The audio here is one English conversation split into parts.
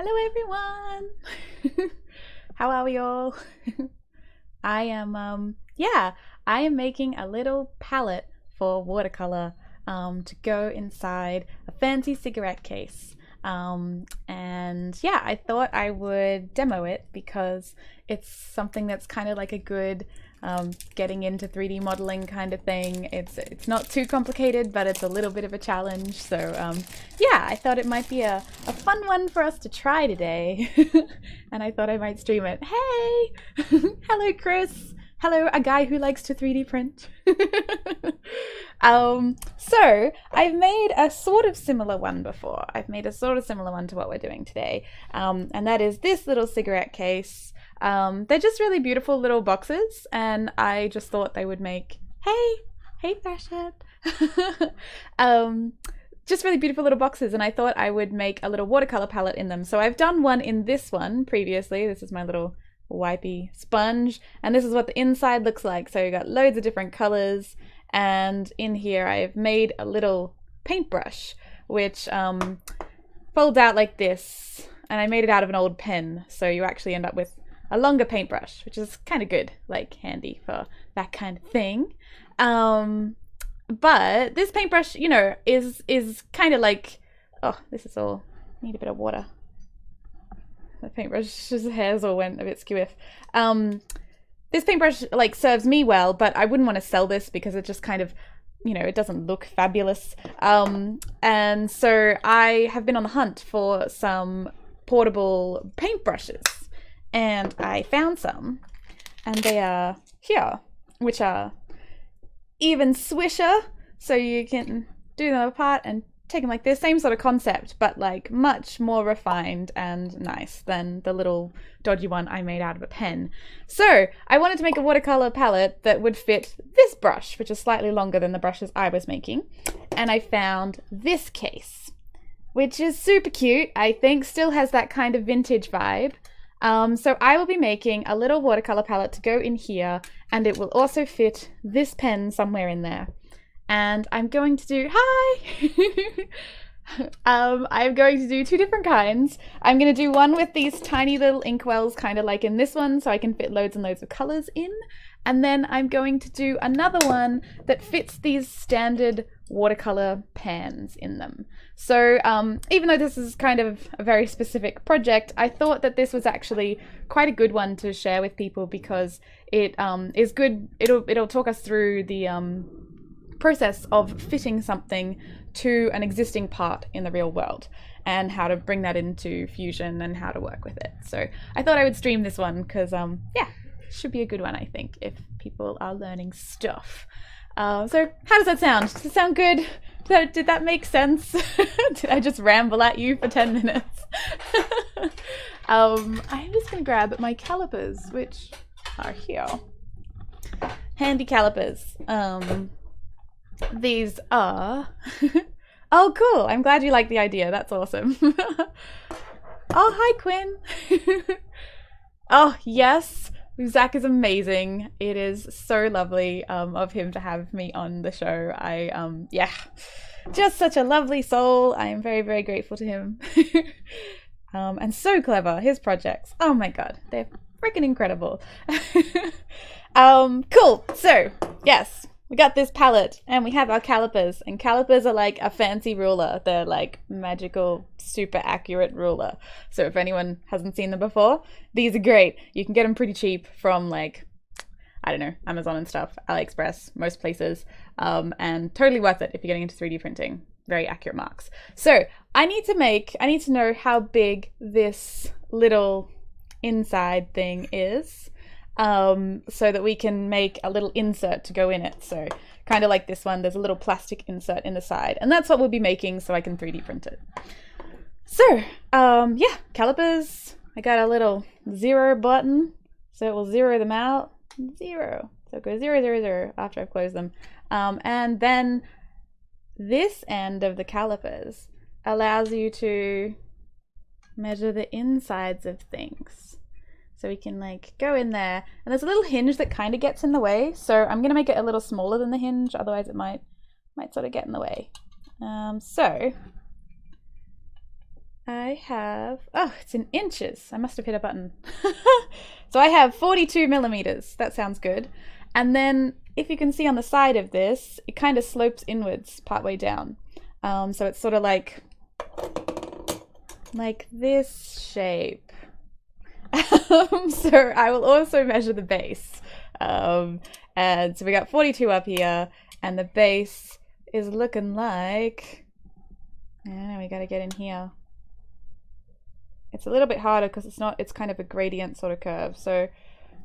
Hello everyone! How are we all? I am I am making a little palette for watercolor to go inside a fancy cigarette case. And yeah, I thought I would demo it because it's something that's kind of like a good getting into 3D modeling kind of thing. It's not too complicated, but it's a little bit of a challenge. So yeah, I thought it might be a fun one for us to try today. And I thought I might stream it. Hey! Hello, Chris! Hello, a guy who likes to 3D print. So I've made a sort of similar one before. I've made a sort of similar one to what we're doing today. And that is this little cigarette case. They're just really beautiful little boxes, and I just thought they would make, hey Fashion! Just really beautiful little boxes, and I thought I would make a little watercolor palette in them. So I've done one in this one previously. This is my little wipey sponge, and this is what the inside looks like. So you got loads of different colors, and in here I've made a little paintbrush which folds out like this, and I made it out of an old pen, so you actually end up with a longer paintbrush, which is kind of good, like handy for that kind of thing. But this paintbrush, you know, is kind of like, oh, this is all, need a bit of water. The paintbrush's hairs all went a bit skewiff. This paintbrush like serves me well, but I wouldn't want to sell this because it just kind of, you know, it doesn't look fabulous. And so I have been on the hunt for some portable paintbrushes, and I found some, and they are here, which are even swisher, so you can do them apart and take them like this. Same sort of concept, but like much more refined and nice than the little dodgy one I made out of a pen. So I wanted to make a watercolor palette that would fit this brush, which is slightly longer than the brushes I was making. And I found this case, which is super cute. I think still has that kind of vintage vibe. So I will be making a little watercolor palette to go in here, and it will also fit this pen somewhere in there. And I'm going to do, hi! I'm going to do two different kinds. I'm going to do one with these tiny little inkwells, kind of like in this one, so I can fit loads and loads of colors in. And then I'm going to do another one that fits these standard watercolor pans in them. So even though this is kind of a very specific project, I thought that this was actually quite a good one to share with people because it is good. It'll talk us through the process of fitting something to an existing part in the real world and how to bring that into Fusion and how to work with it. So I thought I would stream this one because yeah, should be a good one, I think, if people are learning stuff. So how does that sound? Does it sound good? Did that make sense? Did I just ramble at you for 10 minutes? I'm just gonna grab my calipers, which are here. Handy calipers. These are oh cool, I'm glad you like the idea, that's awesome. Oh hi Quinn. Oh yes, Zach is amazing. It is so lovely of him to have me on the show. Yeah, just such a lovely soul. I am very, very grateful to him. And so clever, his projects, oh my god, they're freaking incredible. Cool, so yes, we got this palette and we have our calipers, and calipers are like a fancy ruler. They're like magical, super accurate ruler. So if anyone hasn't seen them before, these are great. You can get them pretty cheap from like, I don't know, Amazon and stuff, AliExpress, most places, and totally worth it if you're getting into 3D printing. Very accurate marks. So I need to know how big this little inside thing is. So that we can make a little insert to go in it. So kind of like this one, there's a little plastic insert in the side, and that's what we'll be making so I can 3D print it. So yeah, calipers. I got a little 0 button, so it will zero them out. 0. So it goes 0, 0, 0 after I've closed them. And then this end of the calipers allows you to measure the insides of things. So we can like go in there, and there's a little hinge that kind of gets in the way. So I'm gonna make it a little smaller than the hinge, otherwise it might sort of get in the way. So I have, oh, it's in inches. I must have hit a button. So I have 42 millimeters. That sounds good. And then if you can see on the side of this, it kind of slopes inwards partway down. So it's sort of like this shape. So I will also measure the base. And so we got 42 up here, and the base is looking like, I don't know, we got to get in here. It's a little bit harder because it's kind of a gradient sort of curve. So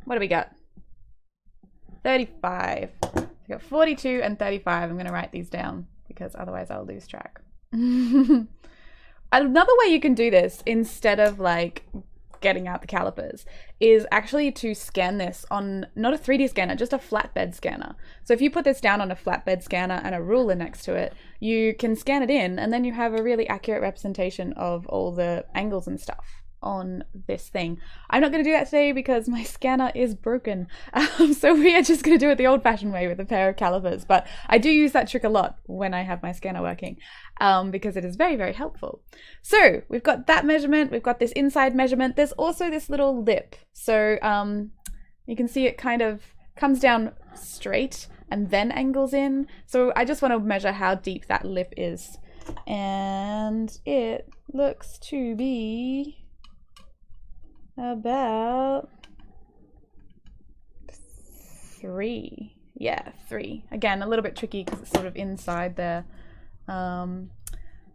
what do we got? 35. We got 42 and 35. I'm going to write these down because otherwise I'll lose track. Another way you can do this instead of like getting out the calipers is actually to scan this on not a 3D scanner, just a flatbed scanner. So if you put this down on a flatbed scanner and a ruler next to it, you can scan it in and then you have a really accurate representation of all the angles and stuff on this thing. I'm not going to do that today because my scanner is broken. So we are just going to do it the old-fashioned way with a pair of calipers. But I do use that trick a lot when I have my scanner working because it is very, very helpful. So we've got that measurement. We've got this inside measurement. There's also this little lip. So you can see it kind of comes down straight and then angles in. So I just want to measure how deep that lip is. And it looks to be about 3. Yeah, 3. Again, a little bit tricky because it's sort of inside there. And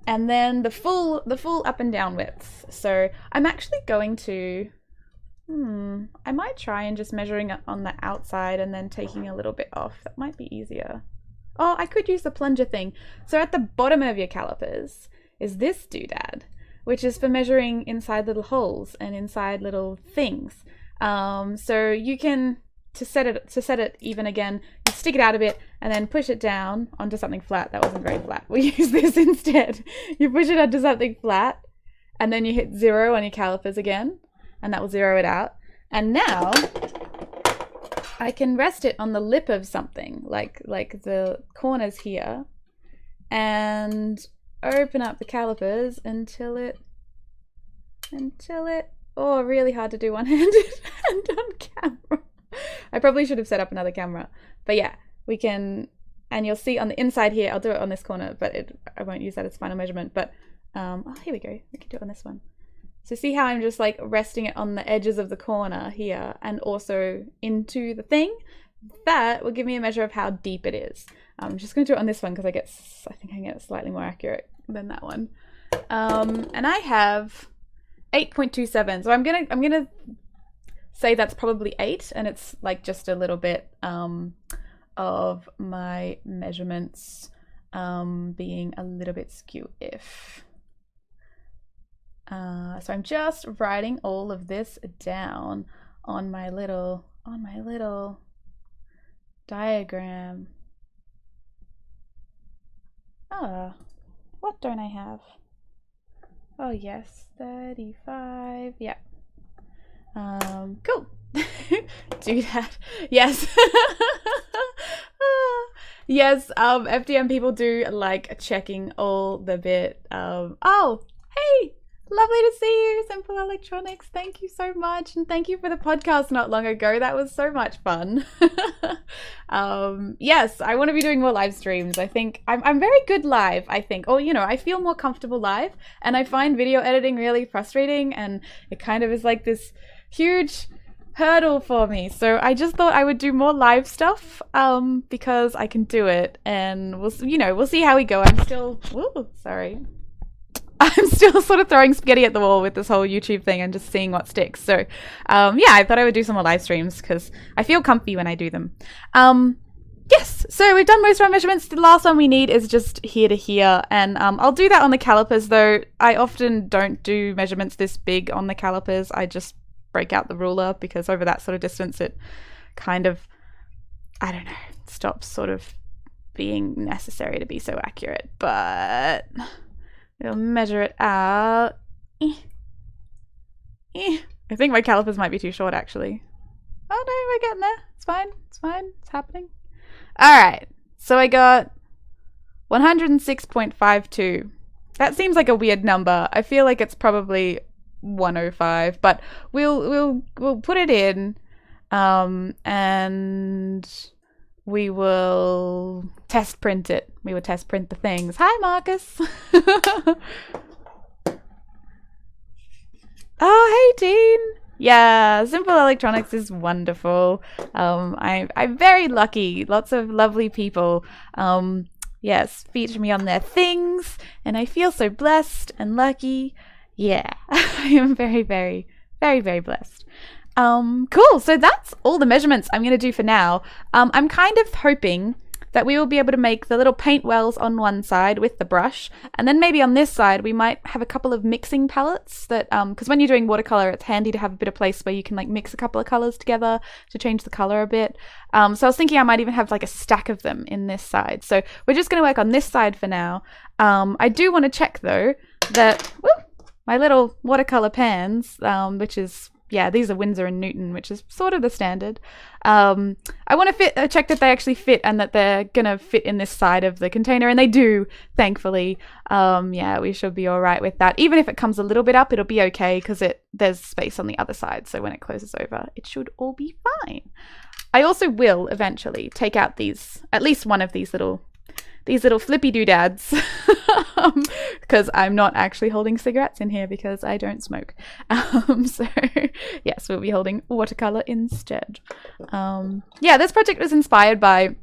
then the full up and down width. So I'm actually going to, I might try and just measuring it on the outside and then taking a little bit off. That might be easier. Oh, I could use the plunger thing. So at the bottom of your calipers is this doodad, which is for measuring inside little holes and inside little things. So you can, to set it even again, you stick it out a bit and then push it down onto something flat. That wasn't very flat. We'll use this instead. You push it onto something flat and then you hit 0 on your calipers again and that will zero it out. And now I can rest it on the lip of something, like the corners here, and open up the calipers until it, oh, really hard to do one-handed and on camera. I probably should have set up another camera, but yeah, we can, and you'll see on the inside here, I'll do it on this corner, but I won't use that as final measurement, but, oh, here we go, we can do it on this one. So see how I'm just like resting it on the edges of the corner here and also into the thing? That will give me a measure of how deep it is. I'm just going to do it on this one because I think I can get it slightly more accurate than that one. And I have 8.27. So I'm gonna say that's probably 8, and it's like just a little bit of my measurements being a little bit skew-if. So I'm just writing all of this down on my little diagram. What don't I have? Oh yes, 35. Yeah. Cool. Do that. Yes. Yes. FDM people do like checking all the bit. Oh, hey. Lovely to see you, Simple Electronics. Thank you so much. And thank you for the podcast not long ago. That was so much fun. Yes, I want to be doing more live streams. I think I'm very good live, I think. Or, you know, I feel more comfortable live. And I find video editing really frustrating. And it kind of is like this huge hurdle for me. So I just thought I would do more live stuff because I can do it. And we'll see how we go. I'm still, I'm still sort of throwing spaghetti at the wall with this whole YouTube thing and just seeing what sticks. So, yeah, I thought I would do some more live streams because I feel comfy when I do them. Yes, so we've done most of our measurements. The last one we need is just here to here. And I'll do that on the calipers, though. I often don't do measurements this big on the calipers. I just break out the ruler because over that sort of distance, it kind of, I don't know, stops sort of being necessary to be so accurate. But we'll measure it out. I think my calipers might be too short, actually. Oh no, we're getting there. It's fine. It's fine. It's happening. All right. So I got 106.52. That seems like a weird number. I feel like it's probably 105, but we'll put it in, and we will test print it. We will test print the things. Hi, Marcus. Oh, hey, Dean. Yeah, Simple Electronics is wonderful. I'm very lucky. Lots of lovely people, yes, feature me on their things, and I feel so blessed and lucky. Yeah, I am very, very, very, very blessed. Cool. So that's all the measurements I'm going to do for now. I'm kind of hoping that we will be able to make the little paint wells on one side with the brush, and then maybe on this side we might have a couple of mixing palettes that, because when you're doing watercolor, it's handy to have a bit of place where you can like mix a couple of colors together to change the color a bit. So I was thinking I might even have like a stack of them in this side. So we're just going to work on this side for now. I do want to check though that my little watercolor pans, which is, yeah, these are Winsor and Newton, which is sort of the standard. I want to check that they actually fit and that they're gonna fit in this side of the container, and they do, thankfully. Yeah, we should be all right with that. Even if it comes a little bit up, it'll be okay because there's space on the other side, so when it closes over, it should all be fine. I also will eventually take out these, at least one of these little flippy doodads, because I'm not actually holding cigarettes in here because I don't smoke. So yes, we'll be holding watercolor instead. Yeah, this project was inspired by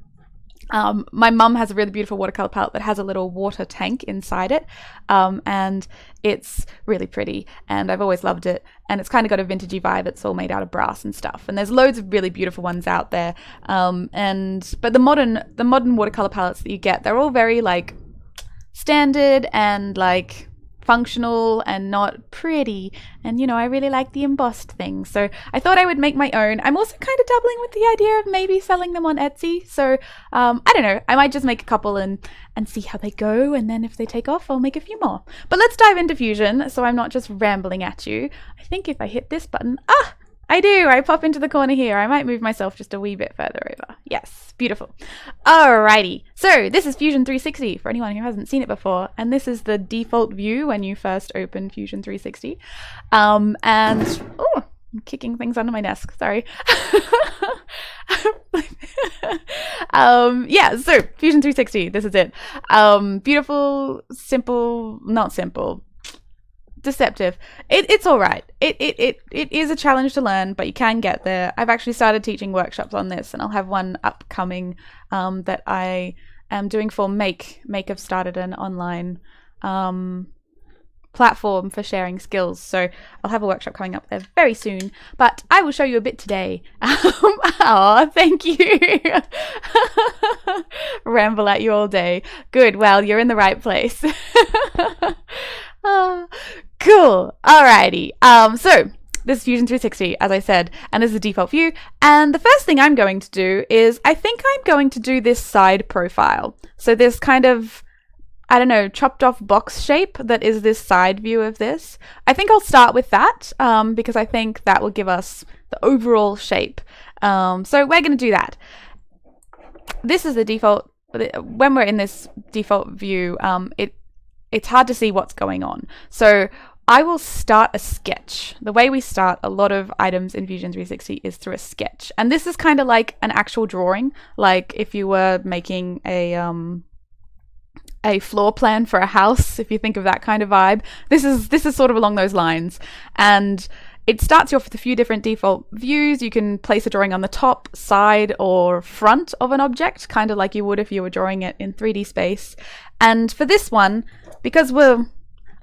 my mum has a really beautiful watercolor palette that has a little water tank inside it, and it's really pretty, and I've always loved it, and it's kind of got a vintagey vibe. It's all made out of brass and stuff, and there's loads of really beautiful ones out there, but the modern watercolor palettes that you get, they're all very like standard and like functional and not pretty, and you know, I really like the embossed things, so I thought I would make my own. I'm also kind of dabbling with the idea of maybe selling them on Etsy, so I don't know, I might just make a couple and see how they go, and then if they take off I'll make a few more. But let's dive into Fusion so I'm not just rambling at you. I think if I hit this button, I pop into the corner here. I might move myself just a wee bit further over. Yes, beautiful. Alrighty, so this is Fusion 360 for anyone who hasn't seen it before, and this is the default view when you first open Fusion 360. And oh, I'm kicking things under my desk, sorry. Yeah, so Fusion 360, this is it. Beautiful, simple, not simple, deceptive. It's all right. It is a challenge to learn, but you can get there. I've actually started teaching workshops on this, and I'll have one upcoming that I am doing for Make. Make have started an online platform for sharing skills, so I'll have a workshop coming up there very soon, but I will show you a bit today. Oh, thank you. Ramble at you all day. Good, well, you're in the right place. Cool. Alrighty. So this is Fusion 360, as I said, and this is the default view. And the first thing I'm going to do is, I think I'm going to do this side profile. So this kind of, I don't know, chopped off box shape that is this side view of this. I think I'll start with that because I think that will give us the overall shape. So we're going to do that. This is the default. When we're in this default view, it's hard to see what's going on. So I will start a sketch. The way we start a lot of items in Fusion 360 is through a sketch. And this is kind of like an actual drawing, like if you were making a floor plan for a house, if you think of that kind of vibe. This is sort of along those lines. And it starts you off with a few different default views. You can place a drawing on the top, side, or front of an object, kind of like you would if you were drawing it in 3D space. And for this one, because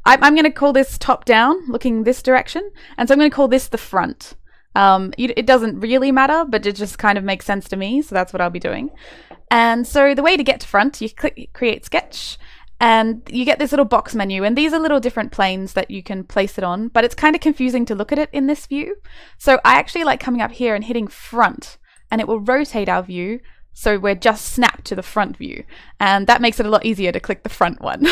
I'm going to call this top down, looking this direction, and so I'm going to call this the front. It doesn't really matter, but it just kind of makes sense to me, so that's what I'll be doing. And so the way to get to front, you click Create Sketch, and you get this little box menu, and these are little different planes that you can place it on, but it's kind of confusing to look at it in this view. So I actually like coming up here and hitting front, and it will rotate our view, so we're just snapped to the front view, and that makes it a lot easier to click the front one.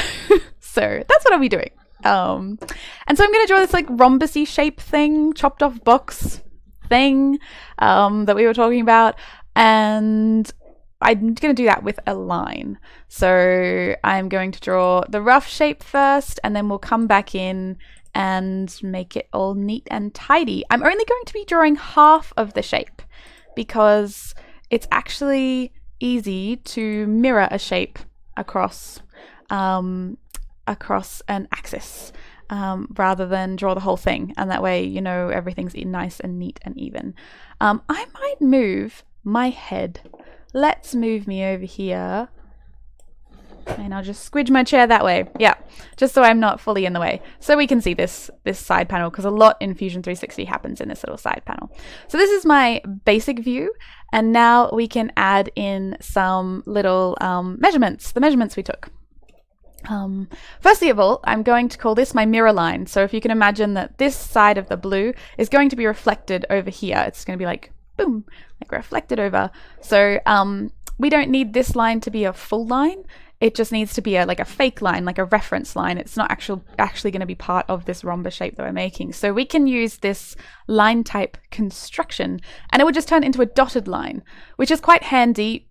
So that's what I'll be doing. And so I'm going to draw this like rhombusy shape thing, chopped off box thing that we were talking about, and I'm going to do that with a line. So I'm going to draw the rough shape first, and then we'll come back in and make it all neat and tidy. I'm only going to be drawing half of the shape because it's actually easy to mirror a shape across across an axis rather than draw the whole thing, and that way you know everything's nice and neat and even. I might move my head. Let's move me over here, and I'll just squidge my chair that way. Yeah, just so I'm not fully in the way, so we can see this side panel, because a lot in Fusion 360 happens in this little side panel. So this is my basic view, and now we can add in some little measurements, the measurements we took. Firstly of all, I'm going to call this my mirror line. So if you can imagine that this side of the blue is going to be reflected over here, it's going to be like boom, like reflected over. So we don't need this line to be a full line. It just needs to be like a fake line, like a reference line. It's not actually going to be part of this rhombus shape that we're making. So we can use this line type construction, and it would just turn into a dotted line, which is quite handy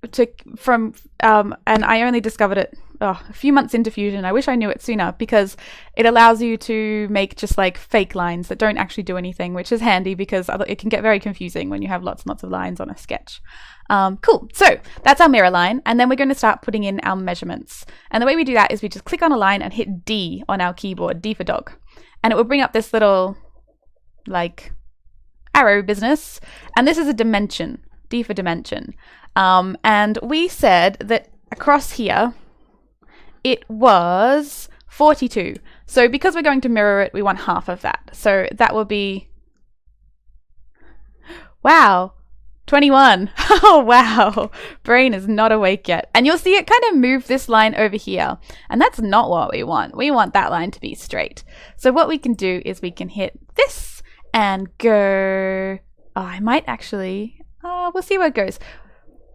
and I only discovered it a few months into Fusion. I wish I knew it sooner, because it allows you to make just like fake lines that don't actually do anything, which is handy because it can get very confusing when you have lots and lots of lines on a sketch. Cool, so that's our mirror line, and then we're going to start putting in our measurements. And the way we do that is we just click on a line and hit D on our keyboard, D for dog, and it will bring up this little like arrow business, and this is a dimension, D for dimension. And we said that across here it was 42. So because we're going to mirror it, we want half of that. So that will be, wow, 21. Oh, wow. Brain is not awake yet. And you'll see it kind of move this line over here. And that's not what we want. We want that line to be straight. So what we can do is we can hit this and go, I might actually, we'll see where it goes.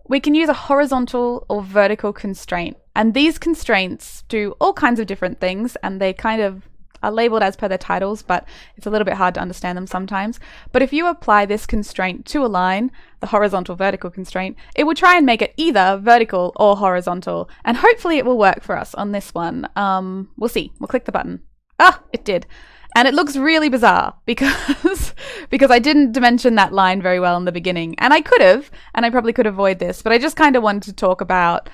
We can use a horizontal or vertical constraint. And these constraints do all kinds of different things, and they kind of are labeled as per their titles, but it's a little bit hard to understand them sometimes. But if you apply this constraint to a line, the horizontal vertical constraint, it will try and make it either vertical or horizontal. And hopefully it will work for us on this one. We'll see. We'll click the button. Ah, it did. And it looks really bizarre because I didn't dimension that line very well in the beginning. And I could have, and I probably could avoid this, but I just kind of wanted to talk about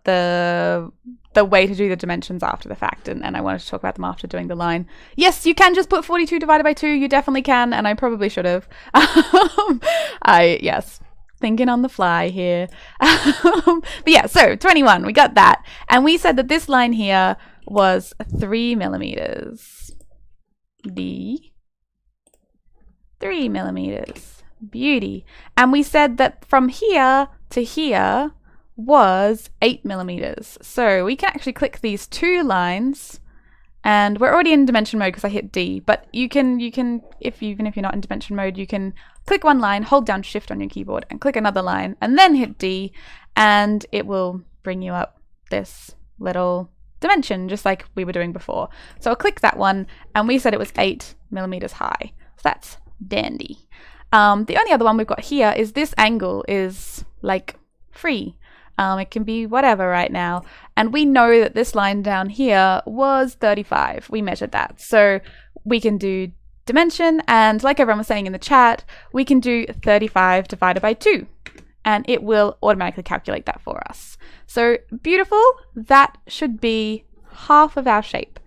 the way to do the dimensions after the fact, and I wanted to talk about them after doing the line. Yes, you can just put 42 divided by 2. You definitely can, and I probably should have. Yes, thinking on the fly here. But yeah, so 21, we got that. And we said that this line here was 3 millimeters. The 3 millimeters. Beauty. And we said that from here to here was 8 millimeters. So we can actually click these two lines, and we're already in dimension mode because I hit D, but you can even if you're not in dimension mode, you can click one line, hold down Shift on your keyboard, and click another line, and then hit D, and it will bring you up this little dimension just like we were doing before. So I'll click that one, and we said it was 8 millimeters high. So that's dandy. The only other one we've got here is this angle is like free. It can be whatever right now. And we know that this line down here was 35. We measured that. So we can do dimension, and like everyone was saying in the chat, we can do 35 divided by 2. And it will automatically calculate that for us. So beautiful. That should be half of our shape.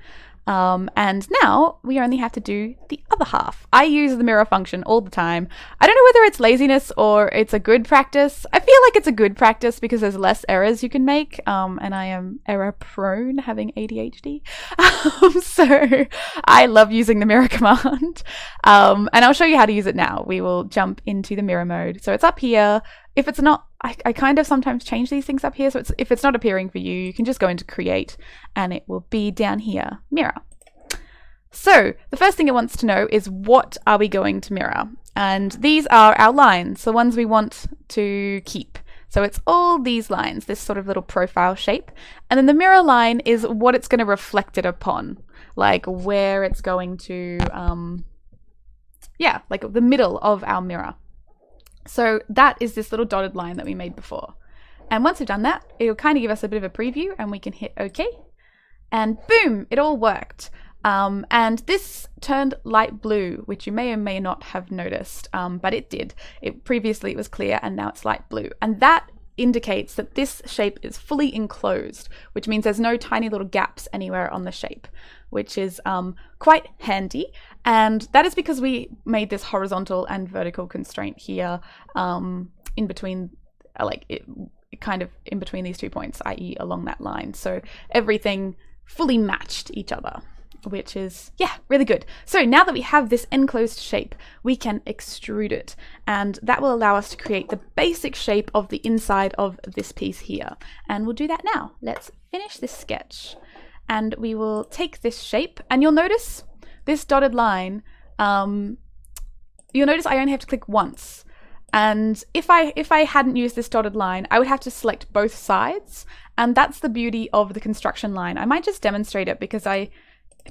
And now we only have to do the other half. I use the mirror function all the time. I don't know whether it's laziness or it's a good practice. I feel like it's a good practice because there's less errors you can make. And I am error prone, having ADHD. So I love using the mirror command. And I'll show you how to use it now. We will jump into the mirror mode. So it's up here. If it's not, I kind of sometimes change these things up here. So if it's not appearing for you, you can just go into create and it will be down here, mirror. So the first thing it wants to know is what are we going to mirror? And these are our lines, the ones we want to keep. So it's all these lines, this sort of little profile shape. And then the mirror line is what it's going to reflect it upon, like where it's going to, yeah, like the middle of our mirror. So that is this little dotted line that we made before. And once we've done that, it'll kind of give us a bit of a preview and we can hit OK. And boom, it all worked. And this turned light blue, which you may or may not have noticed, but it did. Previously it was clear and now it's light blue. And that indicates that this shape is fully enclosed, which means there's no tiny little gaps anywhere on the shape, which is quite handy. And that is because we made this horizontal and vertical constraint here in between, kind of in between these 2 points, i.e. along that line. So everything fully matched each other, which is, yeah, really good. So now that we have this enclosed shape, we can extrude it. And that will allow us to create the basic shape of the inside of this piece here. And we'll do that now. Let's finish this sketch. And we will take this shape, and you'll notice this dotted line, you'll notice I only have to click once. And if I hadn't used this dotted line, I would have to select both sides. And that's the beauty of the construction line. I might just demonstrate it because it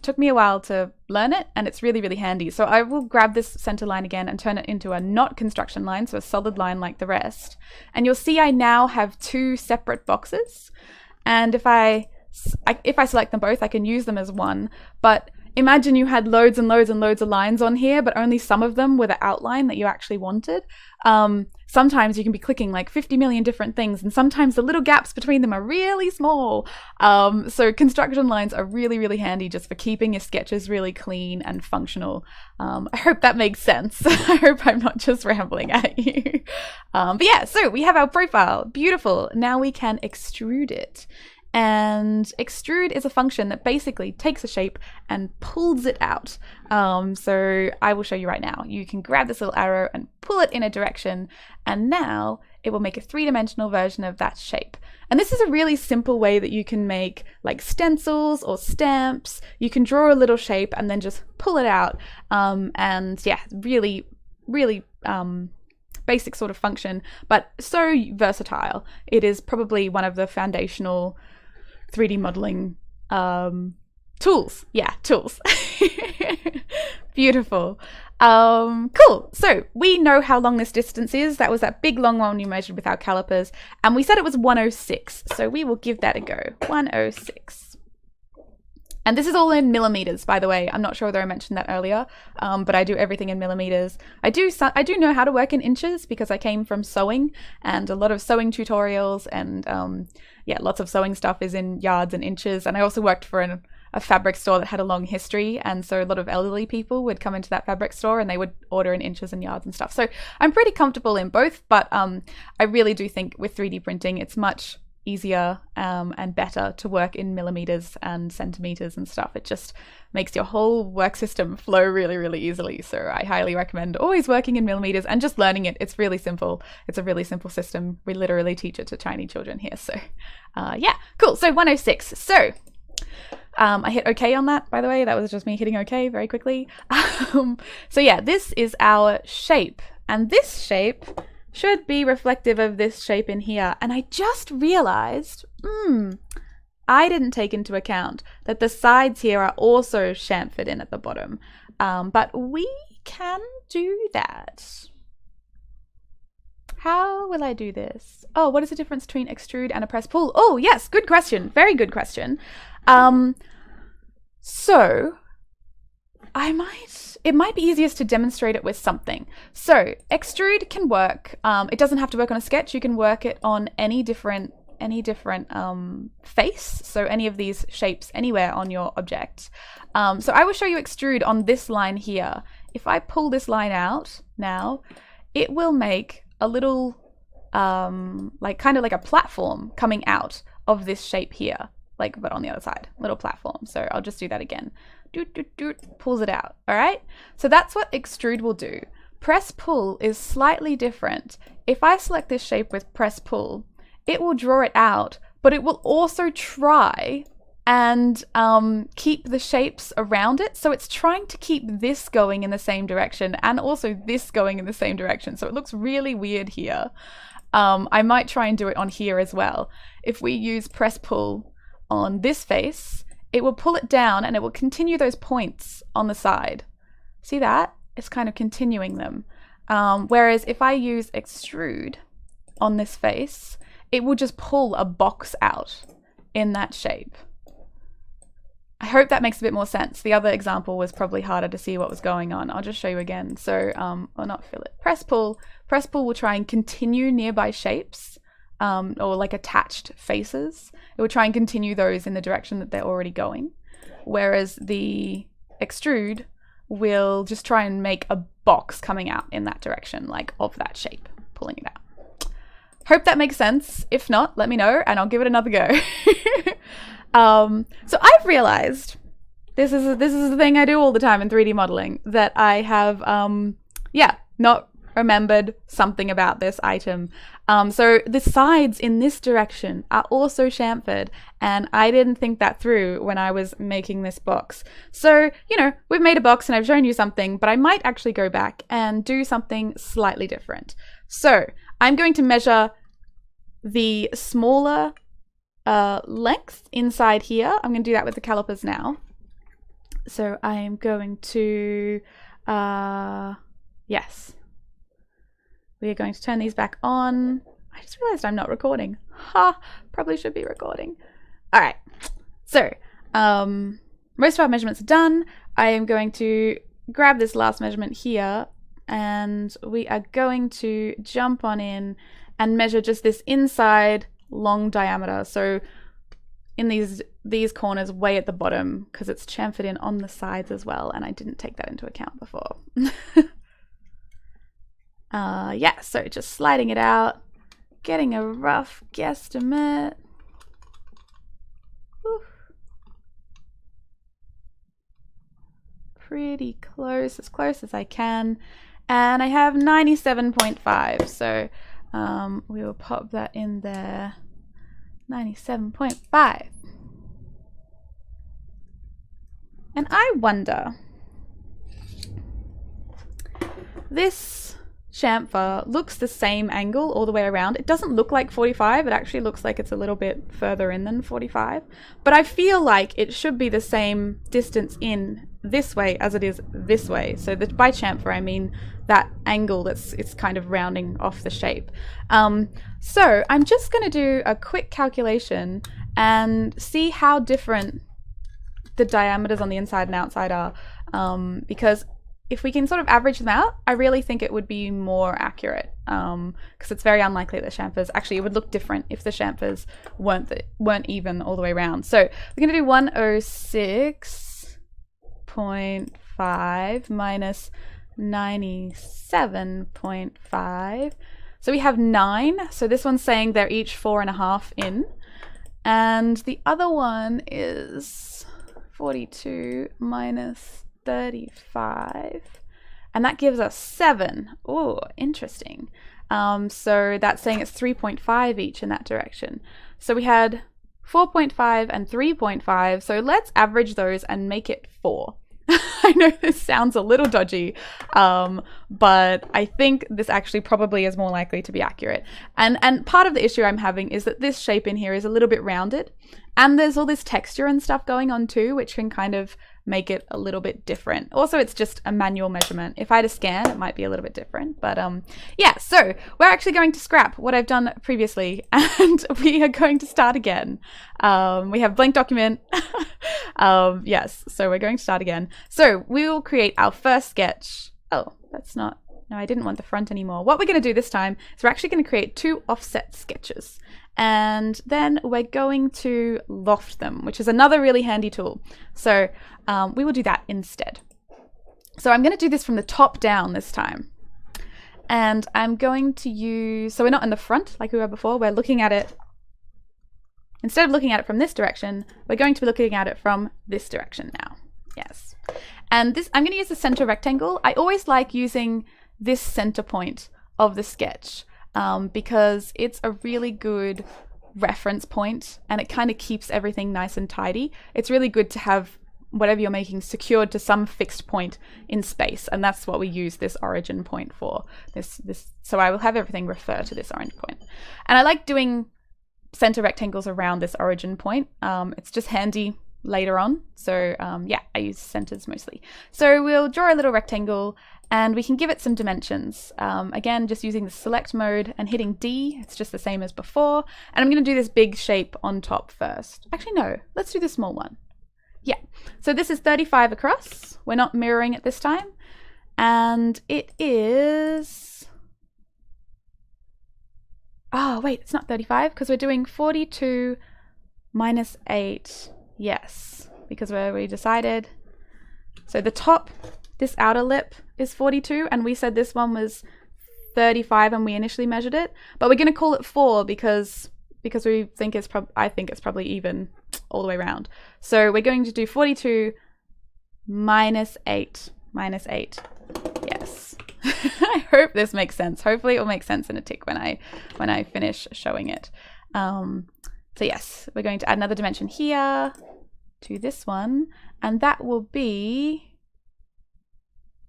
took me a while to learn it and it's really, really handy. So I will grab this center line again and turn it into a not construction line, so a solid line like the rest. And you'll see I now have two separate boxes. And if I select them both, I can use them as one. But imagine you had loads and loads and loads of lines on here, but only some of them were the outline that you actually wanted. Sometimes you can be clicking like 50 million different things, and sometimes the little gaps between them are really small. So construction lines are really, really handy just for keeping your sketches really clean and functional. I hope that makes sense. I hope I'm not just rambling at you. But yeah, so we have our profile. Beautiful. Now we can extrude it. And extrude is a function that basically takes a shape and pulls it out. So I will show you right now. You can grab this little arrow and pull it in a direction, and now it will make a three-dimensional version of that shape. And this is a really simple way that you can make like stencils or stamps. You can draw a little shape and then just pull it out. And yeah, really, really basic sort of function, but so versatile. It is probably one of the foundational 3D modeling tools. Yeah, tools. Beautiful. Cool. So we know how long this distance is. That was that big long one we measured with our calipers, and we said it was 106. So we will give that a go. 106. And this is all in millimeters, by the way. I'm not sure whether I mentioned that earlier, but I do everything in millimeters. I do know how to work in inches because I came from sewing, and a lot of sewing tutorials and yeah, lots of sewing stuff is in yards and inches. And I also worked for a fabric store that had a long history, and so a lot of elderly people would come into that fabric store and they would order in inches and yards and stuff. So I'm pretty comfortable in both, but I really do think with 3D printing it's much easier and better to work in millimeters and centimeters and stuff. It just makes your whole work system flow really, really easily. So I highly recommend always working in millimeters and just learning it. It's really simple. It's a really simple system. We literally teach it to tiny children here. So yeah, cool. So 106. So I hit OK on that, by the way. That was just me hitting OK very quickly. So yeah, this is our shape, and this shape should be reflective of this shape in here. And I just realized, I didn't take into account that the sides here are also chamfered in at the bottom. But we can do that. How will I do this? Oh, what is the difference between extrude and a press pull? Oh, yes, good question. Very good question. So it might be easiest to demonstrate it with something. So extrude can work. It doesn't have to work on a sketch. You can work it on any different face. So any of these shapes anywhere on your object. So I will show you extrude on this line here. If I pull this line out now, it will make a little kind of like a platform coming out of this shape here, but on the other side, little platform. So I'll just do that again. Pulls it out. All right. So that's what extrude will do. Press pull is slightly different. If I select this shape with press pull, it will draw it out, but it will also try and keep the shapes around it. So it's trying to keep this going in the same direction and also this going in the same direction. So it looks really weird here. I might try and do it on here as well. If we use press pull on this face, it will pull it down and it will continue those points on the side. See that? It's kind of continuing them. Whereas if I use Extrude on this face, it will just pull a box out in that shape. I hope that makes a bit more sense. The other example was probably harder to see what was going on. I'll just show you again. So, or not fillet, press pull. Press pull will try and continue nearby shapes, or like attached faces. It will try and continue those in the direction that they're already going. Whereas the Extrude will just try and make a box coming out in that direction, like of that shape, pulling it out. Hope that makes sense. If not, let me know and I'll give it another go. So I've realized, this is the thing I do all the time in 3D modeling, that I have, not remembered something about this item. So the sides in this direction are also chamfered, and I didn't think that through when I was making this box. So, you know, we've made a box and I've shown you something, but I might actually go back and do something slightly different. So I'm going to measure the smaller length inside here. I'm going to do that with the calipers now. So I am going to, yes. We are going to turn these back on. I just realized I'm not recording. Ha, probably should be recording. All right, so most of our measurements are done. I am going to grab this last measurement here and we are going to jump on in and measure just this inside long diameter. So in these corners way at the bottom, because it's chamfered in on the sides as well, and I didn't take that into account before. Yeah, so just sliding it out, getting a rough guesstimate. Oof. Pretty close as I can. And I have 97.5, so we will pop that in there. 97.5. And I wonder, this chamfer looks the same angle all the way around. It doesn't look like 45, it actually looks like it's a little bit further in than 45. But I feel like it should be the same distance in this way as it is this way. So that by chamfer I mean that angle it's kind of rounding off the shape. So I'm just going to do a quick calculation and see how different the diameters on the inside and outside are, because if we can sort of average them out, I really think it would be more accurate, because it's very unlikely that the chamfers, actually it would look different if the chamfers weren't even all the way around. So we're going to do 106.5 minus 97.5. So we have 9. So this one's saying they're each 4.5 in. And the other one is 42 minus 35. And that gives us 7. Oh, interesting. So that's saying it's 3.5 each in that direction. So we had 4.5 and 3.5. So let's average those and make it 4. I know this sounds a little dodgy, but I think this actually probably is more likely to be accurate. And part of the issue I'm having is that this shape in here is a little bit rounded, and there's all this texture and stuff going on too, which can kind of make it a little bit different. Also, it's just a manual measurement. If I had a scan, it might be a little bit different. But yeah, so we're actually going to scrap what I've done previously, and we are going to start again. We have blank document. Yes, so we're going to start again. So we will create our first sketch. Oh, that's not, no, I didn't want the front anymore. What we're going to do this time is we're actually going to create 2 offset sketches. And then we're going to loft them, which is another really handy tool. So we will do that instead. So I'm going to do this from the top down this time. And I'm going to use, so we're not in the front like we were before, we're looking at it, instead of looking at it from this direction, we're going to be looking at it from this direction now. Yes. And this, I'm going to use the center rectangle. I always like using this center point of the sketch, because it's a really good reference point and it kind of keeps everything nice and tidy. It's really good to have whatever you're making secured to some fixed point in space, and that's what we use this origin point for. So I will have everything refer to this origin point. And I like doing center rectangles around this origin point. It's just handy later on. So yeah, I use centers mostly. So we'll draw a little rectangle and we can give it some dimensions. Again, just using the select mode and hitting D, it's just the same as before. And I'm going to do this big shape on top first. Actually, no, let's do the small one. Yeah, so this is 35 across. We're not mirroring it this time. And it is... Oh, wait, it's not 35 because we're doing 42 minus 8. Yes, because we decided. So the top, this outer lip is 42, and we said this one was 35 and we initially measured it. But we're going to call it 4 because we think I think it's probably even all the way around. So we're going to do 42 minus 8 minus 8. Yes. I hope this makes sense. Hopefully it will make sense in a tick when I finish showing it. So yes, we're going to add another dimension here to this one, and that will be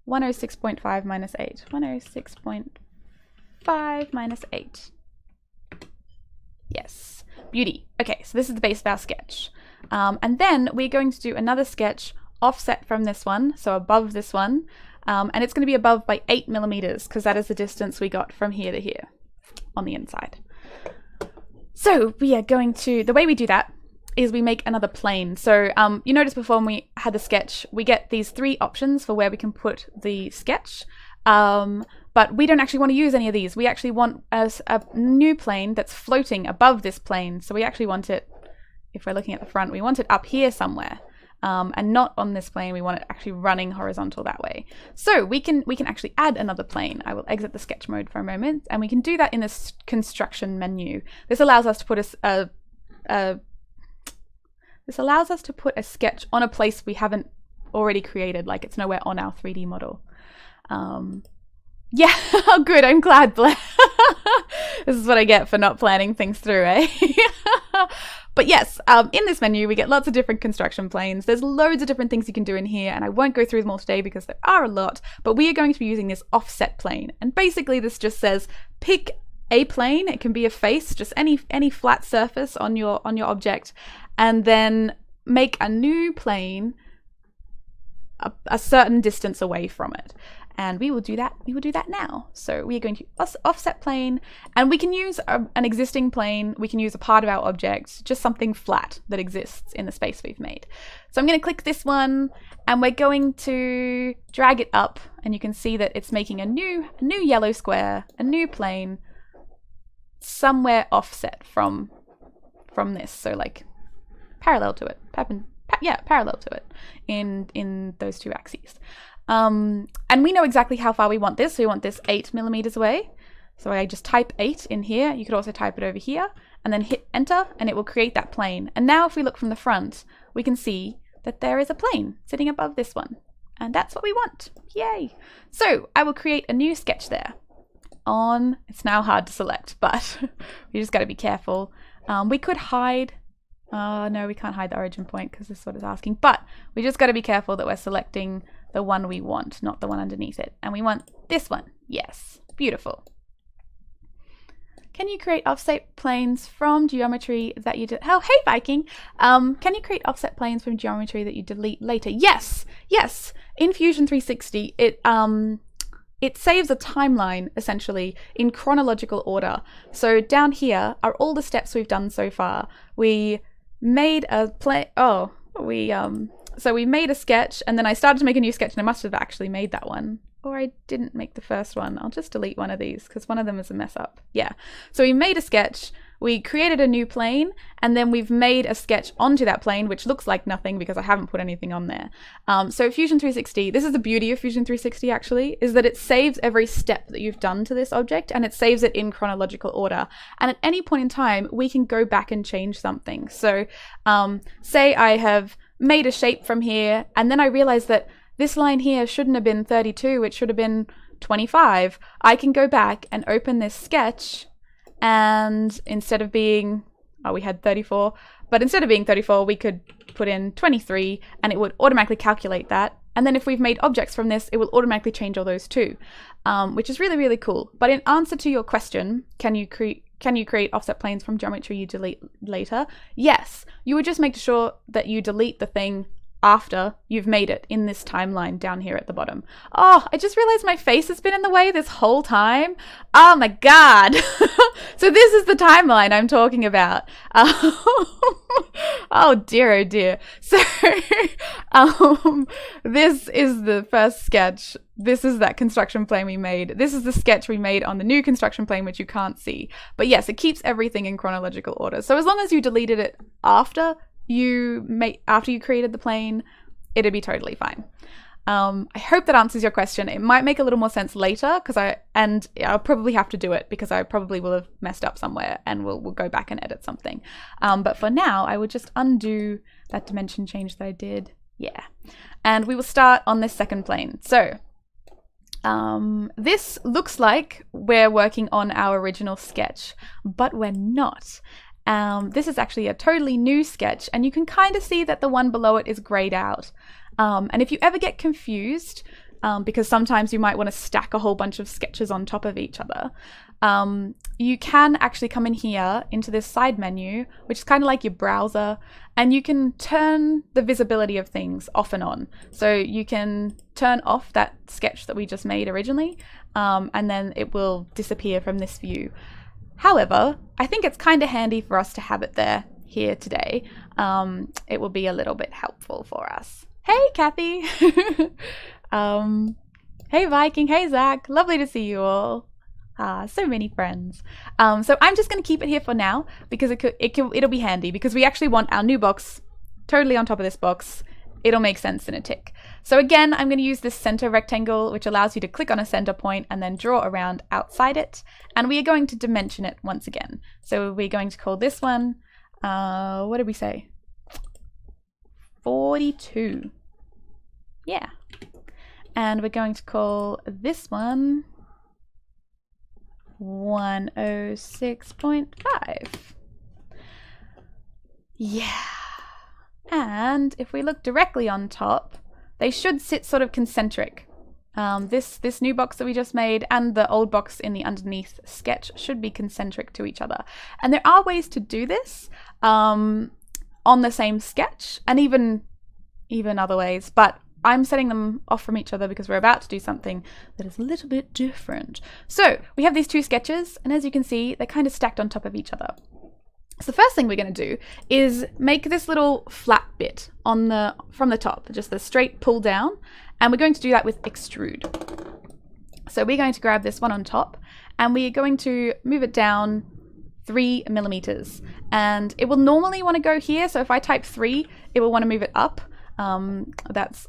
106.5 minus 8. 106.5 minus 8. Yes, beauty. Okay, so this is the base of our sketch. And then we're going to do another sketch offset from this one, so above this one. And it's going to be above by 8 millimeters because that is the distance we got from here to here on the inside. So we are going to, the way we do that is we make another plane. So you noticed before when we had the sketch, we get these 3 options for where we can put the sketch. But we don't actually want to use any of these. We actually want a new plane that's floating above this plane. So we actually want it, if we're looking at the front, we want it up here somewhere. And not on this plane. We want it actually running horizontal that way. So we can actually add another plane. I will exit the sketch mode for a moment, and we can do that in this construction menu. This allows us to put a sketch on a place we haven't already created, like it's nowhere on our 3D model. Yeah, oh good, I'm glad, Blair. This is what I get for not planning things through, eh? But yes, in this menu, we get lots of different construction planes. There's loads of different things you can do in here, and I won't go through them all today because there are a lot, but we are going to be using this offset plane. And basically this just says, pick a plane. It can be a face, just any flat surface on your object, and then make a new plane a certain distance away from it. And we will do that now. So we are going to offset plane, and we can use an existing plane. We can use a part of our object, just something flat that exists in the space we've made. So I'm going to click this one, and we're going to drag it up, and you can see that it's making a new yellow square, a new plane, somewhere offset from this. So like parallel to it, parallel to it in those 2 axes. And we know exactly how far we want this. So we want this 8 millimeters away. So I just type 8 in here. You could also type it over here and then hit enter, and it will create that plane. And now if we look from the front, we can see that there is a plane sitting above this one. And that's what we want. Yay. So I will create a new sketch there. It's now hard to select, but we just got to be careful. We could hide. No, we can't hide the origin point because this is what it's asking. But we just got to be careful that we're selecting the one we want, not the one underneath it. And we want this one. Yes, beautiful. Can you create offset planes from geometry that you oh, hey Viking! Can you create offset planes from geometry that you delete later? Yes, yes. In Fusion 360, it saves a timeline essentially in chronological order. So down here are all the steps we've done so far. We made a so we made a sketch, and then I started to make a new sketch, and I must have actually made that one. Or I didn't make the first one. I'll just delete one of these because one of them is a mess up. Yeah. So we made a sketch, we created a new plane, and then we've made a sketch onto that plane, which looks like nothing because I haven't put anything on there. So Fusion 360, this is the beauty of Fusion 360 actually, is that it saves every step that you've done to this object, and it saves it in chronological order. And at any point in time, we can go back and change something. So say I have made a shape from here, and then I realize that this line here shouldn't have been 32, it should have been 25. I can go back and open this sketch, and instead of being, we had 34, but instead of being 34, we could put in 23, and it would automatically calculate that. And then if we've made objects from this, it will automatically change all those too, which is really, really cool. But in answer to your question, can you create offset planes from geometry you delete later? Yes, you would just make sure that you delete the thing after you've made it in this timeline down here at the bottom. Oh, I just realized my face has been in the way this whole time. Oh my God. So this is the timeline I'm talking about. Oh dear, oh dear. So this is the first sketch. This is that construction plane we made. This is the sketch we made on the new construction plane, which you can't see. But yes, it keeps everything in chronological order. So as long as you deleted it after you created the plane, it'd be totally fine. I hope that answers your question. It might make a little more sense later I'll probably have to do it because I probably will have messed up somewhere and we'll go back and edit something. But for now, I would just undo that dimension change that I did. Yeah. And we will start on this second plane. So this looks like we're working on our original sketch, but we're not. This is actually a totally new sketch, and you can kind of see that the one below it is grayed out. And if you ever get confused, because sometimes you might want to stack a whole bunch of sketches on top of each other, you can actually come in here into this side menu, which is kind of like your browser, and you can turn the visibility of things off and on. So you can turn off that sketch that we just made originally, and then it will disappear from this view. However, I think it's kind of handy for us to have it there here today. It will be a little bit helpful for us. Hey, Kathy. Hey, Viking. Hey, Zach. Lovely to see you all. So many friends. So I'm just going to keep it here for now because it'll be handy because we actually want our new box totally on top of this box. It'll make sense in a tick. So again, I'm going to use this center rectangle, which allows you to click on a center point and then draw around outside it. And we are going to dimension it once again. So we're going to call this one, what did we say? 42. Yeah. And we're going to call this one 106.5. Yeah. And if we look directly on top, they should sit sort of concentric. This new box that we just made and the old box in the underneath sketch should be concentric to each other. And there are ways to do this on the same sketch and even other ways, but I'm setting them off from each other because we're about to do something that is a little bit different. So we have these two sketches, and as you can see, they're kind of stacked on top of each other. So the first thing we're going to do is make this little flat bit from the top, just the straight pull down, and we're going to do that with Extrude. So we're going to grab this one on top, and we're going to move it down 3 millimeters, and it will normally want to go here. So if I type 3, it will want to move it up. That's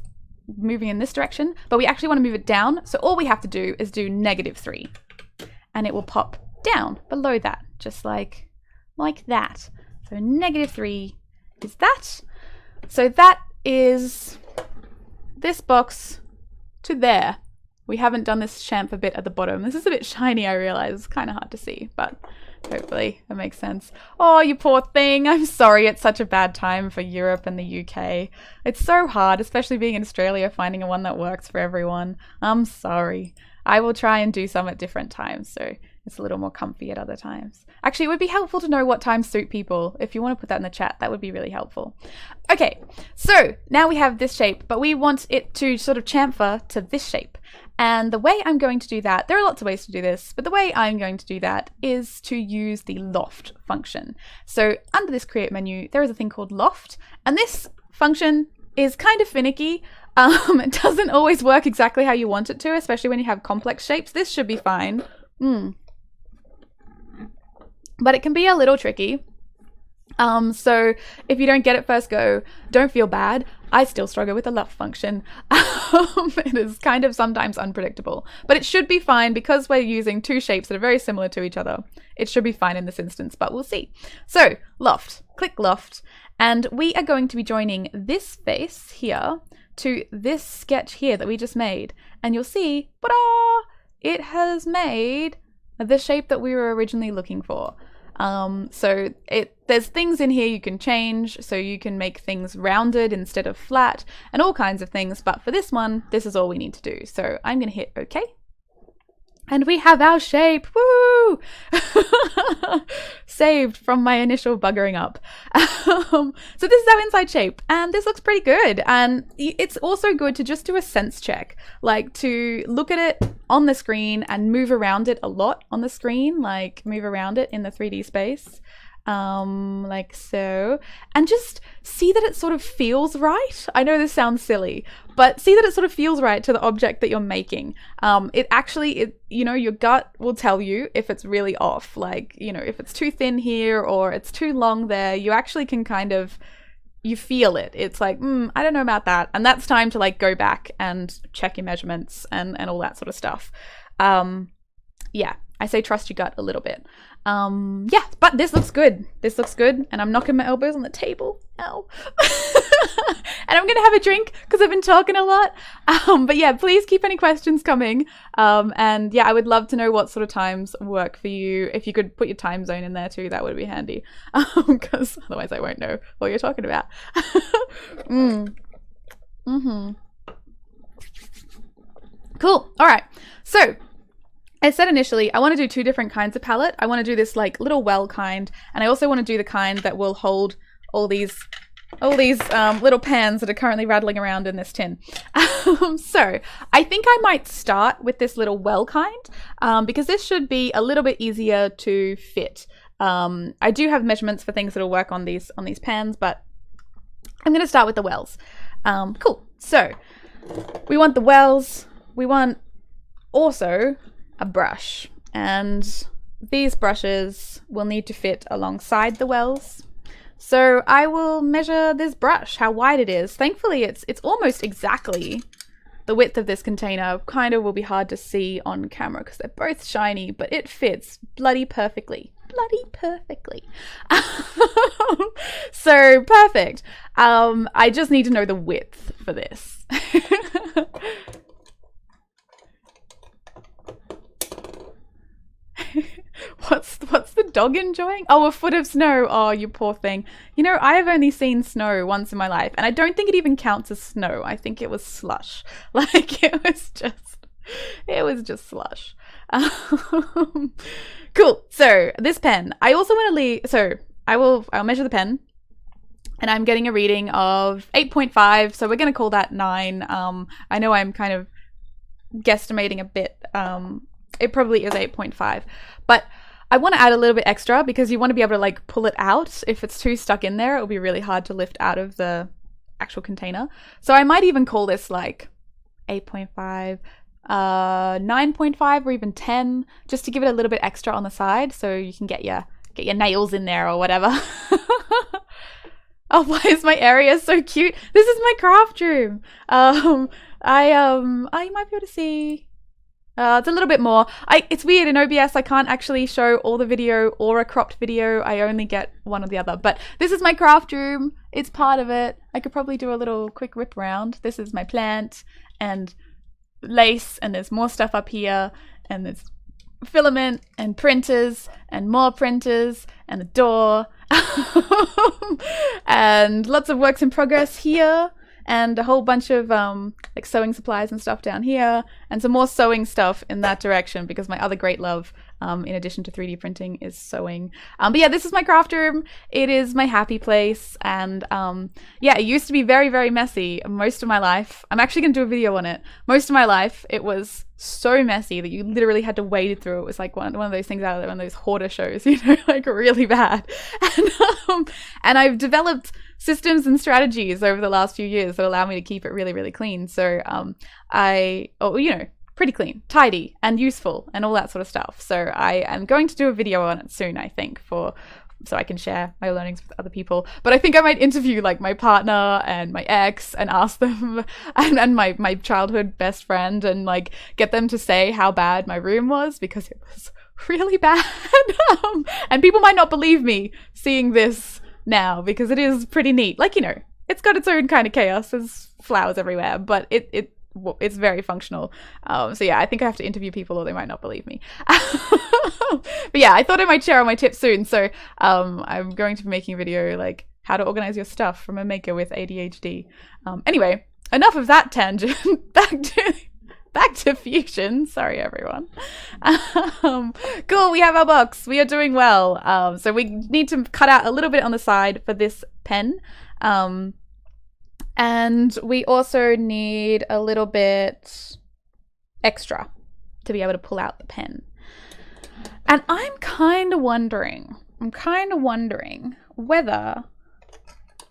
moving in this direction, but we actually want to move it down. So all we have to do is do -3, and it will pop down below that, just like that. So -3 is that. So that is this box to there. We haven't done this chamfer bit at the bottom. This is a bit shiny, I realize. It's kind of hard to see, but hopefully it makes sense. Oh, you poor thing. I'm sorry it's such a bad time for Europe and the UK. It's so hard, especially being in Australia, finding a one that works for everyone. I'm sorry. I will try and do some at different times, so it's a little more comfy at other times. Actually, it would be helpful to know what times suit people. If you want to put that in the chat, that would be really helpful. Okay, so now we have this shape, but we want it to sort of chamfer to this shape. And the way I'm going to do that, there are lots of ways to do this, but the way I'm going to do that is to use the Loft function. So under this create menu, there is a thing called Loft, and this function is kind of finicky. It doesn't always work exactly how you want it to, especially when you have complex shapes. This should be fine. But it can be a little tricky. So if you don't get it first go, don't feel bad. I still struggle with the Loft function. It is kind of sometimes unpredictable, but it should be fine because we're using two shapes that are very similar to each other. It should be fine in this instance, but we'll see. So Loft, click Loft, and we are going to be joining this face here to this sketch here that we just made. And you'll see, ta-da! It has made the shape that we were originally looking for. So there's things in here you can change, so you can make things rounded instead of flat and all kinds of things, but for this one, this is all we need to do. So I'm going to hit OK. And we have our shape. Woo! Saved from my initial buggering up. So this is our inside shape, and this looks pretty good. And it's also good to just do a sense check, like to look at it on the screen and move around it a lot on the screen, like move around it in the 3D space. Like so, and just see that it sort of feels right. I know this sounds silly, but see that it sort of feels right to the object that you're making. It actually, you know, your gut will tell you if it's really off, like, you know, if it's too thin here or it's too long there. You actually can kind of, you feel it. It's like, I don't know about that. And that's time to like go back and check your measurements and all that sort of stuff. Yeah, I say trust your gut a little bit. Yeah, but this looks good. This looks good, and I'm knocking my elbows on the table. Ow. And I'm gonna have a drink because I've been talking a lot. But yeah, please keep any questions coming. And yeah, I would love to know what sort of times work for you. If you could put your time zone in there too, that would be handy. Because otherwise I won't know what you're talking about. Cool. All right. So I said initially, I want to do 2 different kinds of palette. I want to do this like little well kind, and I also want to do the kind that will hold all these little pans that are currently rattling around in this tin. So I think I might start with this little well kind, because this should be a little bit easier to fit. I do have measurements for things that'll work on these pans, but I'm going to start with the wells. Cool. So we want the wells. We want also a brush, and these brushes will need to fit alongside the wells. So I will measure this brush, how wide it is. Thankfully it's almost exactly the width of this container. Kind of will be hard to see on camera because they're both shiny, but it fits bloody perfectly. So perfect. I just need to know the width for this. What's the dog enjoying? Oh, a foot of snow. Oh, you poor thing. You know, I have only seen snow once in my life, and I don't think it even counts as snow. I think it was slush. Like it was just slush. Cool. So this pen, I also want to leave. So I'll measure the pen, and I'm getting a reading of 8.5. So we're going to call that 9. I know I'm kind of guesstimating a bit. It probably is 8.5, but I want to add a little bit extra because you want to be able to like pull it out. If it's too stuck in there, it'll be really hard to lift out of the actual container. So I might even call this like 8.5, 9.5 or even 10, just to give it a little bit extra on the side so you can get your nails in there or whatever. Oh, why is my area so cute? This is my craft room. You might be able to see. It's a little bit more. It's weird in OBS. I can't actually show all the video or a cropped video. I only get one or the other. But this is my craft room. It's part of it. I could probably do a little quick rip around. This is my plant and lace, and there's more stuff up here, and there's filament and printers and more printers and a door and lots of works in progress here. And a whole bunch of like sewing supplies and stuff down here, and some more sewing stuff in that direction because my other great love, in addition to 3D printing, is sewing. But yeah, this is my craft room. It is my happy place, and yeah, it used to be very, very messy most of my life. I'm actually going to do a video on it. Most of my life, it was so messy that you literally had to wade through. It was like one of those things out of one of those hoarder shows, you know, like really bad. And I've developed systems and strategies over the last few years that allow me to keep it really, really clean. So you know, pretty clean, tidy, and useful, and all that sort of stuff. So I am going to do a video on it soon, I think, so I can share my learnings with other people. But I think I might interview like my partner and my ex and ask them, and my childhood best friend, and like get them to say how bad my room was, because it was really bad. And people might not believe me seeing this now, because it is pretty neat. Like, you know, it's got its own kind of chaos. There's flowers everywhere, but it's very functional. So yeah, I think I have to interview people or they might not believe me. But yeah, I thought I might share all my tips soon. So I'm going to be making a video like how to organize your stuff from a maker with ADHD. Anyway, enough of that tangent. Back to Back to Fusion. Sorry, everyone. Cool, we have our box. We are doing well. So we need to cut out a little bit on the side for this pen. And we also need a little bit extra to be able to pull out the pen. And I'm kind of wondering whether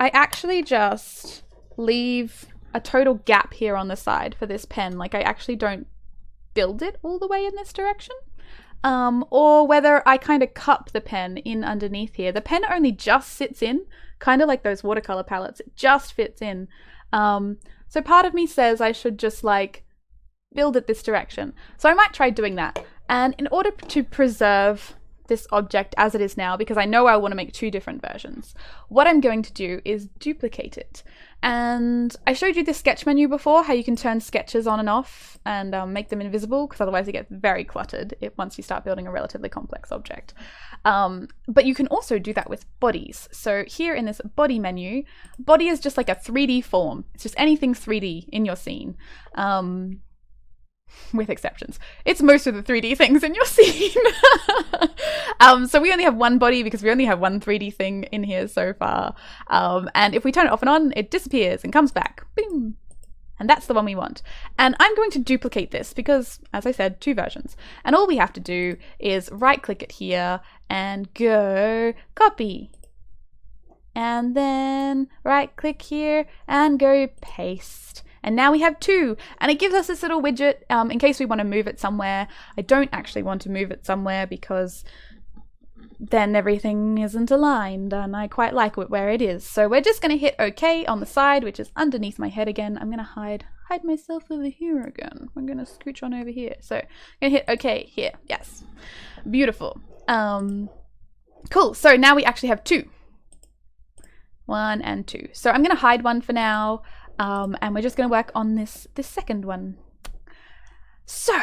I actually just leave a total gap here on the side for this pen, like I actually don't build it all the way in this direction, or whether I kind of cup the pen in underneath here. The pen only just sits in, kind of like those watercolor palettes, it just fits in. So part of me says I should just like build it this direction. So I might try doing that. And in order to preserve this object as it is now, because I know I want to make two different versions, what I'm going to do is duplicate it. And I showed you the sketch menu before, how you can turn sketches on and off and make them invisible, because otherwise it gets very cluttered once you start building a relatively complex object. But you can also do that with bodies. So here in this body menu, body is just like a 3D form. It's just anything 3D in your scene. With exceptions. It's most of the 3D things in your scene. So we only have one body because we only have one 3D thing in here so far. And if we turn it off and on, it disappears and comes back. Boom. And that's the one we want. And I'm going to duplicate this because, as I said, two versions. And all we have to do is right click it here and go copy. And then right click here and go paste. And now we have two, and it gives us this little widget in case we want to move it somewhere. I don't actually want to move it somewhere because then everything isn't aligned, and I quite like it where it is. So we're just going to hit OK on the side, which is underneath my head again. I'm going to hide myself over here again. I'm going to scooch on over here. So I'm going to hit OK here. Yes. Beautiful. Cool. So now we actually have two. 1 and 2. So I'm going to hide one for now. And we're just going to work on this second one. So,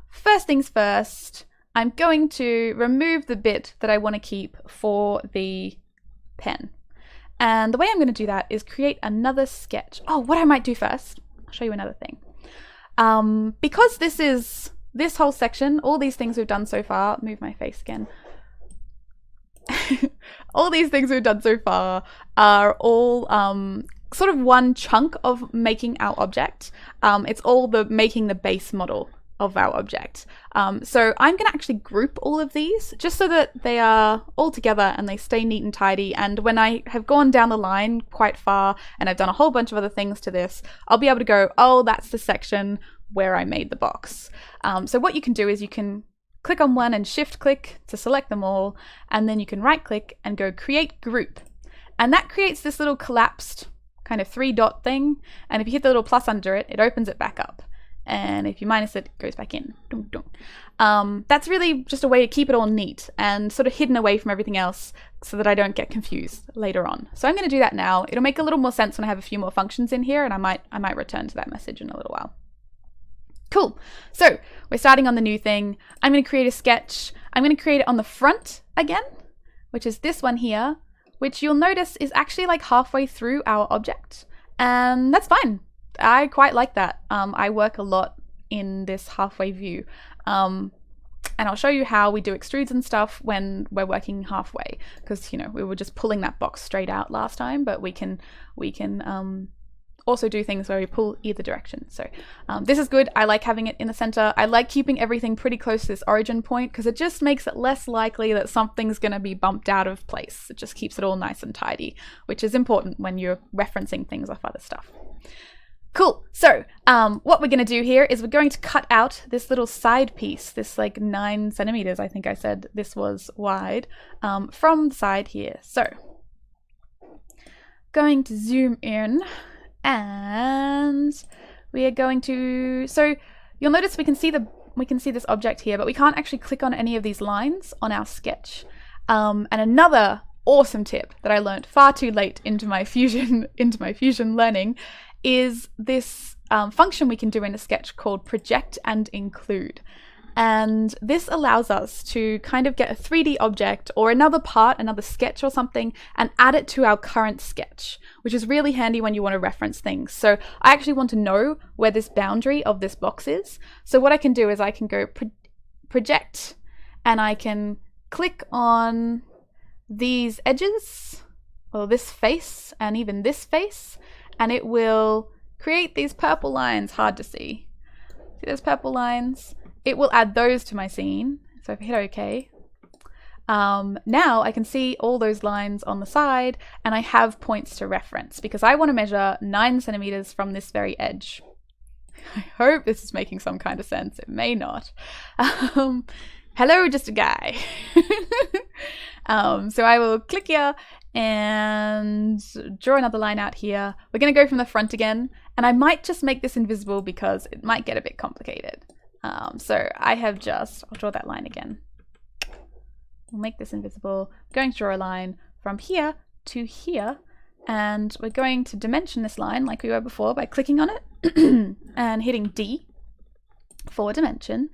first things first, I'm going to remove the bit that I want to keep for the pen. And the way I'm going to do that is create another sketch. Oh, what I might do first, I'll show you another thing. Because this whole section, all these things we've done so far, move my face again. All these things we've done so far are all sort of one chunk of making our object. It's all making the base model of our object. So I'm going to actually group all of these just so that they are all together and they stay neat and tidy. And when I have gone down the line quite far and I've done a whole bunch of other things to this, I'll be able to go, oh, that's the section where I made the box. So what you can do is you can click on one and shift click to select them all, and then you can right click and go create group. And that creates this little collapsed kind of 3-dot thing, and if you hit the little plus under it, it opens it back up, and if you minus it, it goes back in. Dun, dun. That's really just a way to keep it all neat and sort of hidden away from everything else so that I don't get confused later on. So I'm going to do that now. It'll make a little more sense when I have a few more functions in here, and I might return to that message in a little while. Cool. So we're starting on the new thing. I'm going to create a sketch. I'm going to create it on the front again, which is this one here, which you'll notice is actually like halfway through our object. And that's fine. I quite like that. I work a lot in this halfway view. And I'll show you how we do extrudes and stuff when we're working halfway, because, you know, we were just pulling that box straight out last time, but we can also do things where we pull either direction. So this is good. I like having it in the center. I like keeping everything pretty close to this origin point because it just makes it less likely that something's going to be bumped out of place. It just keeps it all nice and tidy, which is important when you're referencing things off other stuff. Cool. So what we're going to do here is we're going to cut out this little side piece, this like 9 centimeters, I think I said this was wide, from the side here. So going to zoom in. And we are going to, so you'll notice we can see this object here, but we can't actually click on any of these lines on our sketch. And another awesome tip that I learned far too late into my Fusion learning is this function we can do in a sketch called project and include. And this allows us to kind of get a 3D object or another part, another sketch or something, and add it to our current sketch, which is really handy when you want to reference things. So I actually want to know where this boundary of this box is. So what I can do is I can go project, and I can click on these edges, or this face, and even this face, and it will create these purple lines, hard to see. See those purple lines? It will add those to my scene. So if I hit OK, now I can see all those lines on the side, and I have points to reference because I want to measure 9 centimeters from this very edge. I hope this is making some kind of sense. It may not. Hello, just a guy. So I will click here and draw another line out here. We're going to go from the front again, and I might just make this invisible because it might get a bit complicated. So I have just, I'll draw that line again. We'll make this invisible. I'm going to draw a line from here to here, and we're going to dimension this line like we were before by clicking on it and hitting D for dimension.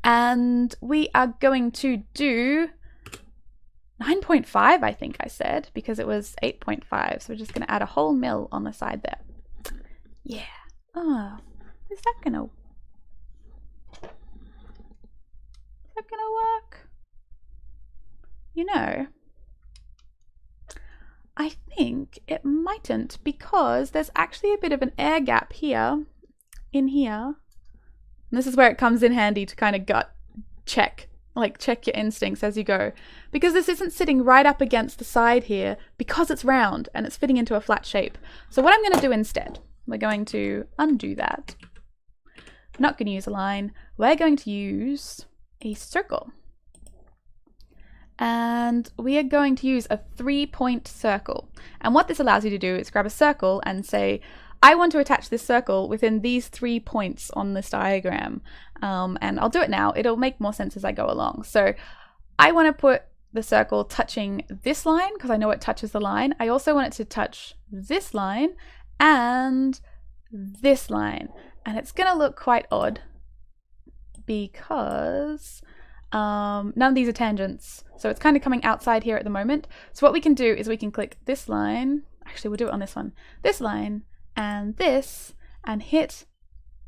And we are going to do 9.5, I think I said, because it was 8.5. So we're just going to add a whole mil on the side there. Yeah. Oh, is that going to work? You know, I think it mightn't, because there's actually a bit of an air gap here, in here. And this is where it comes in handy to kind of gut check, like check your instincts as you go. Because this isn't sitting right up against the side here, because it's round and it's fitting into a flat shape. So what I'm going to do instead, we're going to undo that. I'm not going to use a line. We're going to use a circle. And we are going to use a 3-point circle. And what this allows you to do is grab a circle and say, I want to attach this circle within these 3 points on this diagram. And I'll do it now. It'll make more sense as I go along. So I want to put the circle touching this line because I know it touches the line. I also want it to touch this line and this line. And it's going to look quite odd because none of these are tangents. So it's kind of coming outside here at the moment. So what we can do is we can click this line. Actually, we'll do it on this one. This line and this, and hit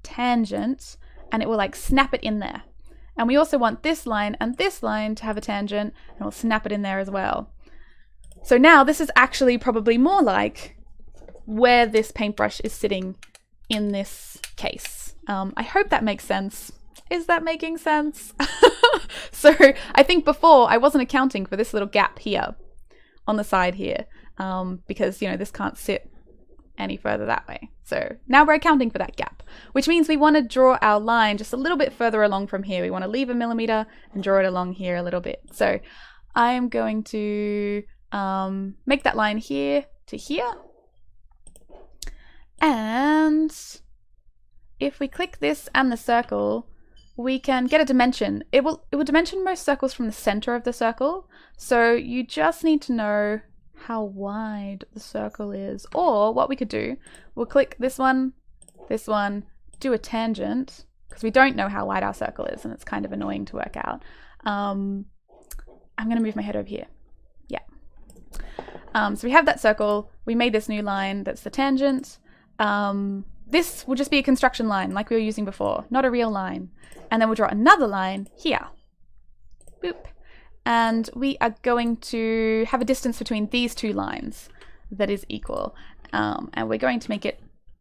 tangent, and it will like snap it in there. And we also want this line and this line to have a tangent, and we'll snap it in there as well. So now this is actually probably more like where this paintbrush is sitting in this case. I hope that makes sense. Is that making sense? So I think before I wasn't accounting for this little gap here on the side here, because, you know, this can't sit any further that way. So now we're accounting for that gap, which means we want to draw our line just a little bit further along from here. We want to leave a millimeter and draw it along here a little bit. So I am going to make that line here to here. And if we click this and the circle, we can get a dimension. It will dimension most circles from the center of the circle. So you just need to know how wide the circle is. Or what we could do, we'll click this one, do a tangent, because we don't know how wide our circle is and it's kind of annoying to work out. I'm going to move my head over here. Yeah. So we have that circle. We made this new line that's the tangent. This will just be a construction line like we were using before, not a real line. And then we'll draw another line here. Boop. And we are going to have a distance between these two lines that is equal. And we're going to make it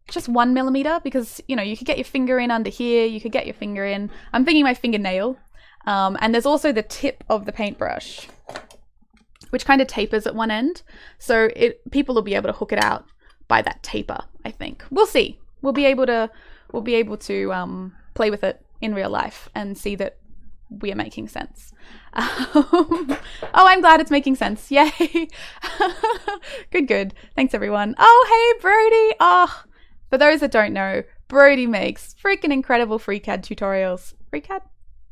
just 1 millimeter because, you know, you could get your finger in under here, you could get your finger in. I'm thinking my fingernail. And there's also the tip of the paintbrush, which kind of tapers at one end. So people will be able to hook it out by that taper, I think. We'll see. We'll be able to play with it in real life and see that we are making sense. Oh, I'm glad it's making sense. Yay. Good. Thanks, everyone. Oh, hey, Brody. Oh, for those that don't know, Brody makes freaking incredible FreeCAD tutorials. FreeCAD?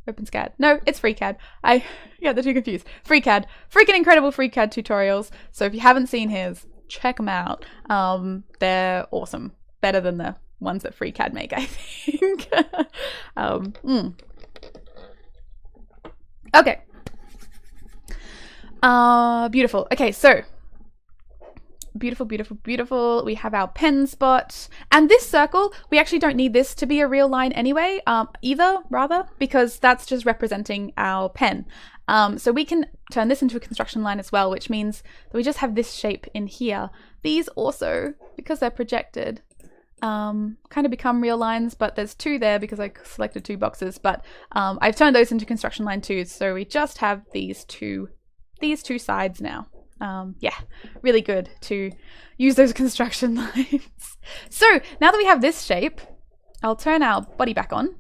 OpenSCAD. No, it's FreeCAD. I got the two confused. FreeCAD. Freaking incredible FreeCAD tutorials. So if you haven't seen his, check them out. They're awesome. Better than the ones that FreeCAD make, I think. Okay. Beautiful. Okay, so beautiful, beautiful, beautiful. We have our pen spot, and this circle, we actually don't need this to be a real line anyway, rather, because that's just representing our pen. So we can turn this into a construction line as well, which means that we just have this shape in here. These also, because they're projected, kind of become real lines, but there's two there because I selected two boxes, but I've turned those into construction line too, so we just have these two sides now. Yeah, really good to use those construction lines. So now that we have this shape, I'll turn our body back on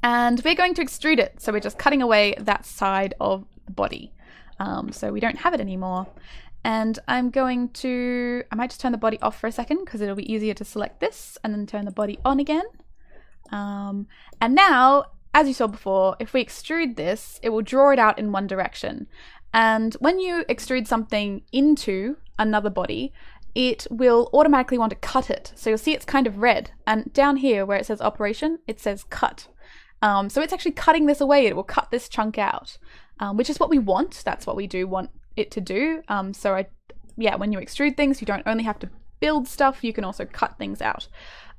and we're going to extrude it. So we're just cutting away that side of the body. So we don't have it anymore. And I might just turn the body off for a second because it'll be easier to select this and then turn the body on again. And now, as you saw before, if we extrude this, it will draw it out in one direction. And when you extrude something into another body, it will automatically want to cut it. So you'll see it's kind of red. And down here where it says operation, it says cut. So it's actually cutting this away. It will cut this chunk out, which is what we want. That's what we do want it to do. When you extrude things, you don't only have to build stuff, you can also cut things out.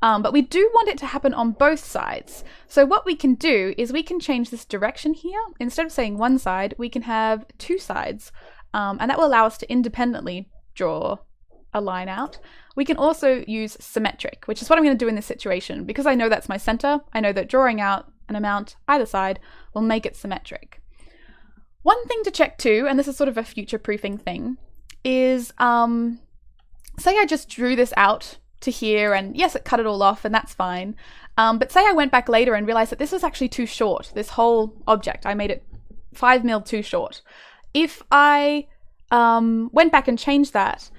But we do want it to happen on both sides. So what we can do is we can change this direction here. Instead of saying one side, we can have two sides. And that will allow us to independently draw a line out. We can also use symmetric, which is what I'm going to do in this situation. Because I know that's my center, I know that drawing out an amount either side will make it symmetric. One thing to check too, and this is sort of a future-proofing thing, is say I just drew this out to here and yes, it cut it all off and that's fine. But say I went back later and realized that this was actually too short, this whole object. I made it 5 mil too short. If I went back and changed that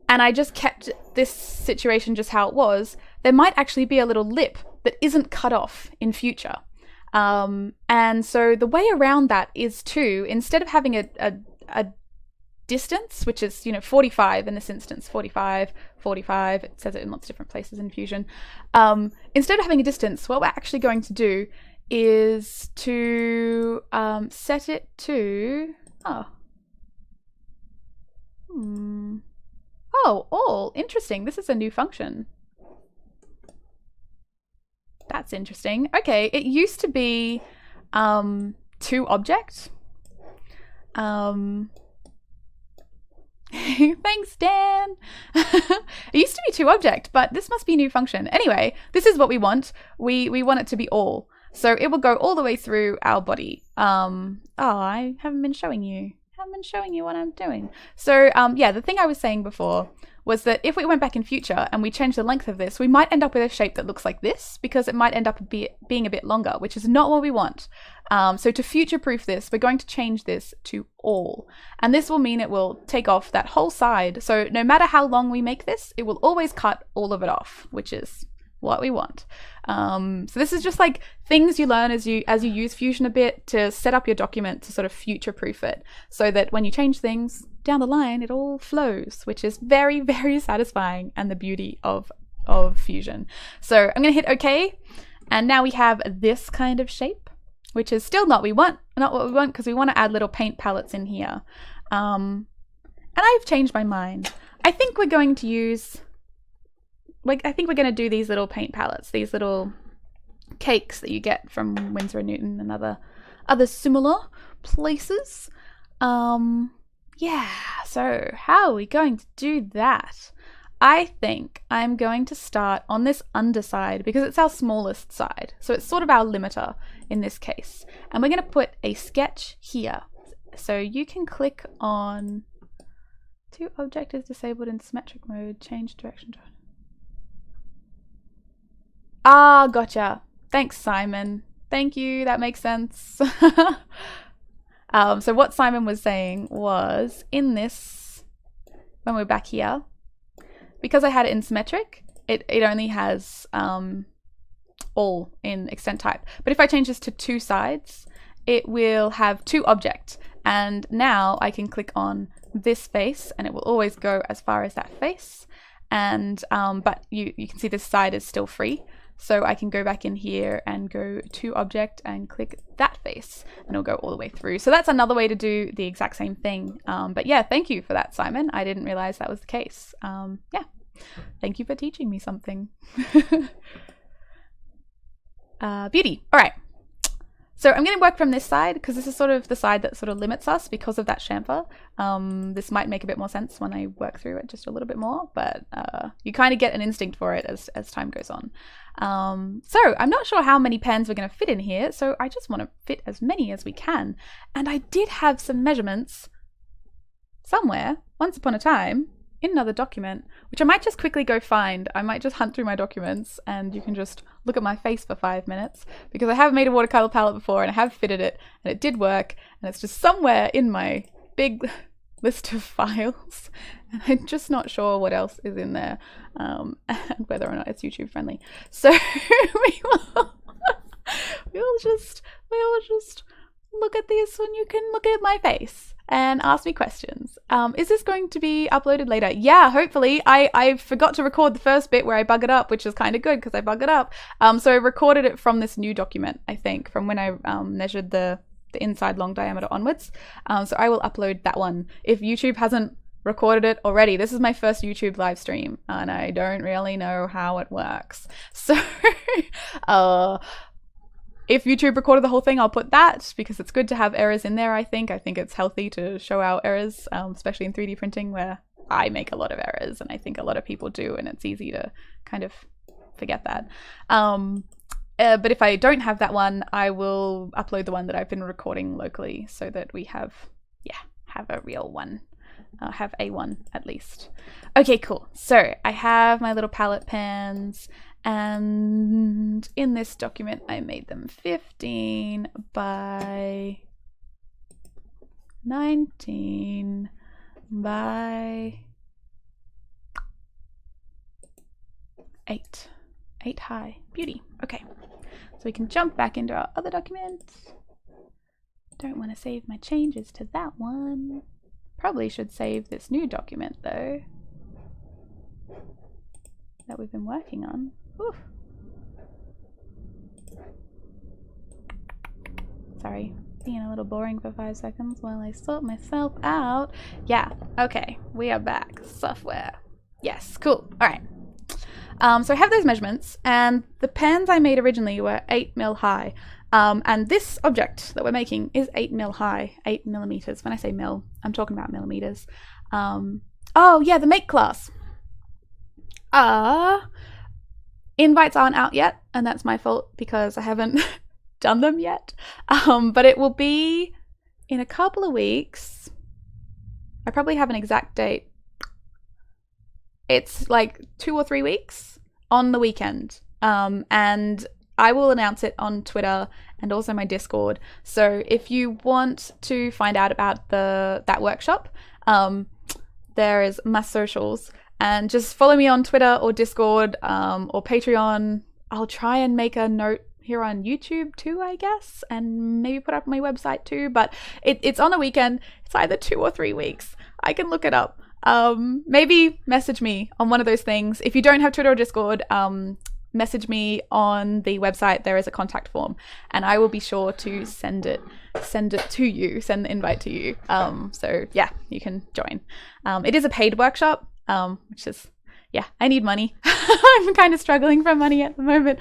and I just kept this situation just how it was, there might actually be a little lip that isn't cut off in future. And so the way around that is to, instead of having a distance, which is, 45 in this instance, 45, 45, it says it in lots of different places in Fusion. Instead of having a distance, what we're actually going to do is to set it to, all, interesting, this is a new function. That's interesting. Okay, it used to be to object. Thanks, Dan. It used to be to object, but this must be a new function. Anyway, this is what we want. We want it to be all. So it will go all the way through our body. I haven't been showing you. What I'm doing. So yeah, the thing I was saying before was that if we went back in future and we changed the length of this, we might end up with a shape that looks like this because it might end up being a bit longer, which is not what we want. So to future-proof this, we're going to change this to all. And this will mean it will take off that whole side. So no matter how long we make this, it will always cut all of it off, which is what we want. So this is just like things you learn as you use Fusion a bit to set up your document to sort of future-proof it so that when you change things down the line, it all flows, which is very, very satisfying and the beauty of Fusion. So I'm going to hit OK, and now we have this kind of shape, which is still not what we want because we want to add little paint palettes in here. And I've changed my mind. I think we're going to use, I think we're going to do these little paint palettes, these little cakes that you get from Winsor & Newton and other similar places. Yeah, so how are we going to do that? I think I'm going to start on this underside because it's our smallest side. So it's sort of our limiter in this case. And we're going to put a sketch here. So you can click on to object is disabled in symmetric mode, change direction. Ah, gotcha. Thanks, Simon. Thank you, that makes sense. So what Simon was saying was, in this, when we're back here, because I had it in symmetric, it only has all in extent type. But if I change this to two sides, it will have two objects. And now I can click on this face and it will always go as far as that face. And but you can see this side is still free. So I can go back in here and go to object and click that face, and it'll go all the way through. So that's another way to do the exact same thing. But yeah, thank you for that, Simon. I didn't realize that was the case. Yeah, thank you for teaching me something. Beauty. All right. So I'm going to work from this side because this is sort of the side that sort of limits us because of that chamfer. This might make a bit more sense when I work through it just a little bit more, but you kind of get an instinct for it as time goes on. So I'm not sure how many pens we're going to fit in here, so I just want to fit as many as we can. And I did have some measurements somewhere, once upon a time, in another document, which I might just quickly go find. I might just hunt through my documents and you can just look at my face for 5 minutes, because I have made a watercolor palette before and I have fitted it and it did work, and it's just somewhere in my big list of files and I'm just not sure what else is in there, and whether or not it's YouTube friendly. So we'll just look at this when you can look at my face and ask me questions. Is this going to be uploaded later? Yeah, hopefully. I forgot to record the first bit where I bug it up, which is kind of good because I bug it up. So I recorded it from this new document, I think, from when I measured the inside long diameter onwards. So I will upload that one. If YouTube hasn't recorded it already, this is my first YouTube live stream and I don't really know how it works. So if YouTube recorded the whole thing, I'll put that because it's good to have errors in there, I think. I think it's healthy to show our errors, especially in 3D printing where I make a lot of errors and I think a lot of people do, and it's easy to kind of forget that. But if I don't have that one, I will upload the one that I've been recording locally so that we have a real one. Have a one at least. Okay, cool. So I have my little palette pans, and in this document I made them 15 by 19 by 8 high. Beauty. Okay, so we can jump back into our other document. Don't want to save my changes to that one. Probably should save this new document though that we've been working on. Oof. Sorry, being a little boring for 5 seconds while I sort myself out. Yeah, okay, we are back. Software. Yes, cool. All right. So I have those measurements, and the pens I made originally were 8 mil high. And this object that we're making is 8 mil high, 8 millimeters. When I say mil, I'm talking about millimeters. Oh yeah, the make class. Invites aren't out yet, and that's my fault because I haven't done them yet. But it will be in a couple of weeks. I probably have an exact date. It's like 2 or 3 weeks on the weekend. And I will announce it on Twitter and also my Discord. So if you want to find out about that workshop, there is my socials, and just follow me on Twitter or Discord or Patreon. I'll try and make a note here on YouTube too, I guess, and maybe put up on my website too, but it's on a weekend. It's either 2 or 3 weeks. I can look it up. Maybe message me on one of those things. If you don't have Twitter or Discord, message me on the website. There is a contact form and I will be sure to send it to you, send the invite to you. So yeah, you can join. It is a paid workshop, which is, yeah, I need money. I'm kind of struggling for money at the moment.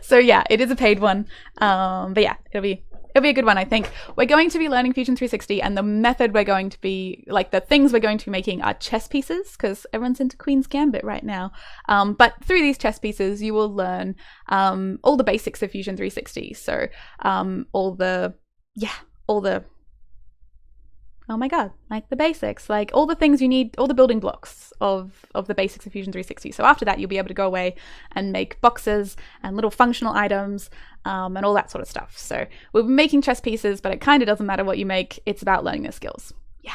So yeah, it is a paid one. But yeah, it'll be a good one, I think. We're going to be learning Fusion 360, and the method we're going to be, like the things we're going to be making are chess pieces, because everyone's into Queen's Gambit right now. But through these chess pieces, you will learn all the basics of Fusion 360. So all the, oh my god, like the basics, like all the things you need, all the building blocks of the basics of Fusion 360. So after that, you'll be able to go away and make boxes and little functional items and all that sort of stuff. So we'll be making chess pieces, but it kind of doesn't matter what you make. It's about learning the skills. Yeah.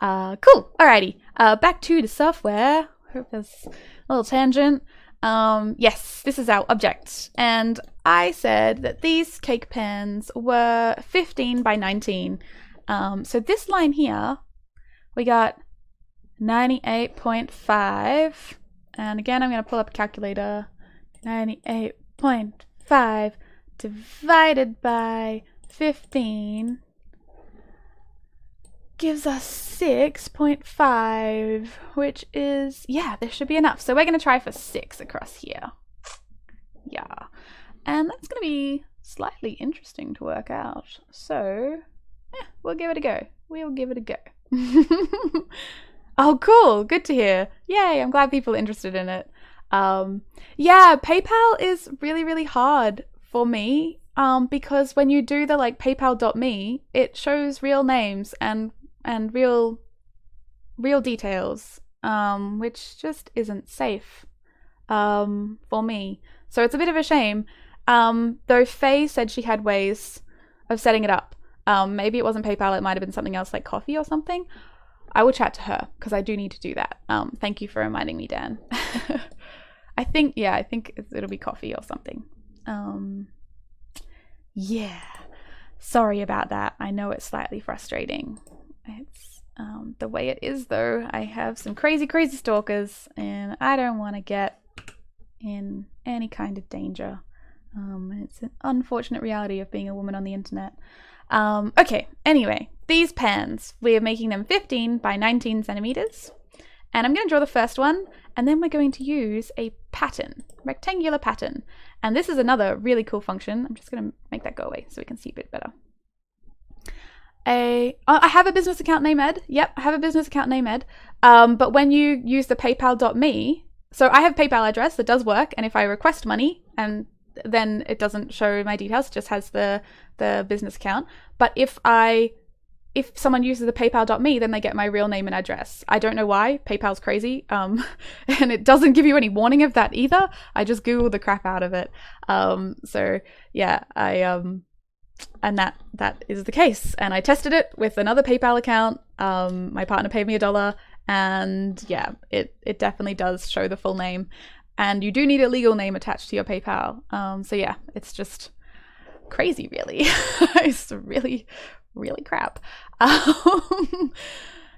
Cool. Alrighty. Back to the software. Hope there's a little tangent. Yes, this is our object, and I said that these cake pans were 15 by 19. So this line here, we got 98.5, And again, I'm going to pull up a calculator. 98.5 divided by 15 gives us 6.5, which is, yeah, there should be enough. So we're going to try for 6 across here. Yeah. And that's going to be slightly interesting to work out. So, yeah, we'll give it a go. We'll give it a go. Oh, cool. Good to hear. Yay, I'm glad people are interested in it. Yeah, PayPal is really, really hard for me because when you do the like paypal.me, it shows real names and real details, which just isn't safe for me. So it's a bit of a shame. Though Faye said she had ways of setting it up. Maybe it wasn't PayPal, it might have been something else like coffee or something. I will chat to her because I do need to do that. Thank you for reminding me, Dan. I think it'll be coffee or something. Yeah. Sorry about that. I know it's slightly frustrating. It's the way it is though. I have some crazy stalkers and I don't want to get in any kind of danger. It's an unfortunate reality of being a woman on the internet. Okay, anyway, these pans, we are making them 15 by 19 centimeters. And I'm going to draw the first one, and then we're going to use a pattern, rectangular pattern. And this is another really cool function. I'm just going to make that go away so we can see a bit better. I have a business account name, Ed. Yep, I have a business account name, Ed. But when you use the paypal.me, so I have a PayPal address that does work, and if I request money, and then it doesn't show my details, it just has the business account. But if someone uses the paypal.me, then they get my real name and address. I don't know why. PayPal's crazy. And it doesn't give you any warning of that either. I just Googled the crap out of it. So yeah, and that is the case. And I tested it with another PayPal account. My partner paid me $1, and yeah, it definitely does show the full name. And you do need a legal name attached to your PayPal. So yeah, it's just crazy, really. It's really, really crap.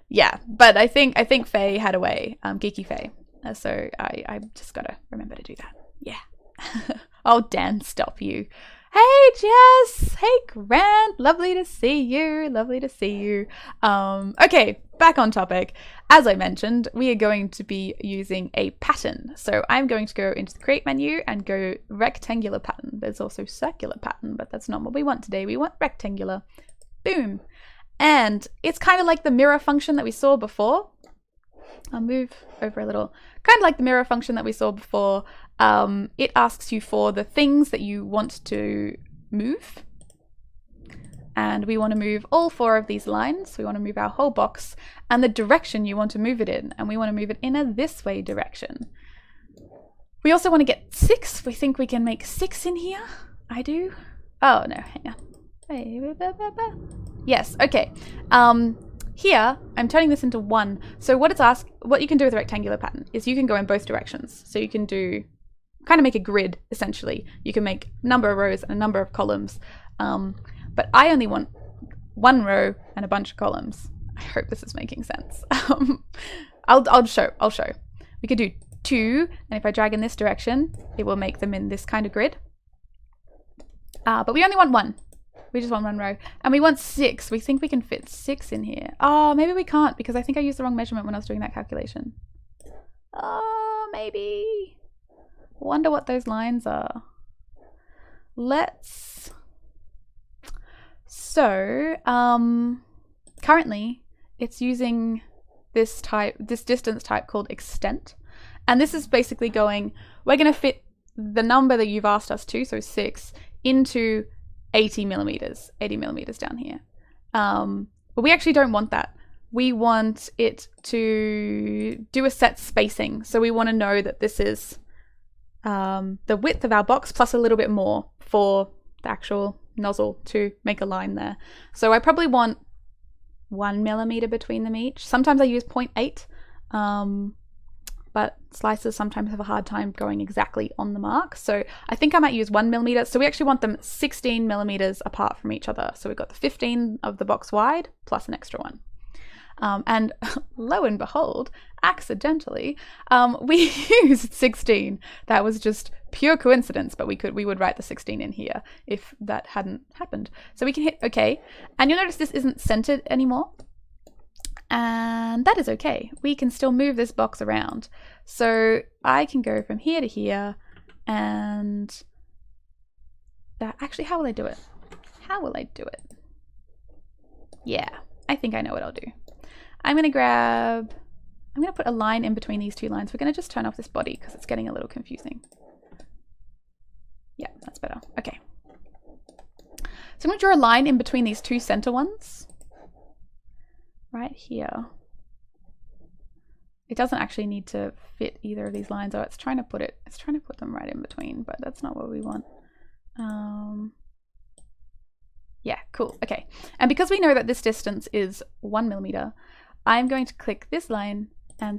Yeah, but I think Faye had a way, geeky Faye. So I just gotta remember to do that. Yeah. Oh, Dan, stop you. Hey, Jess. Hey, Grant. Lovely to see you. Lovely to see you. Okay, back on topic. As I mentioned, we are going to be using a pattern. So I'm going to go into the create menu and go rectangular pattern. There's also circular pattern, but that's not what we want today. We want rectangular. Boom. And it's kind of like the mirror function that we saw before. I'll move over a little. Kind of like the mirror function that we saw before. It asks you for the things that you want to move. And we want to move all 4 of these lines. We want to move our whole box and the direction you want to move it in. And we want to move it in a this way direction. We also want to get 6. We think we can make 6 in here. I do. Oh, no, hang on. Yes, okay. Here, I'm turning this into 1. So what you can do with a rectangular pattern is you can go in both directions. So you can kind of make a grid, essentially. You can make a number of rows and a number of columns. But I only want 1 row and a bunch of columns. I hope this is making sense. I'll show. We could do 2, and if I drag in this direction, it will make them in this kind of grid. But we only want 1. We just want 1 row. And we want 6. We think we can fit 6 in here. Oh, maybe we can't because I think I used the wrong measurement when I was doing that calculation. Oh, maybe. Wonder what those lines are. So, currently it's using this distance type called extent. And this is basically going, we're going to fit the number that you've asked us to, so 6, into 80 millimeters down here. But we actually don't want that. We want it to do a set spacing. So we want to know that this is the width of our box plus a little bit more for the actual nozzle to make a line there. So I probably want 1 millimeter between them each. Sometimes I use 0.8, but slicers sometimes have a hard time going exactly on the mark. So I think I might use 1 millimeter. So we actually want them 16 millimeters apart from each other. So we've got the 15 of the box wide plus an extra 1. And lo and behold, accidentally, we used 16. That was just pure coincidence, but we would write the 16 in here if that hadn't happened. So we can hit OK, and you'll notice this isn't centered anymore. And that is okay. We can still move this box around. So I can go from here to here, and that actually, how will I do it? How will I do it? Yeah, I think I know what I'll do. I'm gonna put a line in between these two lines. We're gonna just turn off this body because it's getting a little confusing. Yeah, that's better. Okay. So I'm gonna draw a line in between these two center ones. Right here. It doesn't actually need to fit either of these lines. Oh, it's trying to put them right in between, but that's not what we want. Yeah, cool. Okay. And because we know that this distance is 1 millimeter, I'm going to click this line and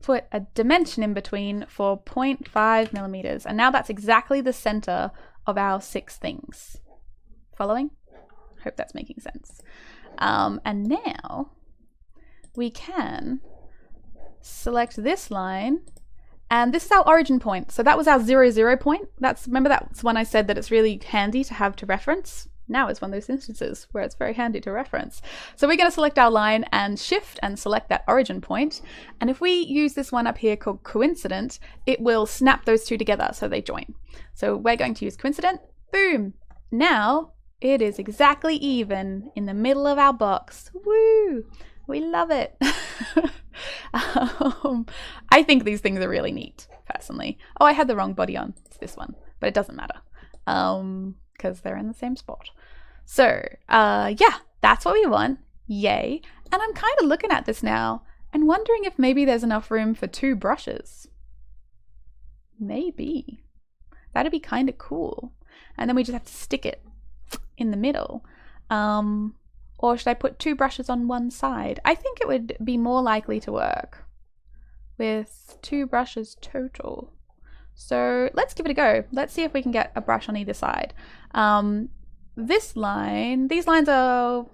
put a dimension in between for 0.5 millimeters. And now that's exactly the center of our 6 things. Following? Hope that's making sense. And now we can select this line, and this is our origin point. So that was our 0, 0 point. Remember that's when I said that it's really handy to have to reference. Now is one of those instances where it's very handy to reference. So we're going to select our line and shift and select that origin point. And if we use this one up here called coincident, it will snap those two together so they join. So we're going to use coincident. Boom. Now it is exactly even in the middle of our box. Woo! We love it. I think these things are really neat, personally. Oh, I had the wrong body on. It's this one, but it doesn't matter because they're in the same spot. So, yeah, that's what we want. Yay. And I'm kind of looking at this now and wondering if maybe there's enough room for 2 brushes. Maybe. That'd be kind of cool. And then we just have to stick it in the middle. Or should I put 2 brushes on one side? I think it would be more likely to work with 2 brushes total. So let's give it a go. Let's see if we can get a brush on either side. These lines are,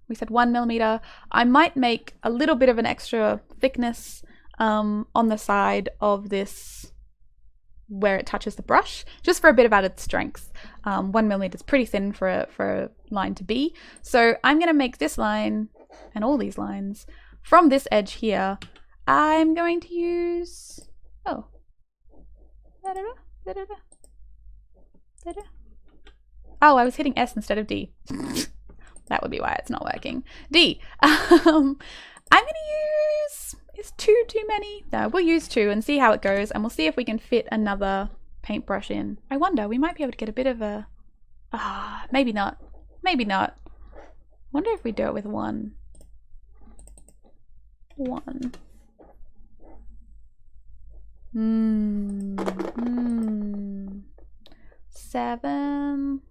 we said 1 millimeter. I might make a little bit of an extra thickness on the side of this where it touches the brush, just for a bit of added strength. 1 millimeter is pretty thin for a line to be. So I'm going to make this line and all these lines from this edge here. I'm going to use, oh, I was hitting S instead of D. That would be why it's not working. D. I'm going to use, is 2 too many? No, we'll use 2 and see how it goes, and we'll see if we can fit another paintbrush in. I wonder, we might be able to get a bit of a, maybe not. Maybe not. I wonder if we do it with 1. 7.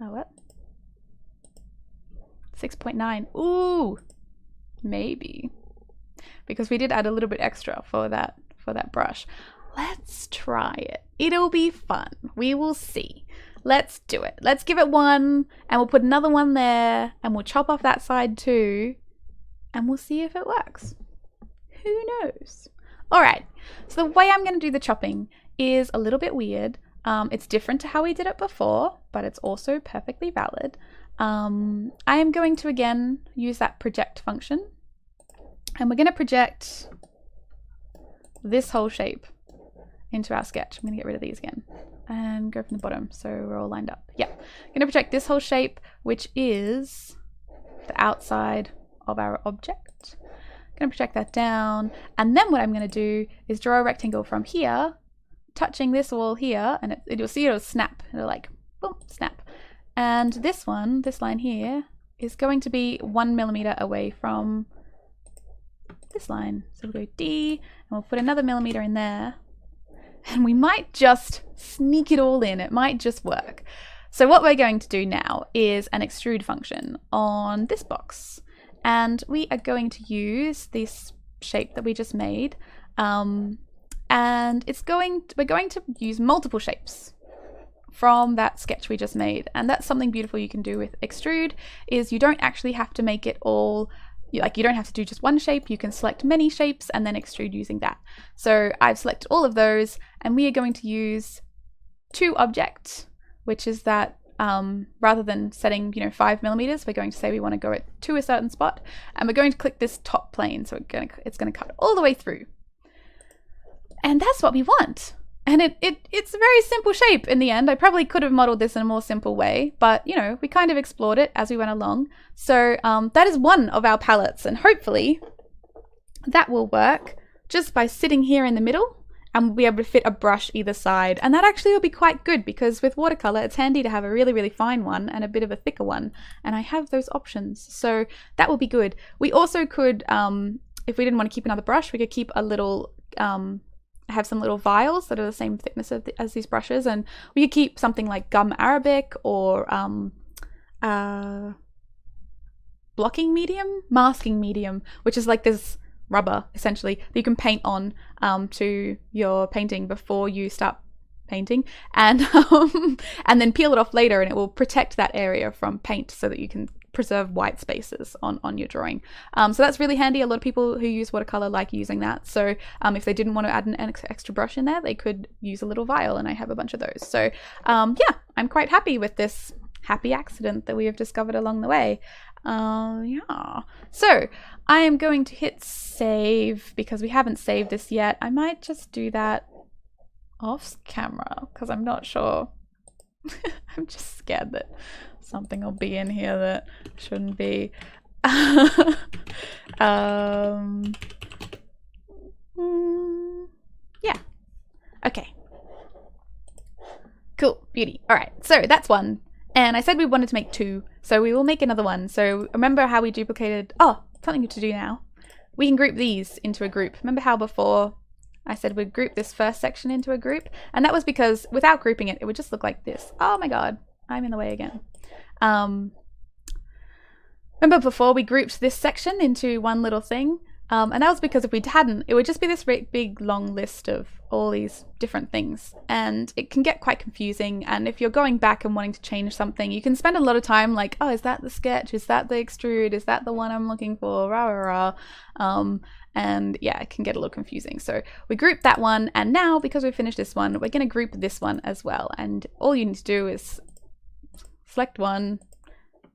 Oh, what? 6.9. Ooh, maybe. Because we did add a little bit extra for that brush. Let's try it. It'll be fun. We will see. Let's do it. Let's give it 1, and we'll put another 1 there, and we'll chop off that side too, and we'll see if it works. Who knows? All right. So the way I'm going to do the chopping is a little bit weird. It's different to how we did it before, but it's also perfectly valid. I am going to again use that project function, and we're going to project this whole shape into our sketch. I'm going to get rid of these again and go from the bottom so we're all lined up. Yeah, I'm going to project this whole shape, which is the outside of our object. I'm going to project that down, and then what I'm going to do is draw a rectangle from here, touching this wall here, and you'll see it'll snap. It'll like, boom, snap. And this line here, is going to be 1 millimeter away from this line. So we'll go D, and we'll put another millimeter in there. And we might just sneak it all in. It might just work. So what we're going to do now is an extrude function on this box. And we are going to use this shape that we just made. And we're going to use multiple shapes from that sketch we just made. And that's something beautiful you can do with Extrude, is you don't actually have to make it all, like you don't have to do just one shape, you can select many shapes and then extrude using that. So I've selected all of those, and we are going to use two objects, which is that rather than setting 5 millimeters, we're going to say we want to go to a certain spot, and we're going to click this top plane, so it's going to cut all the way through. And that's what we want. And it's a very simple shape in the end. I probably could have modeled this in a more simple way, but we kind of explored it as we went along. So that is one of our palettes, and hopefully that will work just by sitting here in the middle, and we'll be able to fit a brush either side. And that actually will be quite good, because with watercolor it's handy to have a really, really fine one and a bit of a thicker one, and I have those options, so that will be good. We also could, if we didn't want to keep another brush, we could keep a little, have some little vials that are the same thickness as these brushes, and we could keep something like gum arabic or masking medium, which is like this rubber essentially that you can paint on to your painting before you start painting, and and then peel it off later, and it will protect that area from paint so that you can preserve white spaces on your drawing. So that's really handy. A lot of people who use watercolor like using that. So if they didn't want to add an extra brush in there, they could use a little vial, and I have a bunch of those. So yeah, I'm quite happy with this happy accident that we have discovered along the way. Yeah, so I am going to hit save because we haven't saved this yet. I might just do that off camera because I'm not sure. I'm just scared that something will be in here that shouldn't be. Yeah, okay, cool, beauty. All right, so that's one. And I said we wanted to make two, so we will make another one. So remember how we duplicated, oh, something to do now. We can group these into a group. Remember how before I said we'd group this first section into a group? And that was because without grouping it, it would just look like this. Oh my God, I'm in the way again. Remember before we grouped this section into one little thing? And that was because if we hadn't, it would just be this big long list of all these different things, and it can get quite confusing. And if you're going back and wanting to change something, you can spend a lot of time like, oh, is that the sketch? Is that the extrude? Is that the one I'm looking for? Rah, rah, rah. And yeah, it can get a little confusing. So we grouped that one, and now because we've finished this one, we're going to group this one as well. And all you need to do is select one,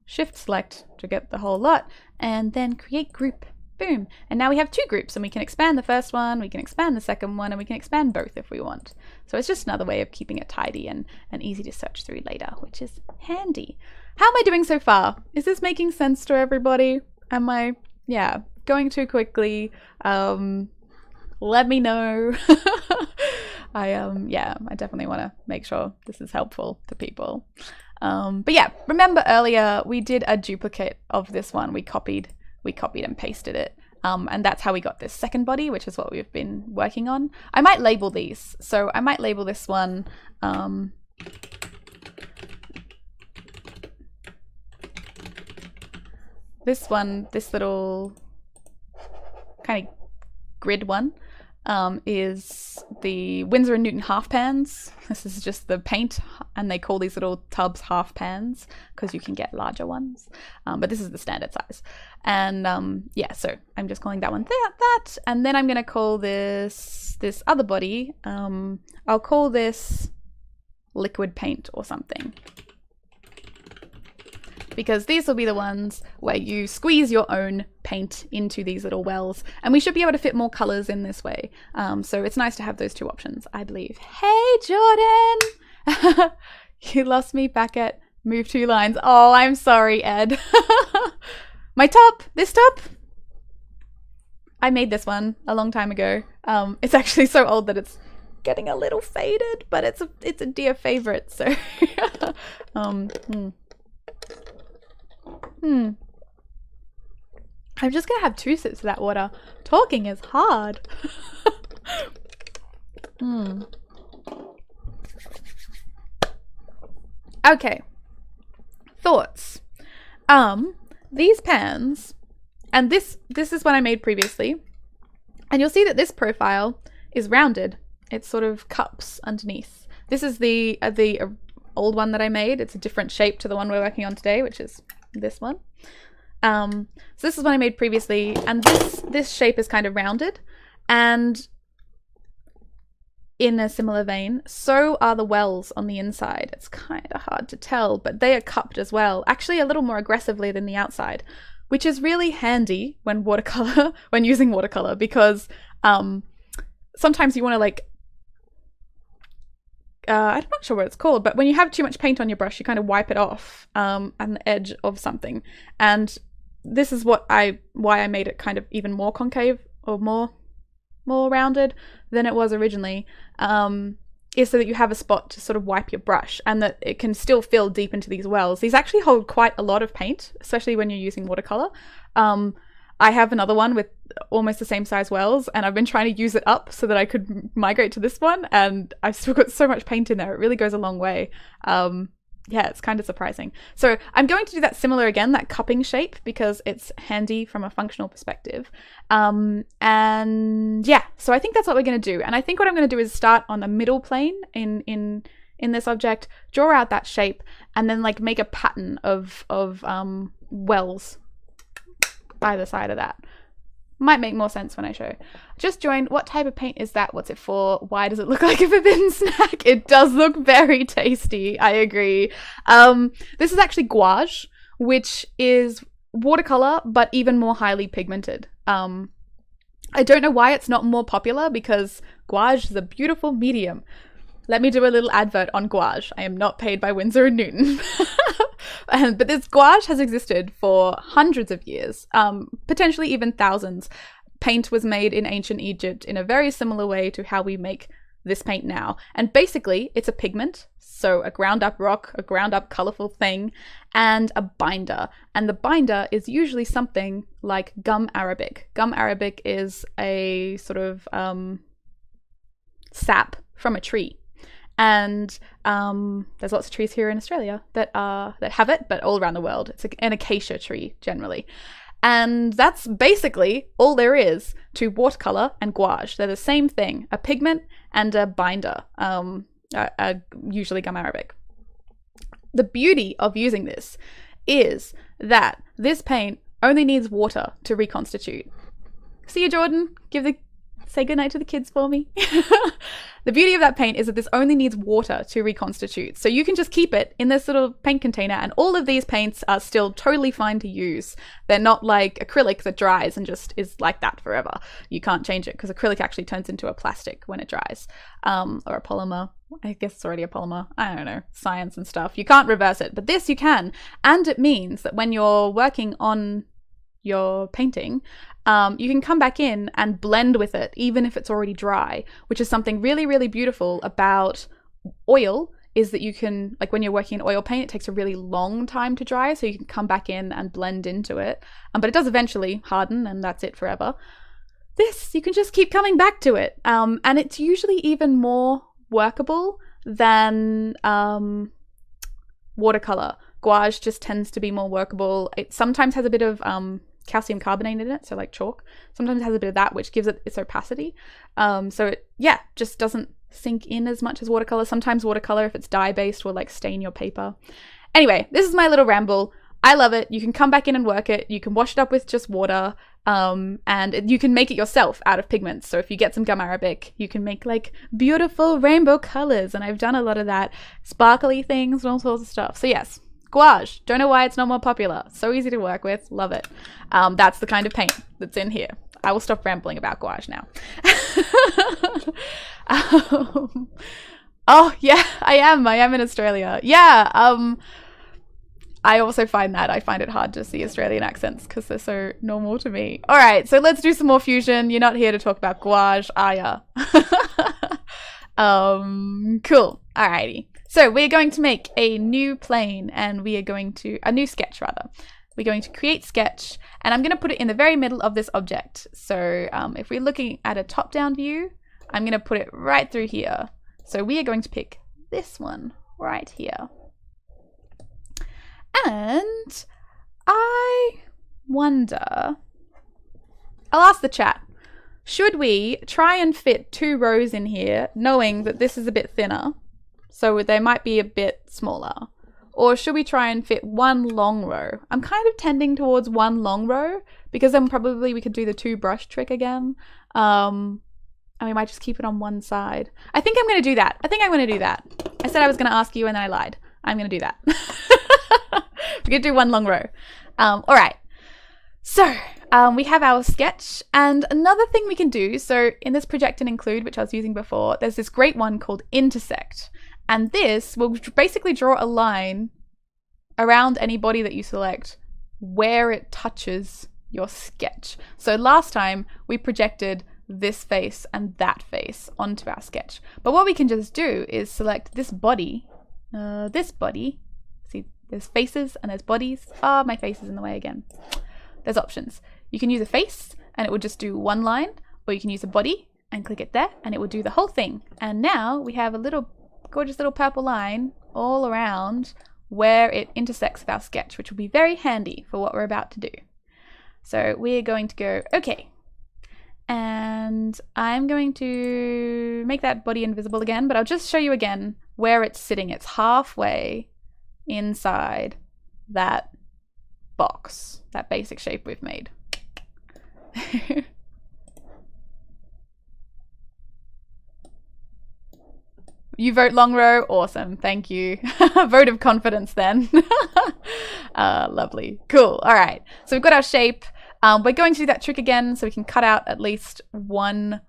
shift select to get the whole lot, and then create group. Boom. And now we have two groups, and we can expand the first one, we can expand the second one, and we can expand both if we want. So it's just another way of keeping it tidy and easy to search through later, which is handy. How am I doing so far? Is this making sense to everybody? Am I, yeah, going too quickly? Let me know. Yeah, I definitely want to make sure this is helpful to people. But yeah, remember earlier we did a duplicate of this one. We copied and pasted it, and that's how we got this second body, which is what we've been working on. I might label these, so I might label this one this little kind of grid one is the Winsor & Newton half pans. This is just the paint, and they call these little tubs half pans because you can get larger ones, but this is the standard size. And yeah, so I'm just calling that one that, and then I'm going to call this other body, I'll call this liquid paint or something, because these will be the ones where you squeeze your own paint into these little wells, and we should be able to fit more colors in this way. So it's nice to have those two options, I believe. Hey, Jordan! You lost me back at move 2 lines. Oh, I'm sorry, Ed. My top, this top, I made this one a long time ago. It's actually so old that it's getting a little faded, but it's a dear favorite, so I'm just gonna have 2 sips of that water. Talking is hard. Okay. Thoughts. These pans, and this is one I made previously, and you'll see that this profile is rounded. It's sort of cups underneath. This is the old one that I made. It's a different shape to the one we're working on today, which is this one. So this is one I made previously, and this shape is kind of rounded, and in a similar vein, so are the wells on the inside. It's kind of hard to tell, but they are cupped as well, actually a little more aggressively than the outside, which is really handy when when using watercolor, because sometimes you want to like, I'm not sure what it's called, but when you have too much paint on your brush, you kind of wipe it off on the edge of something. And this is why I made it kind of even more concave, or more rounded than it was originally, is so that you have a spot to sort of wipe your brush, and that it can still fill deep into these wells. These actually hold quite a lot of paint, especially when you're using watercolor. I have another one with almost the same size wells, and I've been trying to use it up so that I could migrate to this one, and I've still got so much paint in there. It really goes a long way. Yeah, it's kind of surprising. So I'm going to do that similar again, that cupping shape, because it's handy from a functional perspective. And yeah, so I think that's what we're going to do. And I think what I'm going to do is start on the middle plane in this object, draw out that shape, and then like make a pattern of wells either side of that. Might make more sense when I show. Just joined. What type of paint is that? What's it for? Why does it look like a forbidden snack? It does look very tasty. I agree. This is actually gouache, which is watercolor, but even more highly pigmented. I don't know why it's not more popular, because gouache is a beautiful medium. Let me do a little advert on gouache. I am not paid by Winsor & Newton. But this gouache has existed for hundreds of years, potentially even thousands. Paint was made in ancient Egypt in a very similar way to how we make this paint now. And basically, it's a pigment, so a ground up rock, a ground up colorful thing, and a binder. And the binder is usually something like gum arabic. Gum arabic is a sort of sap from a tree. And there's lots of trees here in Australia that have it, but all around the world. It's an acacia tree, generally. And that's basically all there is to watercolor and gouache. They're the same thing, a pigment and a binder, usually gum arabic. The beauty of using this is that this paint only needs water to reconstitute. See you, Jordan. Say goodnight to the kids for me. The beauty of that paint is that this only needs water to reconstitute. So you can just keep it in this little paint container, and all of these paints are still totally fine to use. They're not like acrylic that dries and just is like that forever. You can't change it, because acrylic actually turns into a plastic when it dries, or a polymer. I guess it's already a polymer. I don't know, science and stuff. You can't reverse it, but this you can. And it means that when you're working on your painting, you can come back in and blend with it even if it's already dry, which is something really, really beautiful about oil, is that you can, like when you're working in oil paint, it takes a really long time to dry, so you can come back in and blend into it. But it does eventually harden, and that's it forever. This, you can just keep coming back to it. And it's usually even more workable than watercolor. Gouache just tends to be more workable. It sometimes has a bit of calcium carbonate in it, so like chalk. Sometimes it has a bit of that, which gives it its opacity. So it, yeah, just doesn't sink in as much as watercolor. Sometimes watercolor, if it's dye-based, will like stain your paper. Anyway, this is my little ramble. I love it. You can come back in and work it. You can wash it up with just water, and you can make it yourself out of pigments. So if you get some gum arabic, you can make like beautiful rainbow colors, and I've done a lot of that. Sparkly things and all sorts of stuff. So yes, gouache. Don't know why it's not more popular. So easy to work with. Love it. That's the kind of paint that's in here. I will stop rambling about gouache now. Oh yeah, I am in Australia. Yeah. I also find it hard to see Australian accents because they're so normal to me. All right, so let's do some more fusion. You're not here to talk about gouache, are ya? Cool. Alrighty. So we're going to make a new plane, and a new sketch rather. We're going to create sketch, and I'm going to put it in the very middle of this object. So if we're looking at a top-down view, I'm going to put it right through here. So we are going to pick this one right here. And I wonder, I'll ask the chat, should we try and fit 2 rows in here, knowing that this is a bit thinner? So they might be a bit smaller. Or should we try and fit one long row? I'm kind of tending towards one long row because then probably we could do the 2 brush trick again. And we might just keep it on one side. I think I'm going to do that. I think I'm going to do that. I said I was going to ask you and then I lied. I'm going to do that. We're going to do one long row. All right. So we have our sketch, and another thing we can do, so in this project and include, which I was using before, there's this great one called intersect. And this will basically draw a line around any body that you select where it touches your sketch. So last time we projected this face and that face onto our sketch. But what we can just do is select this body. See, there's faces and there's bodies. Oh, my face is in the way again. There's options. You can use a face and it will just do one line, or you can use a body and click it there and it will do the whole thing. And now we have a little gorgeous little purple line all around where it intersects with our sketch, which will be very handy for what we're about to do. So we're going to go, okay. And I'm going to make that body invisible again, but I'll just show you again where it's sitting. It's halfway inside that box, that basic shape we've made. You vote long row? Awesome, thank you. Vote of confidence then. Lovely, cool, all right. So we've got our shape. We're going to do that trick again so we can cut out at least one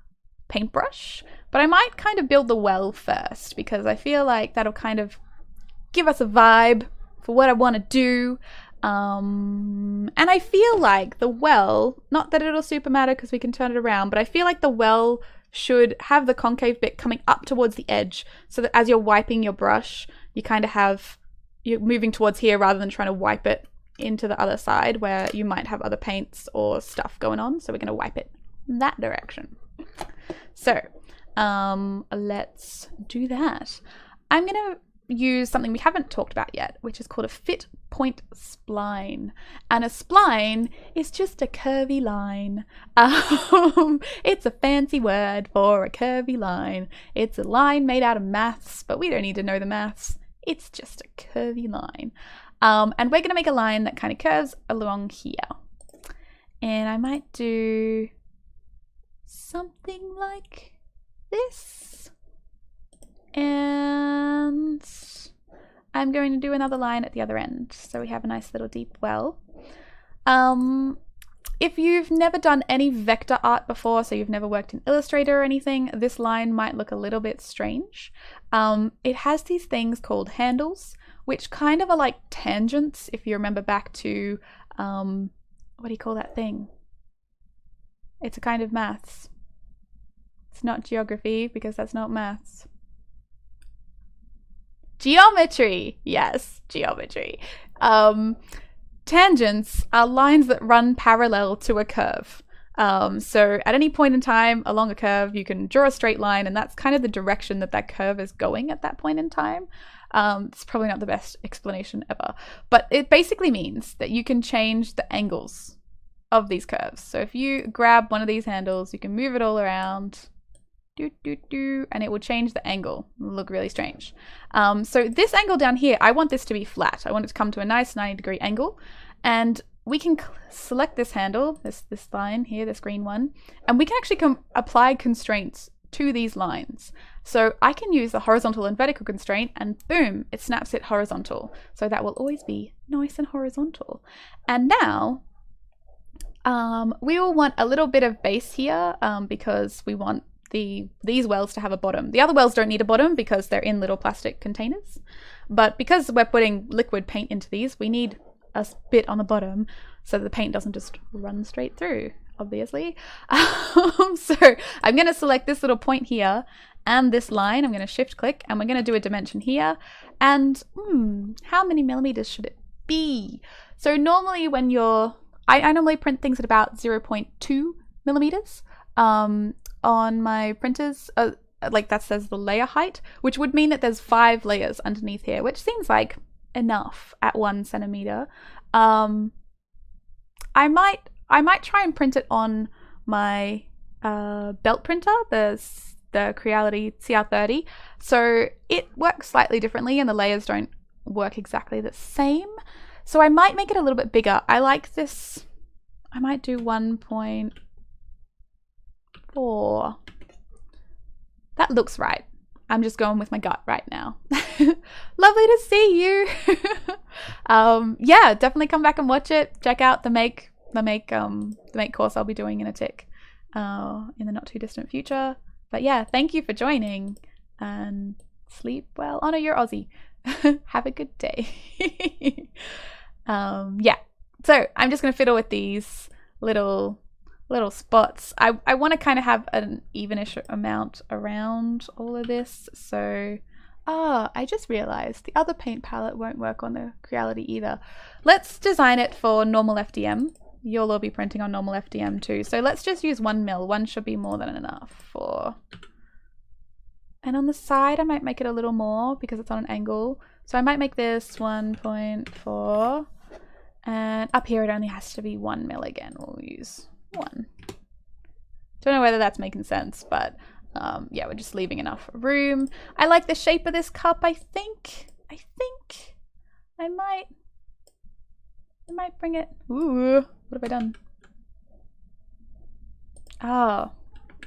paintbrush, but I might kind of build the well first because I feel like that'll kind of give us a vibe for what I want to do. And I feel like the well, not that it'll super matter because we can turn it around, but I feel like the well should have the concave bit coming up towards the edge so that as you're wiping your brush, you kind of have, you're moving towards here rather than trying to wipe it into the other side where you might have other paints or stuff going on. So we're going to wipe it in that direction. So let's do that. I'm going to use something we haven't talked about yet, which is called a fit point spline. And a spline is just a curvy line. It's a fancy word for a curvy line. It's a line made out of maths, but we don't need to know the maths. It's just a curvy line. And we're going to make a line that kind of curves along here. And I might do something like this. And I'm going to do another line at the other end. So we have a nice little deep well. If you've never done any vector art before, so you've never worked in Illustrator or anything, this line might look a little bit strange. It has these things called handles, which kind of are like tangents, if you remember back to, what do you call that thing? It's a kind of maths. It's not geography, because that's not maths. Geometry! Yes, geometry. Tangents are lines that run parallel to a curve. So at any point in time along a curve, you can draw a straight line, and that's kind of the direction that that curve is going at that point in time. It's probably not the best explanation ever, but it basically means that you can change the angles of these curves. So if you grab one of these handles, you can move it all around, and it will change the angle. It'll look really strange. So this angle down here, I want this to be flat. I want it to come to a nice 90-degree angle, and we can select this handle, this line here, this green one, and we can actually apply constraints to these lines. So I can use the horizontal and vertical constraint, and boom, it snaps it horizontal. So that will always be nice and horizontal. And now we will want a little bit of base here because we want these wells to have a bottom. The other wells don't need a bottom because they're in little plastic containers. But because we're putting liquid paint into these, we need a bit on the bottom so that the paint doesn't just run straight through, obviously. So I'm going to select this little point here and this line. I'm going to shift click and we're going to do a dimension here. And how many millimeters should it be? So normally when I normally print things at about 0.2 millimeters. On my printers, like that says the layer height, which would mean that there's 5 layers underneath here, which seems like enough at 1 centimeter. I might try and print it on my belt printer, the the Creality CR30. So it works slightly differently and the layers don't work exactly the same. So I might make it a little bit bigger. I like this. I might do 1.4. That looks right. I'm just going with my gut right now. Lovely to see you. Yeah, definitely come back and watch it. Check out the make course I'll be doing in a tick in the not too distant future. But yeah, thank you for joining and sleep well. Oh no, you're Aussie. Have a good day. Yeah, so I'm just gonna fiddle with these little spots. I want to kind of have an evenish amount around all of this. So I just realized the other paint palette won't work on the Creality either. Let's design it for normal FDM. You'll all be printing on normal FDM too, so let's just use 1 mil. One should be more than enough for. And on the side I might make it a little more because it's on an angle, so I might make this 1.4, and up here it only has to be 1 mil again. We'll use 1. Don't know whether that's making sense, but yeah, we're just leaving enough room. I like the shape of this cup. I think I might bring it. Ooh, what have I done? Oh,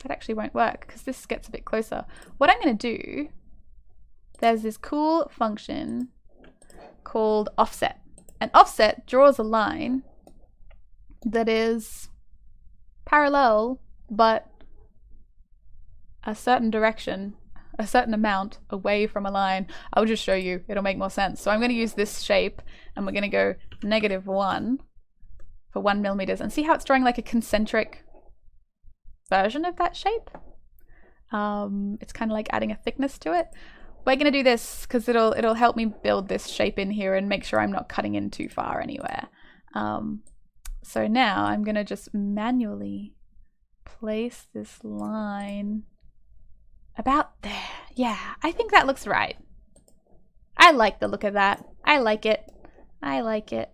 that actually won't work because this gets a bit closer. What I'm going to do, there's this cool function called offset, and offset draws a line that is parallel but a certain direction, a certain amount away from a line. I'll just show you, it'll make more sense. So I'm going to use this shape and we're going to go -1 for 1 millimeters, and see how it's drawing like a concentric version of that shape. It's kind of like adding a thickness to it. We're going to do this because it'll help me build this shape in here and make sure I'm not cutting in too far anywhere. So now I'm going to just manually place this line about there. Yeah, I think that looks right. I like the look of that. I like it. I like it.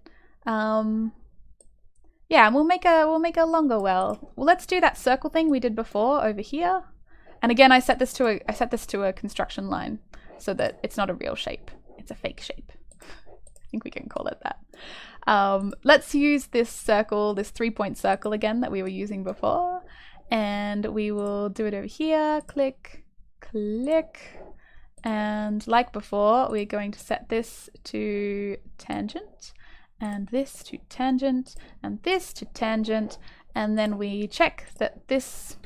Yeah, and we'll make a longer well. Well, let's do that circle thing we did before over here. And again, I set this to a construction line so that it's not a real shape. It's a fake shape. I think we can call it that. Let's use this circle, this 3-point circle again that we were using before. And we will do it over here. Click, click. And like before, we're going to set this to tangent, and this to tangent, and this to tangent. And then we check that this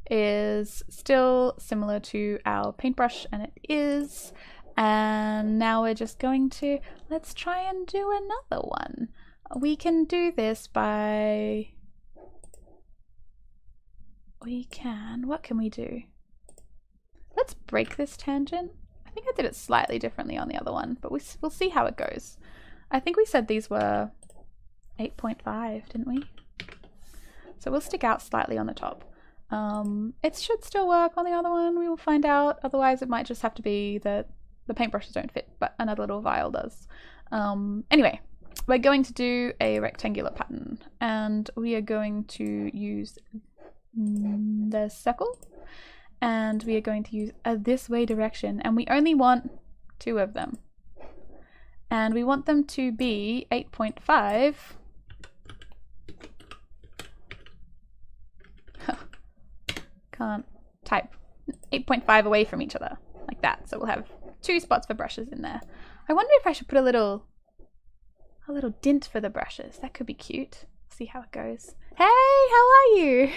is still similar to our paintbrush, and it is. And now we're just going to, let's try and do another one. We can do this by, what can we do? Let's break this tangent. I think I did it slightly differently on the other one, but we'll see how it goes. I think we said these were 8.5, didn't we? So we'll stick out slightly on the top. It should still work on the other one. We will find out. Otherwise, it might just have to be that the paintbrushes don't fit, but another little vial does. Anyway, we're going to do a rectangular pattern, and we are going to use the circle, and we are going to use a this way direction, and we only want 2 of them, and we want them to be 8.5. Can't type. 8.5 away from each other, like that. So we'll have 2 spots for brushes in there. I wonder if I should put a little dint for the brushes. That could be cute. See how it goes. Hey, how are you?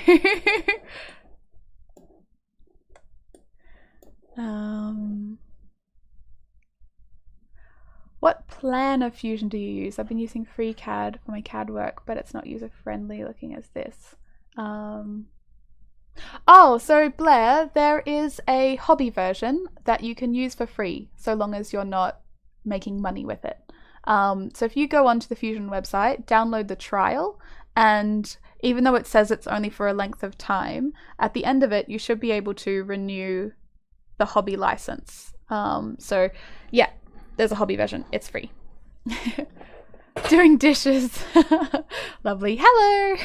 What plan of Fusion do you use? I've been using FreeCAD for my CAD work, but it's not user-friendly looking as this. Oh, so Blair, there is a hobby version that you can use for free, so long as you're not making money with it. So if you go onto the Fusion website, download the trial, and even though it says it's only for a length of time, at the end of it, you should be able to renew the hobby license. So yeah, there's a hobby version. It's free. Doing dishes. Lovely. Hello.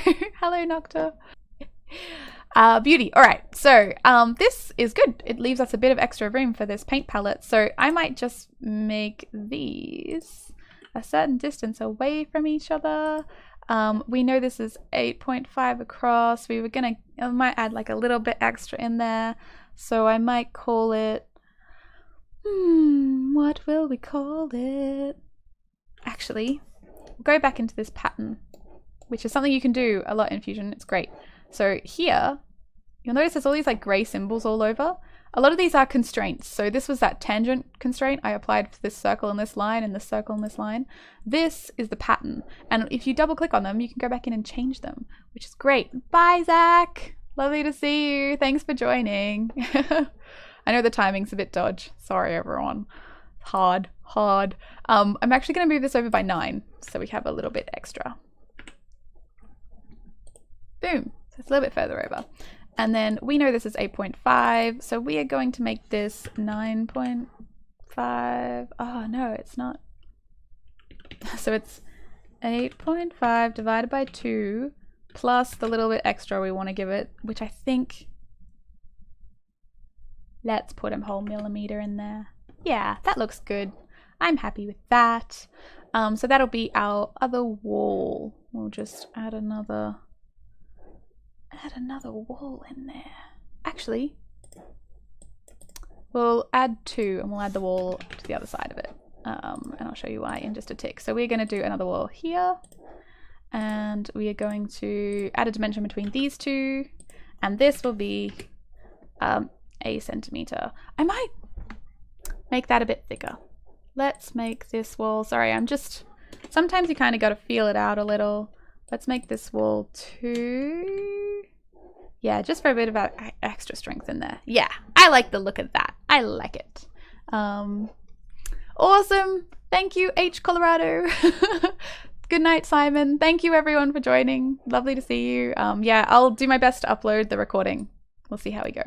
Hello, Nocta. Beauty. All right, so this is good. It leaves us a bit of extra room for this paint palette. So I might just make these a certain distance away from each other. We know this is 8.5 across. I might add like a little bit extra in there. So I might call it, what will we call it? Actually, we'll go back into this pattern, which is something you can do a lot in Fusion. It's great. So here, you'll notice there's all these like gray symbols all over. A lot of these are constraints. So this was that tangent constraint I applied for this circle and this line and this circle and this line. This is the pattern. And if you double click on them, you can go back in and change them, which is great. Bye, Zach. Lovely to see you. Thanks for joining. I know the timing's a bit dodge. Sorry, everyone. Hard. I'm actually going to move this over by 9, so we have a little bit extra. Boom. So it's a little bit further over. And then we know this is 8.5, so we are going to make this 9.5. Oh, no, it's not. So it's 8.5 divided by 2 plus the little bit extra we want to give it, which I think... Let's put a whole millimeter in there. Yeah, that looks good. I'm happy with that. So that'll be our other wall. We'll just add another wall in there. Actually, we'll add 2 and we'll add the wall to the other side of it. And I'll show you why in just a tick. So we're going to do another wall here. And we are going to add a dimension between these two. And this will be a centimeter. I might make that a bit thicker. Let's make this wall, sorry, sometimes you kind of got to feel it out a little. Let's make this wall 2. Yeah, just for a bit of extra strength in there. Yeah, I like the look of that. I like it. Awesome. Thank you, H Colorado. Good night, Simon. Thank you everyone for joining. Lovely to see you. Yeah, I'll do my best to upload the recording. We'll see how we go.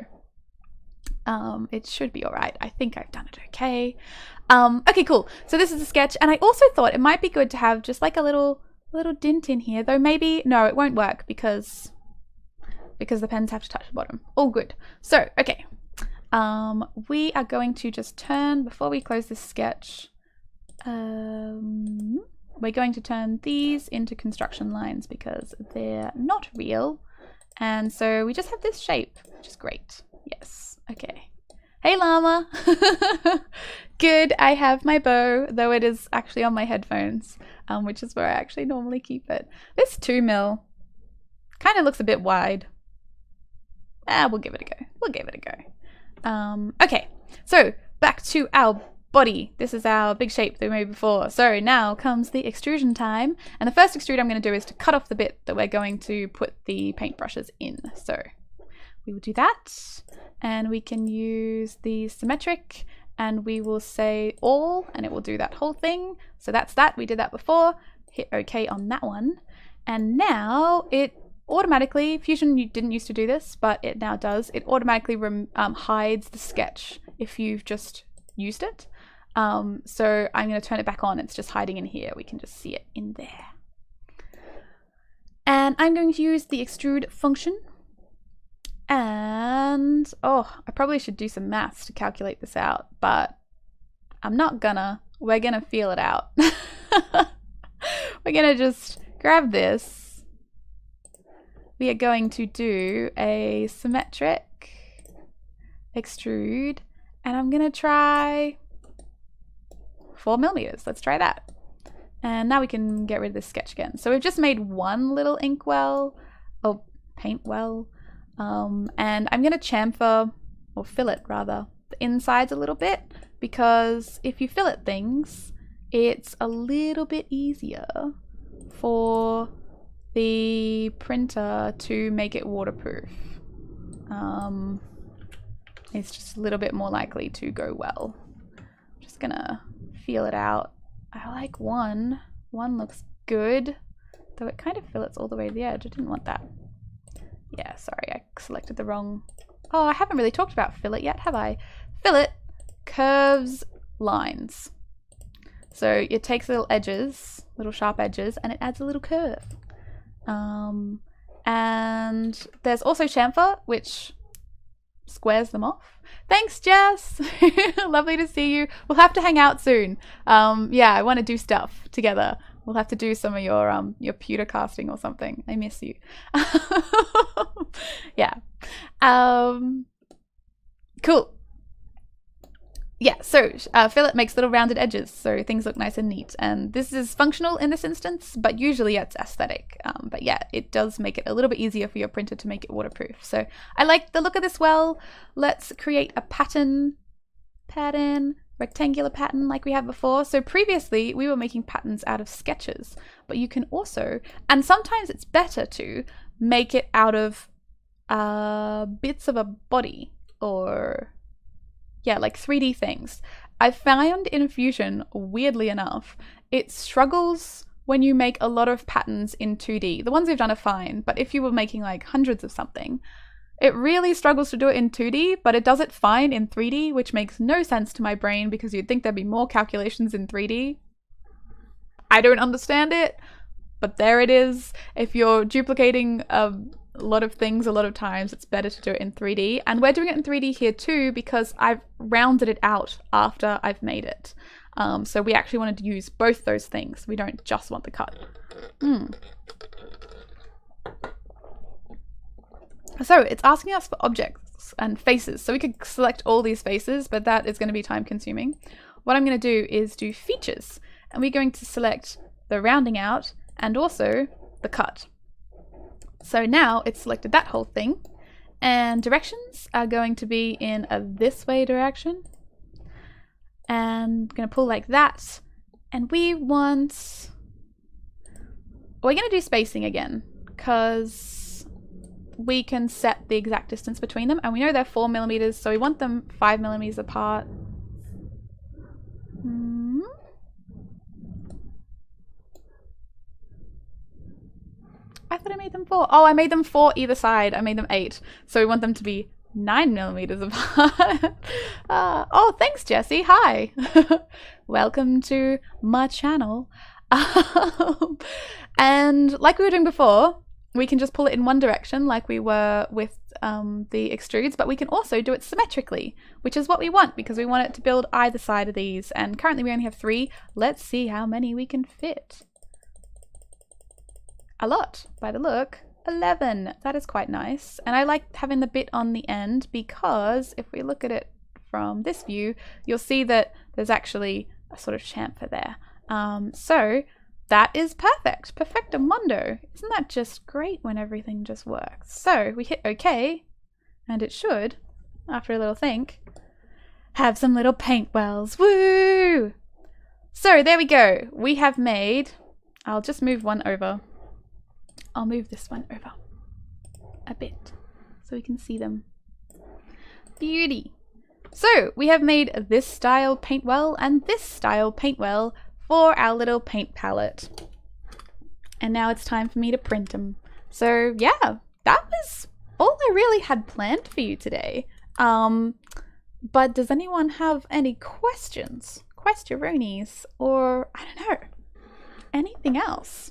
It should be all right. I think I've done it okay. Okay, cool. So this is a sketch, and I also thought it might be good to have just like a little dint in here, though maybe, no, it won't work because the pens have to touch the bottom. All good. So, okay. We are going to just turn, before we close this sketch, we're going to turn these into construction lines because they're not real. And so we just have this shape, which is great. Yes. Okay. Hey llama. Good. I have my bow, though it is actually on my headphones, which is where I actually normally keep it. This 2mm kind of looks a bit wide. We'll give it a go. We'll give it a go. Okay. So back to our body. This is our big shape that we made before. So now comes the extrusion time. And the first extrude I'm going to do is to cut off the bit that we're going to put the paintbrushes in. So we will do that. And we can use the symmetric, and we will say all, and it will do that whole thing. So that's that. We did that before. Hit OK on that one. And now it automatically, Fusion didn't used to do this, but it now does. It automatically hides the sketch if you've just used it. So I'm going to turn it back on. It's just hiding in here. We can just see it in there. And I'm going to use the extrude function. And, oh, I probably should do some maths to calculate this out, but I'm not gonna. We're gonna feel it out. We're gonna just grab this. We are going to do a symmetric extrude, and I'm gonna try 4mm. Let's try that. And now we can get rid of this sketch again. So we've just made one little ink well, or paint well. And I'm going to chamfer, or fillet rather, the insides a little bit, because if you fillet things, it's a little bit easier for the printer to make it waterproof. It's just a little bit more likely to go well. I'm just going to feel it out. I like one. One looks good, though it kind of fillets all the way to the edge. I didn't want that. Yeah, sorry, I selected the wrong... Oh, I haven't really talked about fillet yet, have I? Fillet curves lines. So it takes little edges, little sharp edges, and it adds a little curve. And there's also chamfer, which squares them off. Thanks, Jess. Lovely to see you. We'll have to hang out soon. Yeah, I want to do stuff together. We'll have to do some of your pewter casting or something. I miss you. Yeah. Cool. Yeah, so fillet makes little rounded edges, so things look nice and neat. And this is functional in this instance, but usually it's aesthetic. But yeah, it does make it a little bit easier for your printer to make it waterproof. So I like the look of this well. Let's create a pattern, rectangular pattern like we had before. So previously we were making patterns out of sketches, but you can also, and sometimes it's better to make it out of bits of a body, or yeah, like 3D things. I found in Fusion, weirdly enough, it struggles when you make a lot of patterns in 2D. The ones we've done are fine, but if you were making like hundreds of something, it really struggles to do it in 2D, but it does it fine in 3D, which makes no sense to my brain because you'd think there'd be more calculations in 3D. I don't understand it, but there it is. If you're duplicating a lot of things a lot of times, it's better to do it in 3D. And we're doing it in 3D here too because I've rounded it out after I've made it. So we actually wanted to use both those things. We don't just want the cut. So it's asking us for objects and faces. So we could select all these faces, but that is going to be time consuming. What I'm going to do is do features, and we're going to select the rounding out and also the cut. So now it's selected that whole thing, and directions are going to be in a this way direction, and going to pull like that. And we're going to do spacing again because we can set the exact distance between them, and we know they're 4 millimeters, so we want them 5 millimeters apart. I thought I made them 4. Oh, I made them 4 either side. I made them 8. So we want them to be 9 millimeters apart. Oh, thanks, Jessie. Hi. Welcome to my channel. And like we were doing before, we can just pull it in one direction like we were with the extrudes, but we can also do it symmetrically, which is what we want because we want it to build either side of these. And currently we only have 3. Let's see how many we can fit. A lot, by the look. 11. That is quite nice. And I like having the bit on the end because if we look at it from this view, you'll see that there's actually a sort of chamfer there. So that is perfect. Perfectamundo. Isn't that just great when everything just works? So we hit OK, and it should, after a little think, have some little paint wells. Woo! So there we go. We have made, I'll just move one over. I'll move this one over a bit so we can see them. Beauty. So we have made this style paint well and this style paint well for our little paint palette. And now it's time for me to print them. So yeah, that was all I really had planned for you today. But does anyone have any questions? Questionronies? Or, I don't know, anything else?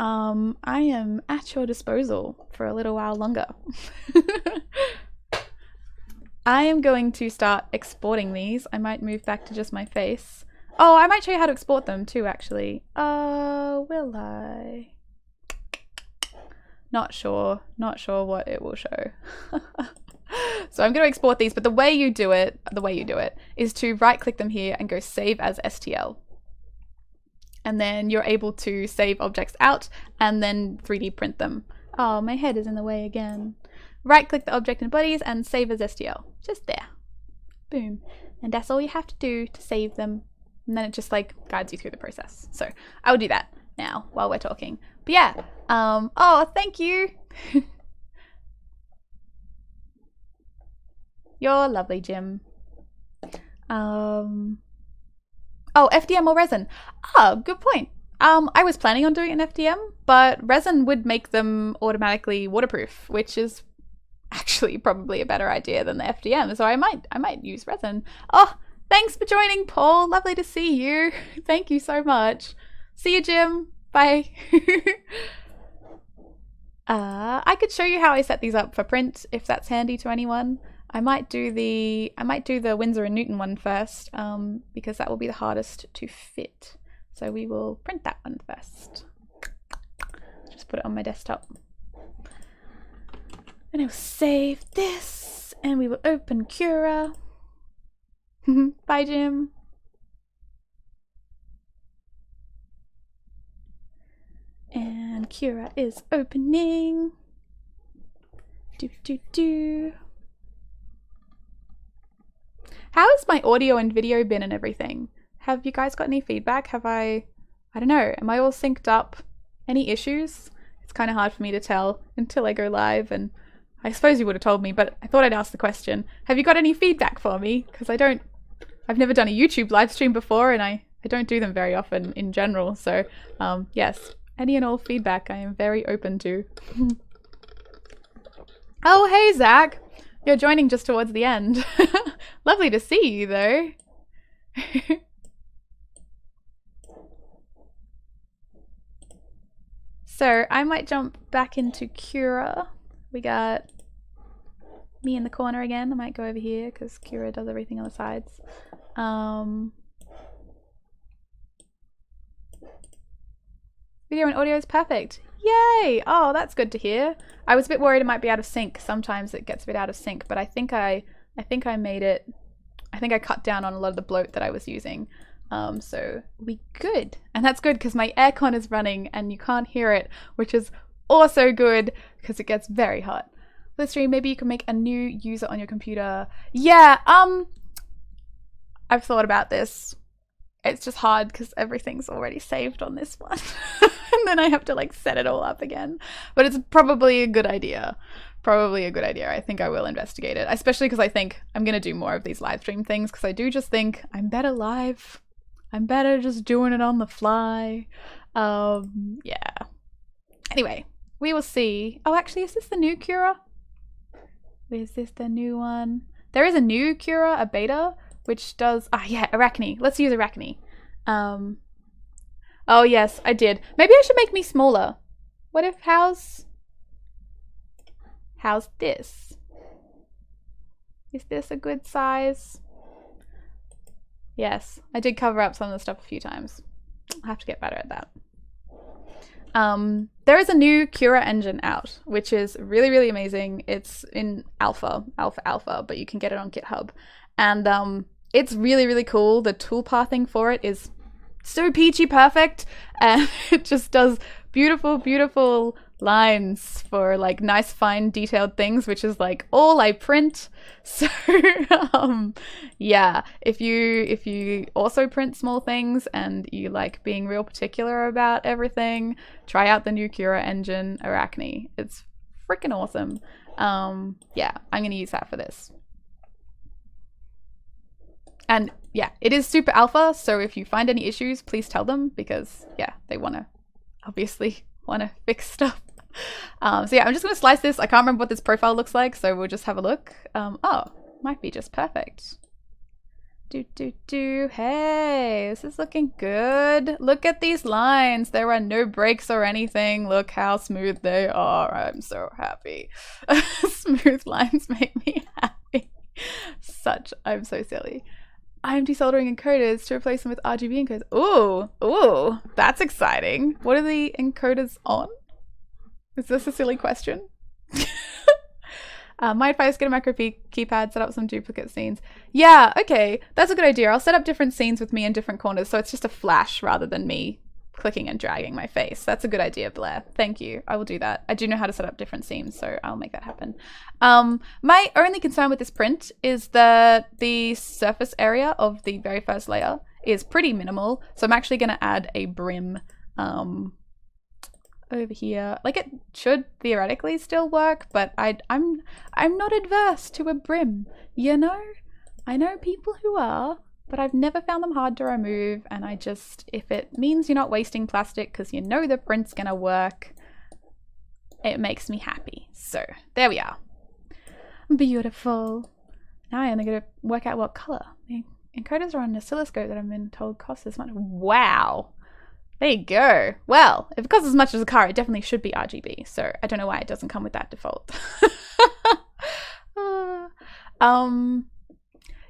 I am at your disposal for a little while longer. I am going to start exporting these. I might move back to just my face. Oh, I might show you how to export them too, actually. Will I? Not sure. Not sure what it will show. So I'm going to export these, but the way you do it is to right click them here and go save as STL. And then you're able to save objects out and then 3D print them. Oh, my head is in the way again. Right click the object and bodies and save as STL. Just there. Boom. And that's all you have to do to save them. And then it just like guides you through the process. So I will do that now while we're talking. But yeah, oh, thank you. You're lovely, Jim. Oh, FDM or resin? Oh, good point. I was planning on doing an FDM, but resin would make them automatically waterproof, which is actually probably a better idea than the FDM. So I might use resin. Oh, thanks for joining, Paul. Lovely to see you. Thank you so much. See you, Jim. Bye. I could show you how I set these up for print if that's handy to anyone. I might do the Winsor and Newton one first, because that will be the hardest to fit. So we will print that one first. Just put it on my desktop. And I will save this, and we will open Cura. Bye, Jim. And Cura is opening. How has my audio and video been and everything? Have you guys got any feedback? I don't know, am I all synced up? Any issues? It's kind of hard for me to tell until I go live, and I suppose you would have told me, but I thought I'd ask the question. Have you got any feedback for me? Because I've never done a YouTube live stream before, and I don't do them very often in general, so yes, any and all feedback I am very open to. Oh, hey Zach! You're joining just towards the end. Lovely to see you though. So I might jump back into Cura. We got me in the corner again. I might go over here because Cura does everything on the sides. Video and audio is perfect. Yay! Oh, that's good to hear. I was a bit worried it might be out of sync. Sometimes it gets a bit out of sync, but I think I made it. I think I cut down on a lot of the bloat that I was using. So we good. And that's good because my aircon is running and you can't hear it, which is also good because it gets very hot. LIVESTREAM, maybe you can make a new user on your computer. Yeah, I've thought about this. It's just hard because everything's already saved on this one. And then I have to like set it all up again. But it's probably a good idea. Probably a good idea. I think I will investigate it. Especially because I think I'm going to do more of these live stream things because I do just think I'm better live. I'm better just doing it on the fly. Yeah. Anyway, we will see. Oh, actually, is this the new Cura? Is this the new one? There is a new Cura, a beta, which does... Ah, yeah, Arachne. Let's use Arachne. Oh, yes, I did. Maybe I should make me smaller. What if... How's this? Is this a good size? Yes, I did cover up some of the stuff a few times. I'll have to get better at that. There is a new Cura engine out, which is really, really amazing. It's in alpha, but you can get it on GitHub. And it's really, really cool. The toolpathing for it is so peachy perfect, and it just does beautiful, beautiful lines for like nice, fine, detailed things, which is like all I print. So yeah, if you also print small things and you like being real particular about everything, try out the new Cura engine, Arachne. It's freaking awesome. Yeah, I'm gonna use that for this. And yeah, it is super alpha, so if you find any issues, please tell them, because yeah, they obviously wanna fix stuff. So yeah, I'm just gonna slice this. I can't remember what this profile looks like, so we'll just have a look. Oh, might be just perfect. Hey, this is looking good. Look at these lines. There are no breaks or anything. Look how smooth they are. I'm so happy. Smooth lines make me happy. I'm so silly. I'm desoldering encoders to replace them with RGB encoders. Ooh, that's exciting. What are the encoders on? Is this a silly question? My advice, get a macro keypad, set up some duplicate scenes. Yeah, okay, that's a good idea. I'll set up different scenes with me in different corners, so it's just a flash rather than me clicking and dragging my face. That's a good idea, Blair. Thank you. I will do that. I do know how to set up different scenes, so I'll make that happen. My only concern with this print is that the surface area of the very first layer is pretty minimal, so I'm actually going to add a brim over here. Like, it should theoretically still work, but I'm not adverse to a brim, you know? I know people who are, but I've never found them hard to remove, and if it means you're not wasting plastic because you know the print's gonna work, it makes me happy. So there we are. Beautiful. Now I only gotta work out what color. The encoders are on an oscilloscope that I've been told costs this much. Wow. There you go. Well, if it costs as much as a car, it definitely should be RGB. So I don't know why it doesn't come with that default.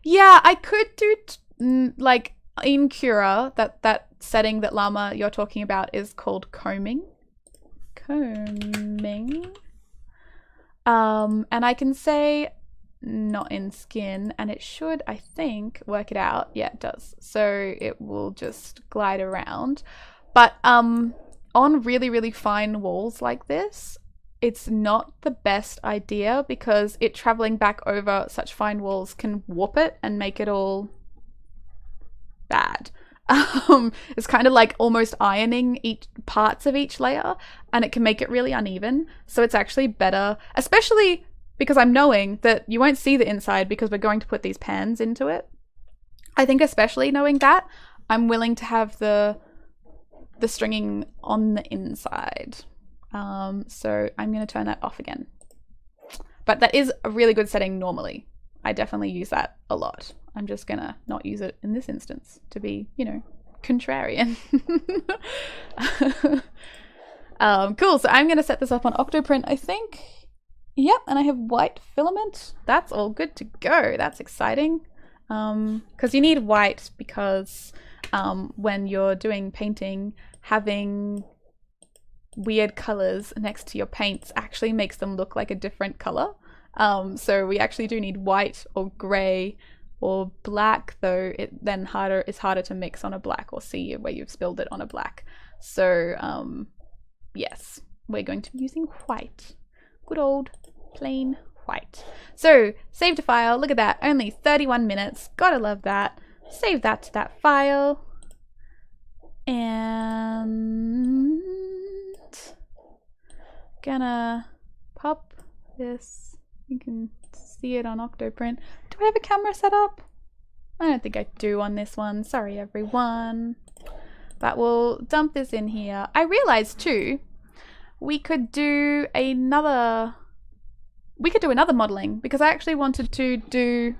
Yeah, I could do like in Cura, that setting that Llama you're talking about is called combing. Combing. And I can say not in skin, and it should, I think, work it out. Yeah, it does. So it will just glide around. But on really, really fine walls like this, it's not the best idea because it traveling back over such fine walls can warp it and make it all bad. It's kind of like almost ironing each parts of each layer, and it can make it really uneven. So it's actually better, especially because I'm knowing that you won't see the inside because we're going to put these pans into it. I think especially knowing that, I'm willing to have the stringing on the inside. So I'm going to turn that off again. But that is a really good setting normally. I definitely use that a lot. I'm just going to not use it in this instance to be, you know, contrarian. Cool, so I'm going to set this up on Octoprint, I think. Yep, and I have white filament. That's all good to go. That's exciting. Because you need white because when you're doing painting, having weird colors next to your paints actually makes them look like a different color. So we actually do need white or gray or black, though it then is harder to mix on a black or see where you've spilled it on a black. So yes, we're going to be using white. Good old plain white. So save to file. Look at that, only 31 minutes. Gotta love that. Save that to that file. And gonna pop this. You can see it on Octoprint. Do I have a camera set up? I don't think I do on this one. Sorry, everyone. But we'll dump this in here. I realized too, we could do another modeling because I actually wanted to do,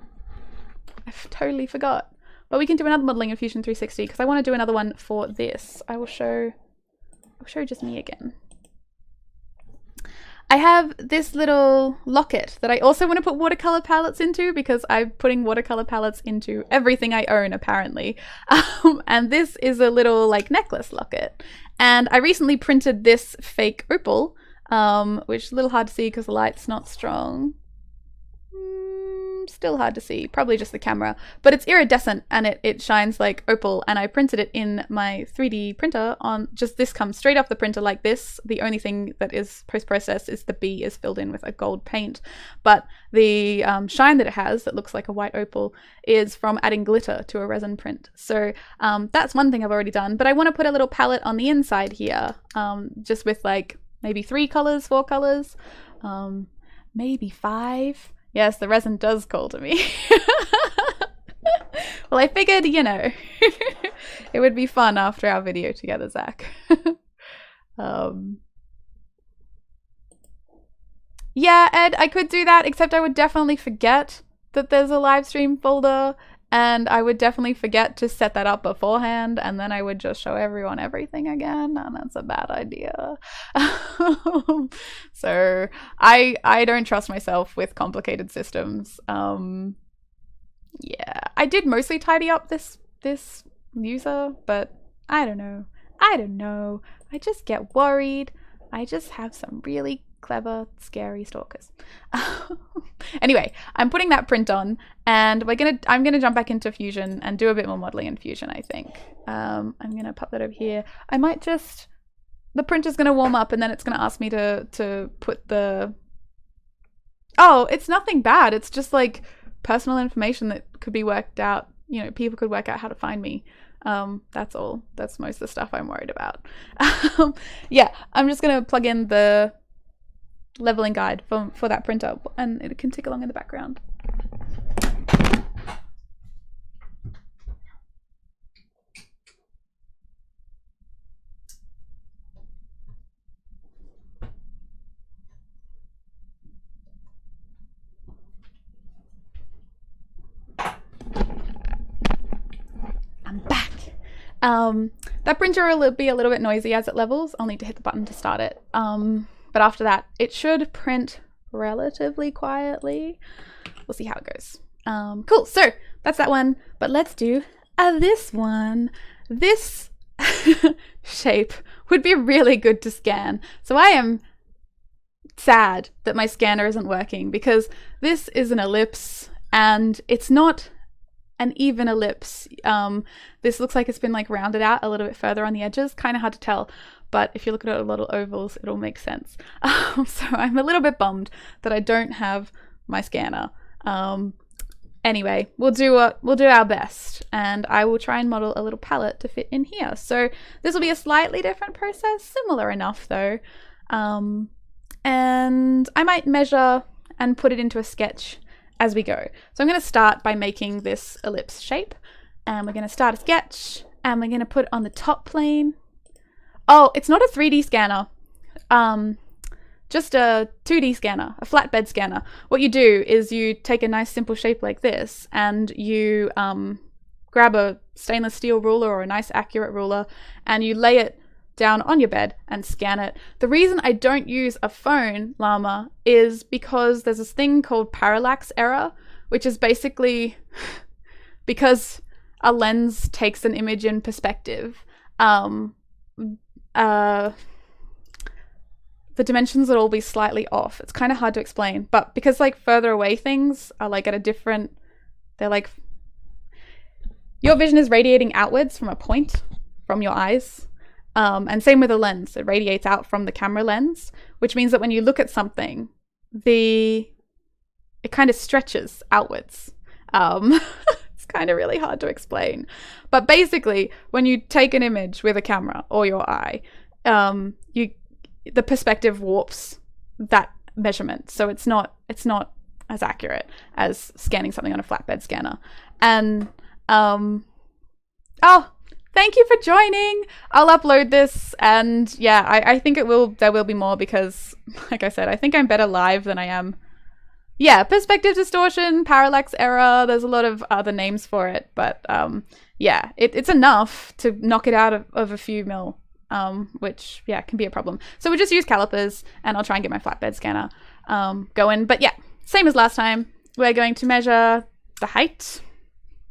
I've totally forgot. But we can do another modeling in Fusion 360 because I want to do another one for this. I'll show just me again. I have this little locket that I also want to put watercolor palettes into because I'm putting watercolor palettes into everything I own apparently. And this is a little like necklace locket. And I recently printed this fake opal, which is a little hard to see because the light's not strong. Still hard to see, probably just the camera, but it's iridescent and it shines like opal, and I printed it in my 3D printer on just this comes straight off the printer like this. The only thing that is post-processed is the B is filled in with a gold paint, but the shine that it has that looks like a white opal is from adding glitter to a resin print. So that's one thing I've already done, but I want to put a little palette on the inside here, just with like maybe 3 colors, 4 colors, maybe 5. Yes, the resin does call to me. Well, I figured, you know, it would be fun after our video together, Zach. Yeah, Ed, I could do that, except I would definitely forget that there's a live stream folder, and I would definitely forget to set that up beforehand, and then I would just show everyone everything again, and that's a bad idea. So I don't trust myself with complicated systems. Yeah, I did mostly tidy up this user, but I don't know. I just get worried. I just have some really clever, scary stalkers. Anyway, I'm putting that print on, and I'm gonna jump back into Fusion and do a bit more modeling in Fusion, I think. I'm gonna pop that over here. I might just, the printer's gonna warm up and then it's gonna ask me to put the, oh, it's nothing bad. It's just like personal information that could be worked out. You know, people could work out how to find me. That's all. That's most of the stuff I'm worried about. Yeah, I'm just gonna plug in the leveling guide for that printer, and it can tick along in the background. I'm back. That printer will be a little bit noisy as it levels. I'll need to hit the button to start it. But after that, it should print relatively quietly. We'll see how it goes. Cool, so that's that one. But let's do this one. This shape would be really good to scan. So I am sad that my scanner isn't working because this is an ellipse and it's not an even ellipse. This looks like it's been like rounded out a little bit further on the edges. Kind of hard to tell, but if you look at a lot of ovals, it'll make sense. So I'm a little bit bummed that I don't have my scanner. Anyway, we'll do our best, and I will try and model a little palette to fit in here. So this will be a slightly different process, similar enough though. And I might measure and put it into a sketch as we go. So I'm going to start by making this ellipse shape, and we're going to start a sketch, and we're going to put it on the top plane. Oh, it's not a 3D scanner. Just a 2D scanner, a flatbed scanner. What you do is you take a nice simple shape like this and you grab a stainless steel ruler or a nice accurate ruler and you lay it down on your bed and scan it. The reason I don't use a phone llama is because there's this thing called parallax error, which is basically because a lens takes an image in perspective. The dimensions would all be slightly off. It's kind of hard to explain, but because like further away things are like at a different, they're like, your vision is radiating outwards from a point from your eyes. And same with a lens, it radiates out from the camera lens, which means that when you look at something, it kind of stretches outwards. It's kind of really hard to explain. But basically, when you take an image with a camera or your eye, the perspective warps that measurement, so it's not as accurate as scanning something on a flatbed scanner. And oh, thank you for joining. I'll upload this, and yeah, I think there will be more because, like I said, I think I'm better live than I am. Yeah, perspective distortion, parallax error. There's a lot of other names for it, but yeah, it's enough to knock it out of a few mil. Which, yeah, can be a problem. So we'll just use calipers and I'll try and get my flatbed scanner going. But yeah, same as last time. We're going to measure the height,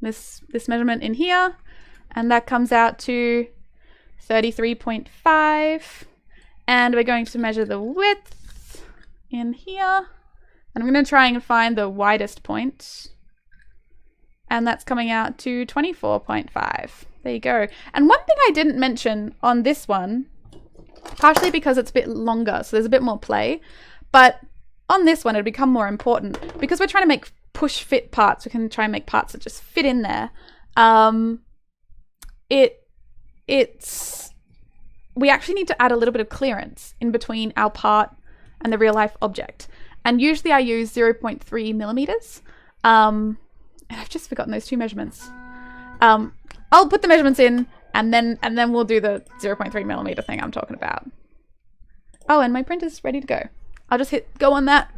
this measurement in here, and that comes out to 33.5. And we're going to measure the width in here. And I'm going to try and find the widest point. And that's coming out to 24.5. There you go. And one thing I didn't mention on this one, partially because it's a bit longer, so there's a bit more play, but on this one it'll become more important because we're trying to make push fit parts. We can try and make parts that just fit in there. We actually need to add a little bit of clearance in between our part and the real life object. And usually I use 0.3 millimeters. And I've just forgotten those two measurements. I'll put the measurements in and then we'll do the 0.3 millimeter thing I'm talking about. Oh, and my printer's ready to go. I'll just hit go on that.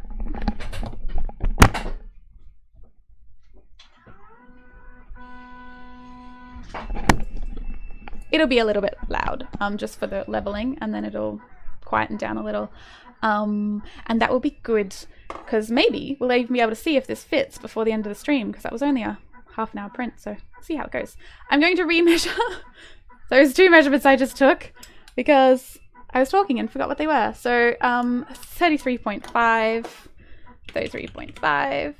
It'll be a little bit loud, just for the leveling, and then it'll quieten down a little. And that will be good because maybe we'll even be able to see if this fits before the end of the stream, because that was only a half an hour print, so see how it goes. I'm going to remeasure those two measurements I just took because I was talking and forgot what they were. So 33.5, 33.5,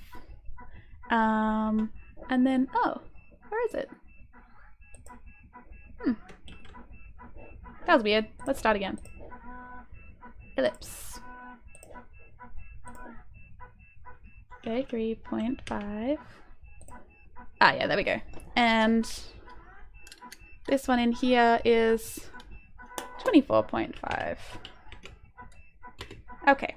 and then, oh, where is it? That was weird. Let's start again. Ellipse. Okay, 3.5. Ah, yeah, there we go. And this one in here is 24.5. Okay.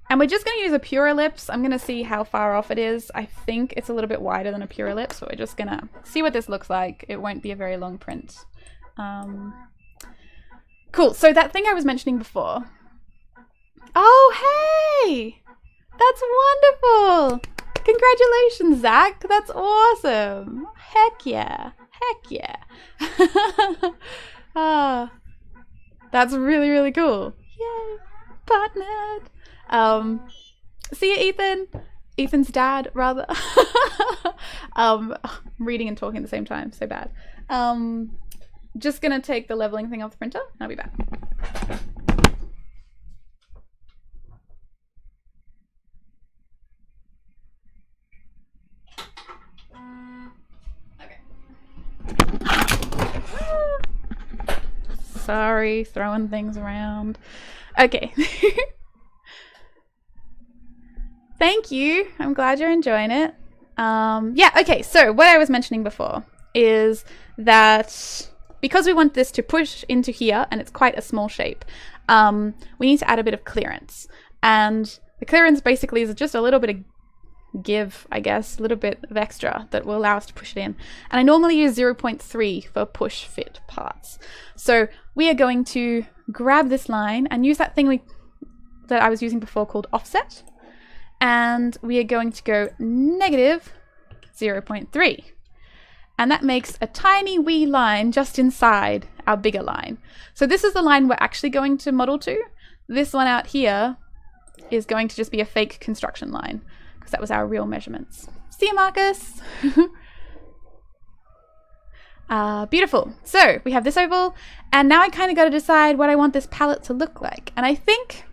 And we're just going to use a pure ellipse. I'm going to see how far off it is. I think it's a little bit wider than a pure ellipse, but we're just going to see what this looks like. It won't be a very long print. Cool, so that thing I was mentioning before. Oh, hey! That's wonderful! Congratulations, Zach. That's awesome. Heck yeah. Heck yeah. That's really, really cool. Yay. Partnered. See you, Ethan. Ethan's dad, rather. I'm reading and talking at the same time. So bad. Just gonna take the leveling thing off the printer. I'll be back. Sorry, throwing things around. Okay. Thank you. I'm glad you're enjoying it. Yeah, okay, so what I was mentioning before is that because we want this to push into here and it's quite a small shape, we need to add a bit of clearance. And the clearance basically is just a little bit of give, I guess, a little bit of extra that will allow us to push it in. And I normally use 0.3 for push fit parts. So we are going to grab this line and use that thing that I was using before called offset. And we are going to go negative 0.3. And that makes a tiny wee line just inside our bigger line. So this is the line we're actually going to model to. This one out here is going to just be a fake construction line, because that was our real measurements. See you, Marcus! Beautiful. So we have this oval, and now I kind of got to decide what I want this palette to look like. And I think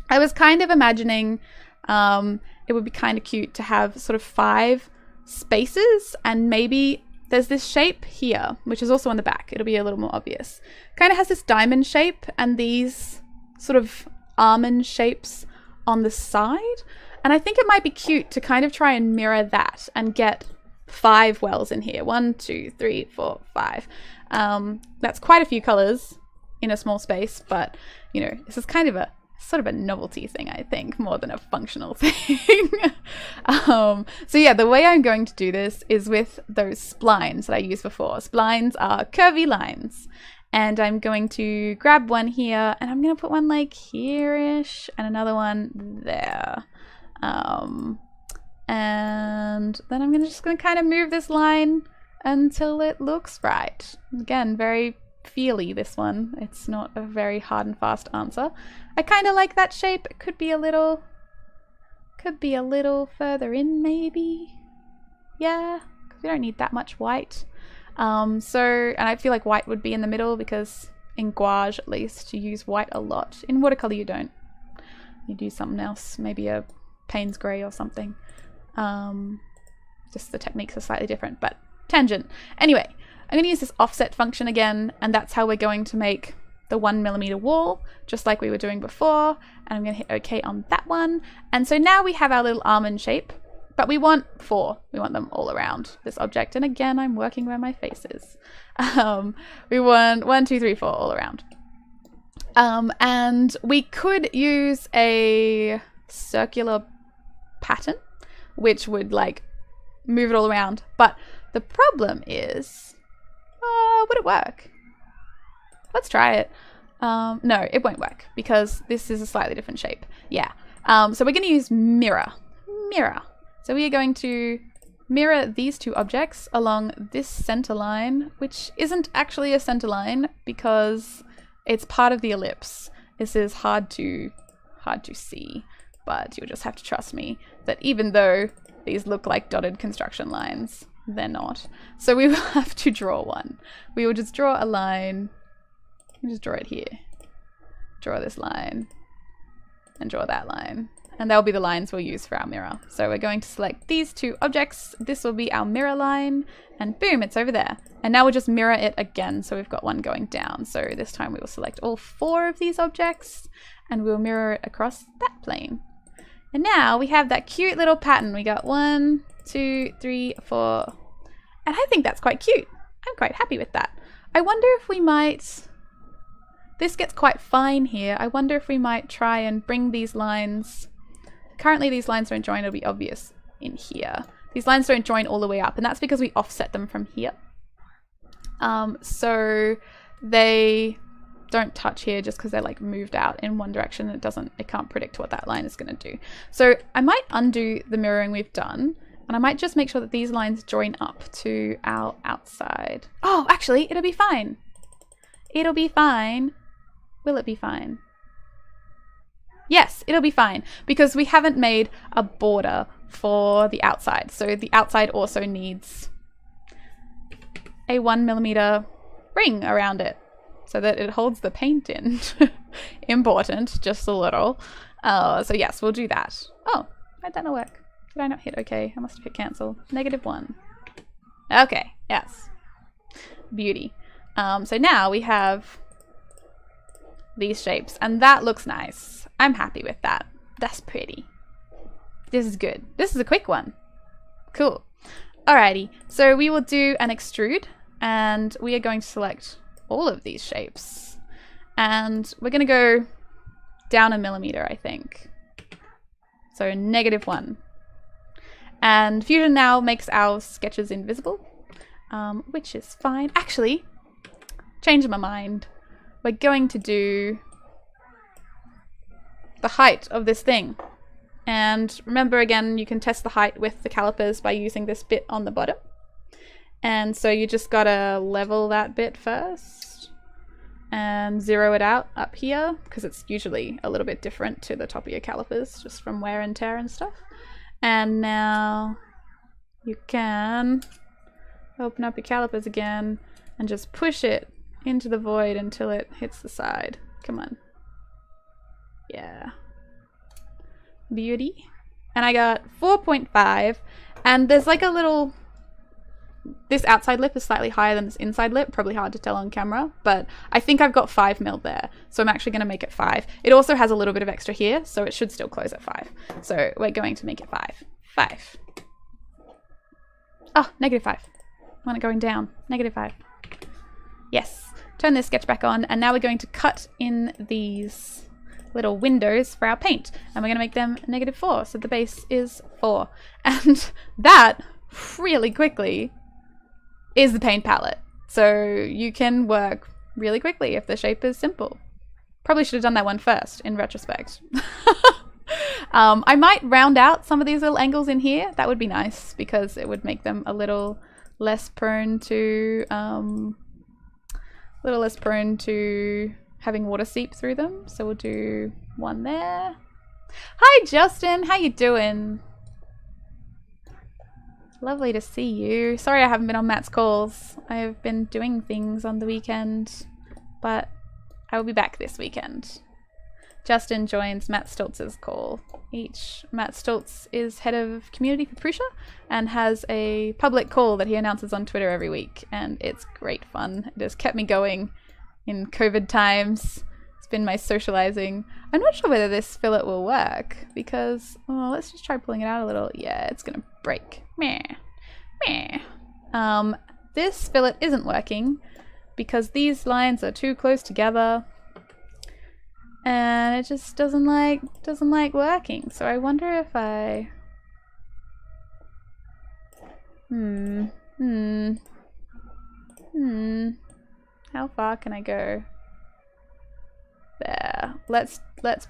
I was kind of imagining it would be kind of cute to have sort of 5 spaces, and maybe there's this shape here, which is also on the back. It'll be a little more obvious. Kind of has this diamond shape and these sort of almond shapes on the side. And I think it might be cute to kind of try and mirror that and get 5 wells in here. 1, 2, 3, 4, 5. That's quite a few colors in a small space, but you know, this is kind of a sort of a novelty thing, I think, more than a functional thing. So yeah, the way I'm going to do this is with those splines that I used before. Splines are curvy lines. And I'm going to grab one here, and I'm going to put one like here-ish, and another one there. And then I'm just going to kind of move this line until it looks right. Again, very feely, this one. It's not a very hard and fast answer. I kind of like that shape. It could be a little further in, maybe. Yeah, because we don't need that much white. And I feel like white would be in the middle, because in gouache, at least, you use white a lot. In watercolor, you don't. You do something else, maybe a Payne's grey or something. Just the techniques are slightly different, but tangent. Anyway, I'm going to use this offset function again, and that's how we're going to make the 1mm wall, just like we were doing before. And I'm going to hit OK on that one. And so now we have our little almond shape, but we want 4. We want them all around this object. And again, I'm working where my face is. We want 1, 2, 3, 4 all around. And we could use a circular pattern, which would like move it all around. But the problem is, would it work? Let's try it. No, it won't work because this is a slightly different shape. Yeah. So we're going to use mirror. Mirror. So we are going to mirror these 2 objects along this center line, which isn't actually a center line because it's part of the ellipse. This is hard to see, but you'll just have to trust me that even though these look like dotted construction lines, they're not. So we will have to draw one. We will just draw a line. Just draw it here. Draw this line. And draw that line. And they'll be the lines we'll use for our mirror. So we're going to select these 2 objects. This will be our mirror line. And boom, it's over there. And now we'll just mirror it again. So we've got one going down. So this time we will select all 4 of these objects. And we'll mirror it across that plane. And now we have that cute little pattern. We got 1, 2, 3, 4. And I think that's quite cute. I'm quite happy with that. I wonder if we might... This gets quite fine here. I wonder if we might try and bring these lines... Currently these lines don't join, it'll be obvious in here. These lines don't join all the way up, and that's because we offset them from here. So they don't touch here just because they're like moved out in one direction. It can't predict what that line is going to do. So I might undo the mirroring we've done, and I might just make sure that these lines join up to our outside. Oh, actually, it'll be fine. It'll be fine. Will it be fine? Yes, it'll be fine because we haven't made a border for the outside. So the outside also needs a 1mm ring around it so that it holds the paint in. Important, just a little. So yes, we'll do that. Oh, why'd that not work? Did I not hit OK? I must have hit cancel. -1. Okay, yes. Beauty. So now we have these shapes, and that looks nice. I'm happy with that. That's pretty. This is good. This is a quick one. Cool. Alrighty, so we will do an extrude, and we are going to select all of these shapes. And we're going to go down 1mm, I think. So -1. And Fusion now makes our sketches invisible, which is fine. Actually, changing my mind. We're going to do the height of this thing. And remember, again, you can test the height with the calipers by using this bit on the bottom. And so you just gotta level that bit first and zero it out up here, because it's usually a little bit different to the top of your calipers just from wear and tear and stuff. And now you can open up your calipers again and just push it into the void until it hits the side. Come on. Yeah. Beauty. And I got 4.5, and there's like a little... This outside lip is slightly higher than this inside lip, probably hard to tell on camera, but I think I've got 5mm there, so I'm actually going to make it 5. It also has a little bit of extra here, so it should still close at 5. So we're going to make it 5. 5. Oh, -5. I want it going down. -5. Yes. Turn this sketch back on, and now we're going to cut in these little windows for our paint, and we're going to make them -4, so the base is 4. And that, really quickly, is the paint palette. So you can work really quickly if the shape is simple. Probably should have done that one first, in retrospect. I might round out some of these little angles in here. That would be nice, because it would make them a little less prone to having water seep through them. So we'll do one there. Hi Justin, how you doing? Lovely to see you. Sorry I haven't been on Matt's calls. I have been doing things on the weekend, but I will be back this weekend. Justin joins Matt Stoltz's call. Matt Stoltz is head of community for Prusa and has a public call that he announces on Twitter every week, and it's great fun. It has kept me going in COVID times. It's been my socializing. I'm not sure whether this fillet will work because, oh, let's just try pulling it out a little. Yeah, it's gonna break. Meh. Meh. This fillet isn't working because these lines are too close together. And it just doesn't like working. So I wonder if I... How far can I go? There. Let's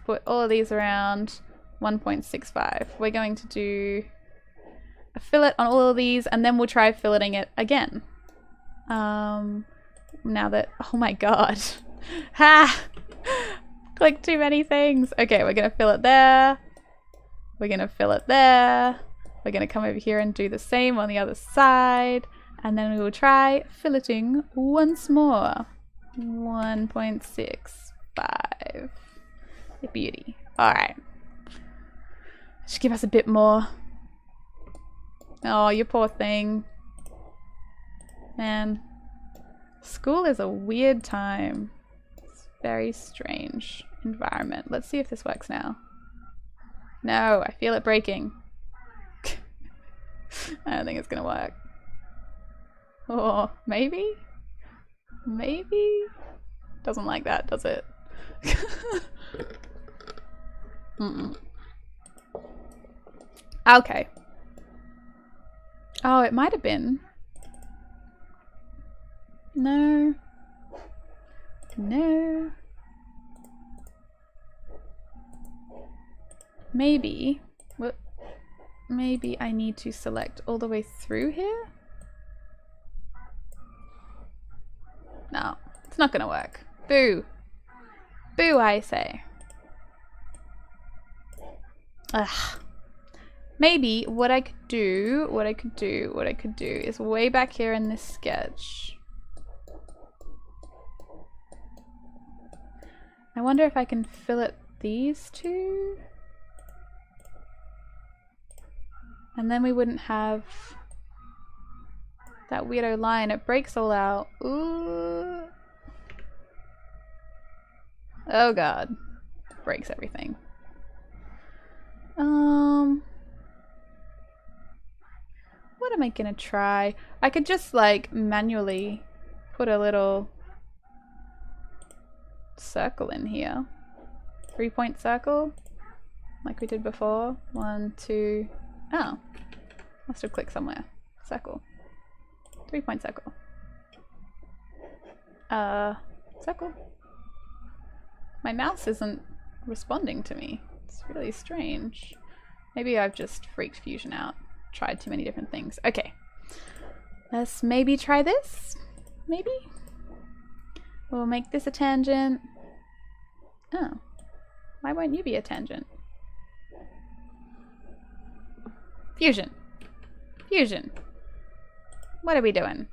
put all of these around 1.65. We're going to do a fillet on all of these, and then we'll try filleting it again. Now that... Oh my god. Ha! Click too many things. Okay, we're gonna fill it there. We're gonna fill it there. We're gonna come over here and do the same on the other side. And then we will try filleting once more. 1.65. Beauty. Alright. Just give us a bit more. Oh, you poor thing. Man. School is a weird time. Very strange environment. Let's see if this works now. No, I feel it breaking. I don't think it's gonna work. Oh, maybe? Maybe? Doesn't like that, does it? Okay. Oh, it might have been. No. No. Maybe. What? Maybe I need to select all the way through here? No, it's not gonna work. Boo. Boo, I say. Ugh. Maybe what I could do is way back here in this sketch. I wonder if I can fillet these two? And then we wouldn't have that weirdo line. It breaks all out. Ooh. Oh god. Breaks everything. What am I gonna try? I could just like manually put a little circle in here. 3-point circle like we did before. 1, 2. Oh, must have clicked somewhere. Circle. 3-point circle. Circle. My mouse isn't responding to me. It's really strange. Maybe I've just freaked Fusion out. Tried too many different things. Okay. Let's maybe try this. Maybe? We'll make this a tangent. Oh. Why won't you be a tangent? Fusion. Fusion. What are we doing?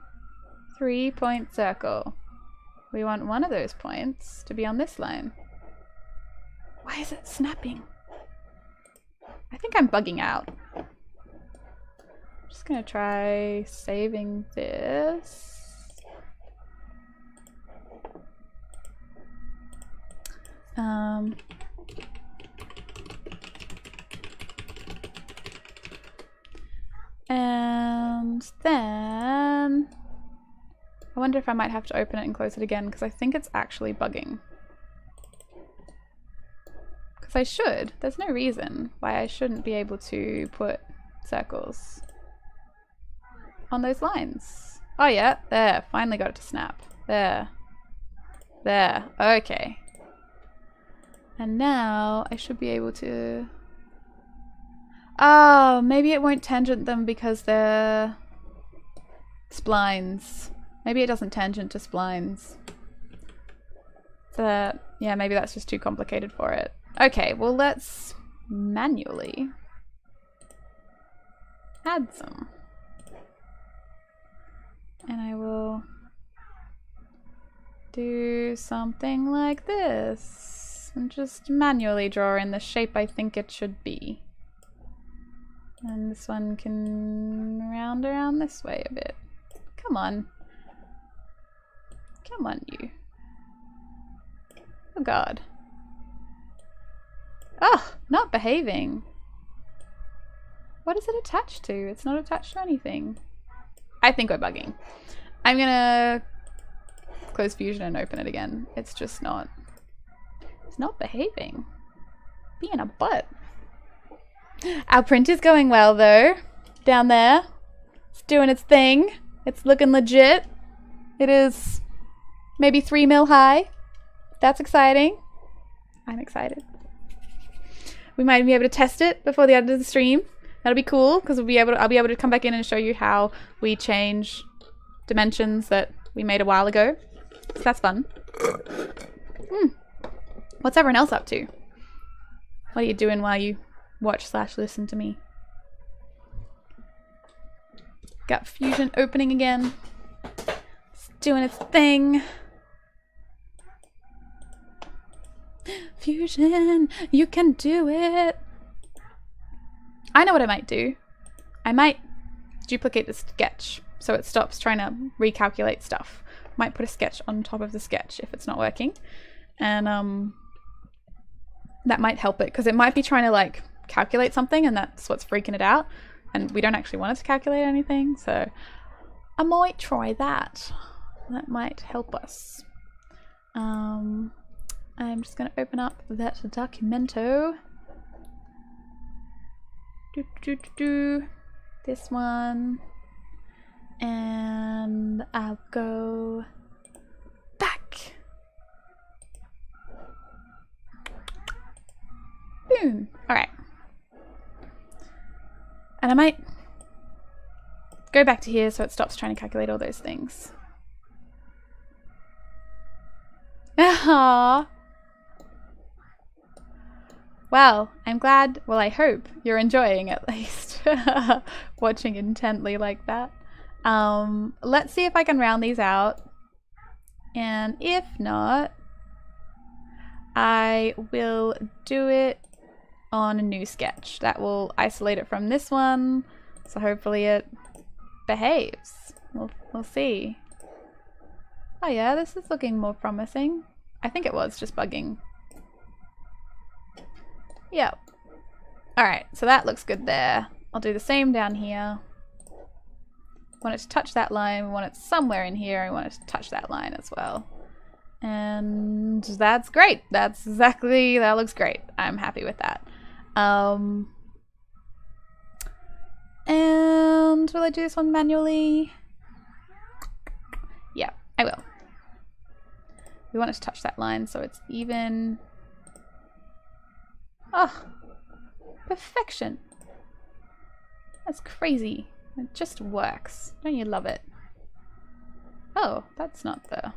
3-point circle. We want one of those points to be on this line. Why is it snapping? I think I'm bugging out. Just gonna try saving this. And then I wonder if I might have to open it and close it again because I think it's actually bugging. Because I should. There's no reason why I shouldn't be able to put circles on those lines. Oh yeah, there. Finally got it to snap. There. There. Okay. And now I should be able to... Oh, maybe it won't tangent them because they're splines. Maybe it doesn't tangent to splines. So, yeah, maybe that's just too complicated for it. Okay, well let's manually add some. And I will do something like this. And just manually draw in the shape I think it should be. And this one can round around this way a bit. Come on. Come on, you. Oh god. Oh, not behaving. What is it attached to? It's not attached to anything. I think we're bugging. I'm gonna close Fusion and open it again. It's just not... It's not behaving. Being a butt. Our print is going well though. Down there. It's doing its thing. It's looking legit. It is maybe 3 mil high. That's exciting. I'm excited. We might be able to test it before the end of the stream. That'll be cool because I'll be able to come back in and show you how we change dimensions that we made a while ago. So that's fun. What's everyone else up to? What are you doing while you watch/listen to me? Got Fusion opening again. It's doing its thing. Fusion, you can do it. I know what I might do. I might duplicate the sketch so it stops trying to recalculate stuff. Might put a sketch on top of the sketch if it's not working. And that might help it because it might be trying to like calculate something and that's what's freaking it out. And we don't actually want it to calculate anything. So I might try that. That might help us. I'm just going to open up that documento. This one. And I'll go back soon. All right. And I might go back to here so it stops trying to calculate all those things. Aww. Well, I'm glad, well, I hope you're enjoying at least watching intently like that. Let's see if I can round these out. And if not, I will do it on a new sketch. That will isolate it from this one. So hopefully it behaves. We'll see. Oh yeah, this is looking more promising. I think it was just bugging. Yep. Alright, so that looks good there. I'll do the same down here. Want it to touch that line, we want it somewhere in here, I want it to touch that line as well. And that's great. That's exactly, that looks great. I'm happy with that. And will I do this one manually? Yeah, I will. We want it to touch that line so it's even. Oh, perfection. That's crazy. It just works. Don't you love it? Oh, that's not the...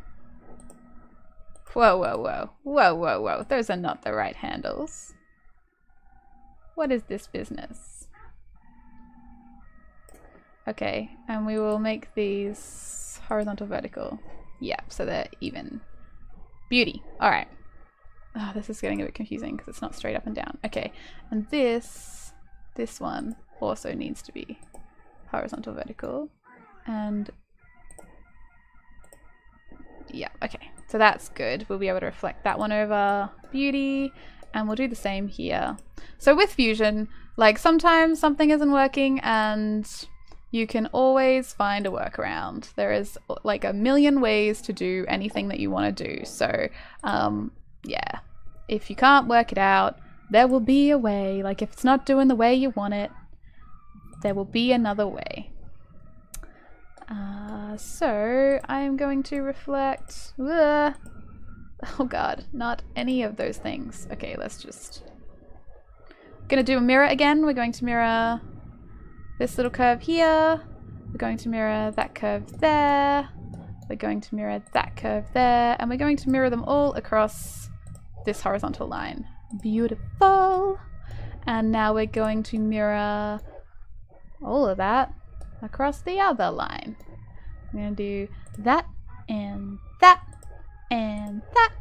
Whoa, whoa, whoa. Whoa, whoa, whoa. Those are not the right handles. What is this business? Okay, and we will make these horizontal, vertical. Yeah, so they're even. Beauty. Alright. Oh, this is getting a bit confusing because it's not straight up and down. Okay, and this one also needs to be horizontal, vertical, and yeah, okay, so that's good. We'll be able to reflect that one over. Beauty. And we'll do the same here. So with Fusion, like sometimes something isn't working and you can always find a workaround. There is like a million ways to do anything that you want to do. So yeah, if you can't work it out, there will be a way. Like if it's not doing the way you want it, there will be another way. So I'm going to reflect, oh god, not any of those things. Okay, let's just, gonna do a mirror again. We're going to mirror this little curve here. We're going to mirror that curve there. We're going to mirror that curve there. And we're going to mirror them all across this horizontal line. Beautiful. And now we're going to mirror all of that across the other line. I'm going to do that and that and that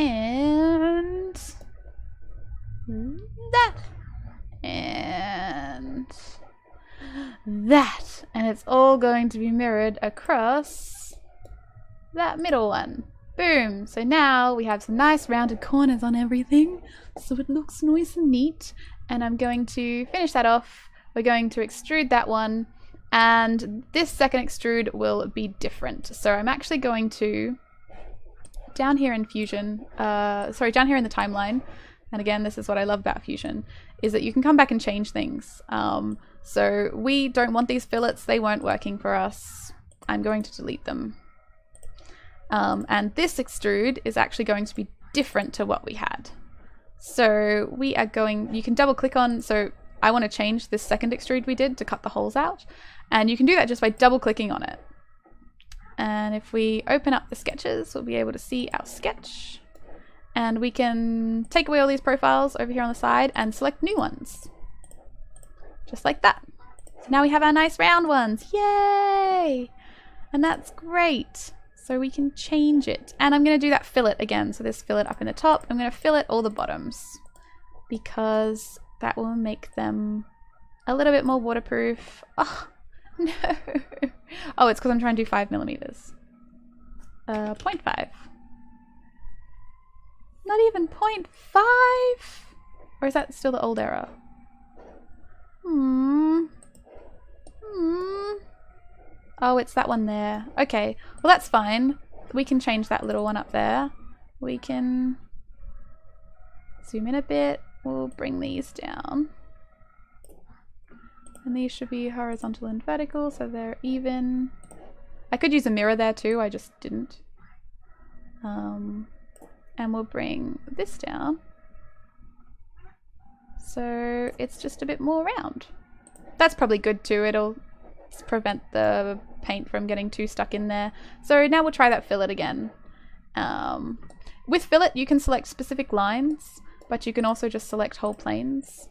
and that and that, and it's all going to be mirrored across that middle one. Boom! So now we have some nice rounded corners on everything, so it looks nice and neat. And I'm going to finish that off. We're going to extrude that one, and this second extrude will be different. So I'm actually going to, down here in Fusion, down here in the timeline, and again, this is what I love about Fusion, is that you can come back and change things. So we don't want these fillets, they weren't working for us. I'm going to delete them. And this extrude is actually going to be different to what we had. So we are going, you can double click on, so I want to change this second extrude we did to cut the holes out. And you can do that just by double clicking on it. And if we open up the sketches, we'll be able to see our sketch. And we can take away all these profiles over here on the side and select new ones. Just like that. So now we have our nice round ones. Yay! And that's great. So we can change it. And I'm going to do that fillet again. So this fillet up in the top, I'm going to fillet all the bottoms because that will make them a little bit more waterproof. Oh, no. Oh, it's because I'm trying to do 5mm. 0.5. Not even 0.5? Or is that still the old error? Oh, it's that one there. Okay, well that's fine. We can change that little one up there. We can zoom in a bit. We'll bring these down. And these should be horizontal and vertical, so they're even. I could use a mirror there too, I just didn't. And we'll bring this down. So it's just a bit more round. That's probably good too. It'll prevent the paint from getting too stuck in there. So now we'll try that fillet again. With fillet, you can select specific lines, but you can also just select whole planes,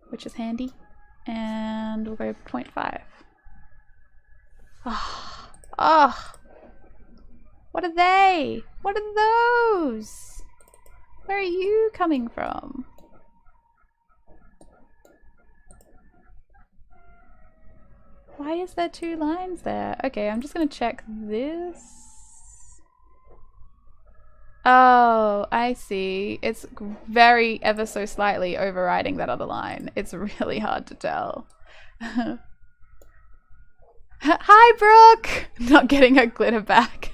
which is handy. And we'll go 0.5. Oh, what are they? What are those? Where are you coming from? Why is there 2 lines there? Okay, I'm just gonna check this. Oh, I see. It's very ever so slightly overriding that other line. It's really hard to tell. Hi, Brooke! Not getting her glitter back.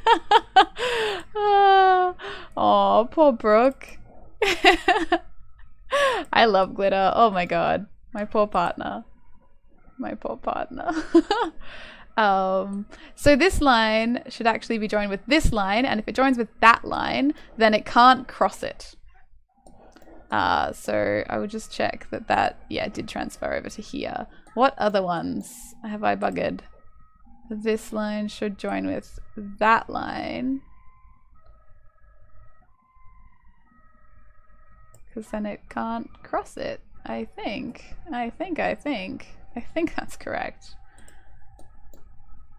Oh, poor Brooke. I love glitter. Oh my god. My poor partner. My poor partner. So this line should actually be joined with this line, and if it joins with that line, then it can't cross it. So I would just check that, yeah, did transfer over to here. What other ones have I buggered? This line should join with that line. Because then it can't cross it, I think. I think that's correct.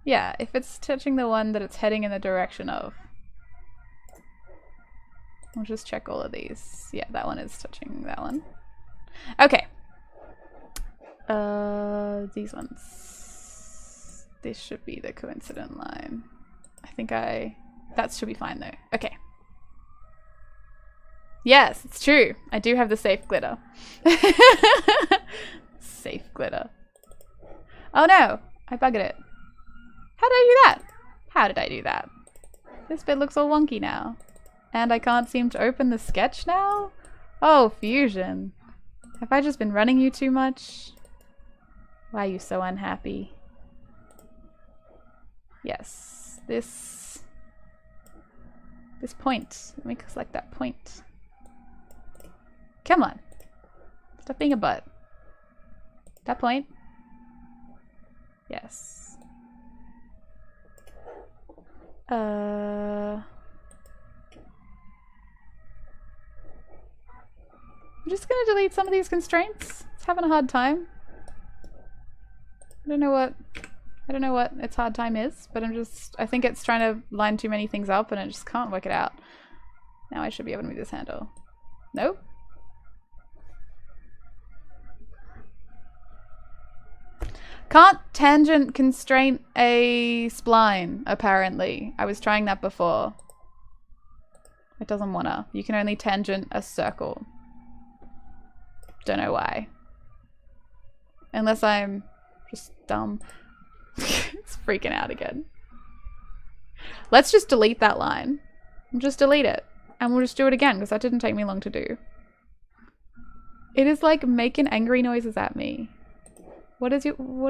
Yeah, if it's touching the one that it's heading in the direction of. We'll just check all of these. Yeah, that one is touching that one. Okay. These ones. This should be the coincident line. I think that should be fine though. Okay. Yes, it's true. I do have the safe glitter. Safe glitter. Oh no, I buggered it. How did I do that? How did I do that? This bit looks all wonky now. And I can't seem to open the sketch now? Oh, Fusion. Have I just been running you too much? Why are you so unhappy? Yes, this point. Let me select that point. Come on. Stop being a butt. That point. Yes. I'm just gonna delete some of these constraints. It's having a hard time. I don't know what its hard time is, but I think it's trying to line too many things up and it just can't work it out. Now I should be able to move this handle. Nope. Can't tangent constraint a spline, apparently. I was trying that before. It doesn't wanna. You can only tangent a circle. Don't know why. Unless I'm just dumb. It's freaking out again. Let's just delete that line. Just delete it. And we'll just do it again, because that didn't take me long to do. It is like making angry noises at me. What are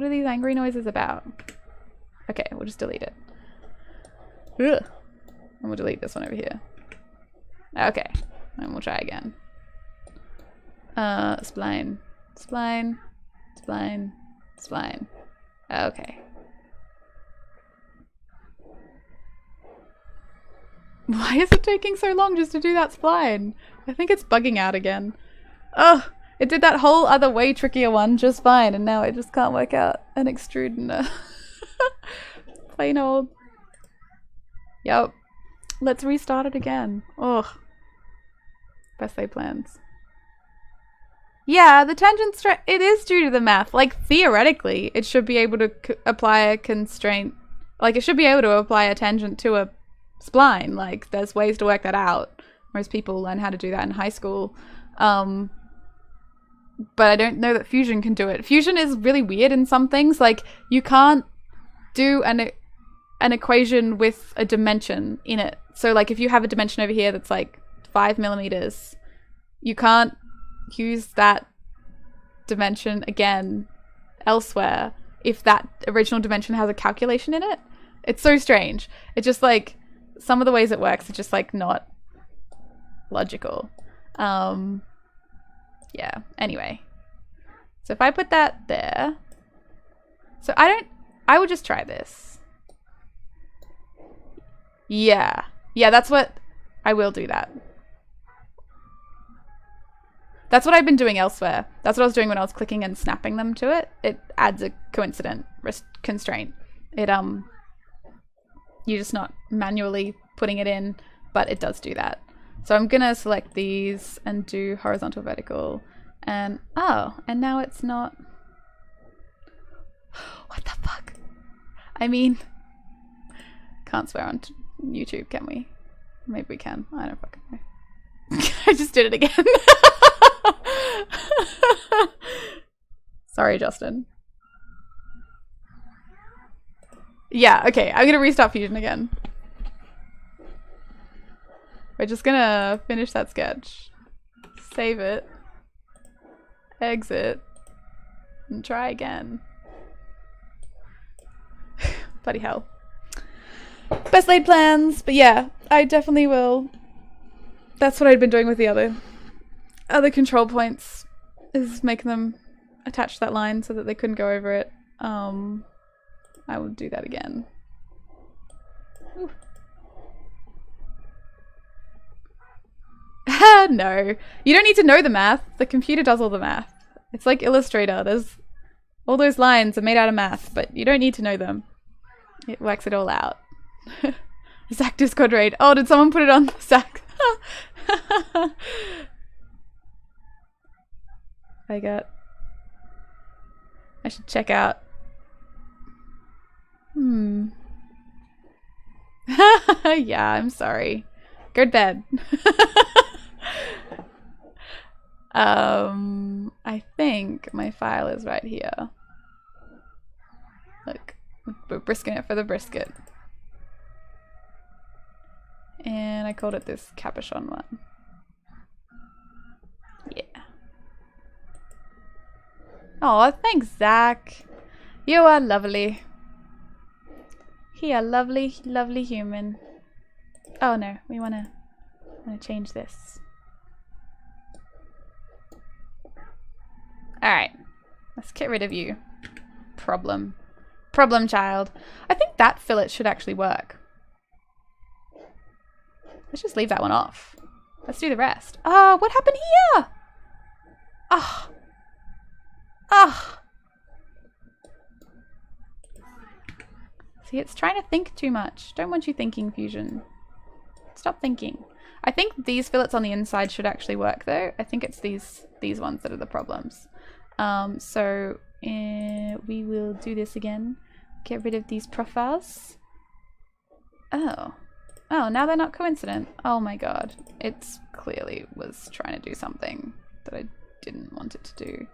these angry noises about? Okay, we'll just delete it. Ugh. And we'll delete this one over here. Okay, and we'll try again. Spline. Spline. Spline. Spline. Okay. Why is it taking so long just to do that spline? I think it's bugging out again. Ugh! It did that whole other way trickier one just fine, and now it just can't work out an extrude and a plain old. Yep. Let's restart it again. Ugh. Best laid plans. Yeah, the tangent it is due to the math. Like, theoretically, it should be able to apply a constraint. Like, it should be able to apply a tangent to a spline. Like, there's ways to work that out. Most people learn how to do that in high school. But I don't know that Fusion can do it. Fusion is really weird in some things. Like, you can't do an equation with a dimension in it. So, like, if you have a dimension over here that's, like, 5 millimeters, you can't use that dimension again elsewhere if that original dimension has a calculation in it. It's so strange. It's just, like, some of the ways it works are just, like, not logical. Yeah, anyway. So if I put that there, so I would just try this. Yeah. Yeah, that's what, I will do that. That's what I've been doing elsewhere. That's what I was doing when I was clicking and snapping them to it. It adds a coincident constraint. It, you're just not manually putting it in, but it does do that. So I'm gonna select these and do horizontal, vertical, and oh, and now it's not. What the fuck? I mean, can't swear on YouTube, can we? Maybe we can. I don't fucking know. I just did it again. Sorry, Justin. Yeah, okay, I'm gonna restart Fusion again. We're just gonna finish that sketch, save it, exit, and try again. Bloody hell. Best laid plans, but yeah, I definitely will. That's what I'd been doing with the other control points, is making them attach to that line so that they couldn't go over it. I will do that again. Ooh. No, you don't need to know the math. The computer does all the math. It's like Illustrator. There's all those lines are made out of math, but you don't need to know them. It works it all out. Zach Discord raid. Oh, did someone put it on Zach? I should check out. Yeah, I'm sorry. Go to bed. I think my file is right here. Look, we're brisking it for the brisket. And I called it this capuchon one. Yeah. Oh, thanks, Zach. You are lovely. He a lovely, lovely human. Oh no, we wanna change this. Alright, let's get rid of you. Problem child. I think that fillet should actually work. Let's just leave that one off. Let's do the rest. Oh, what happened here? Oh. Oh. See, it's trying to think too much. Don't want you thinking, Fusion. Stop thinking. I think these fillets on the inside should actually work though. I think it's these ones that are the problems. We will do this again. Get rid of these profiles. Oh. Oh, now they're not coincident. Oh my god. It's clearly was trying to do something that I didn't want it to do.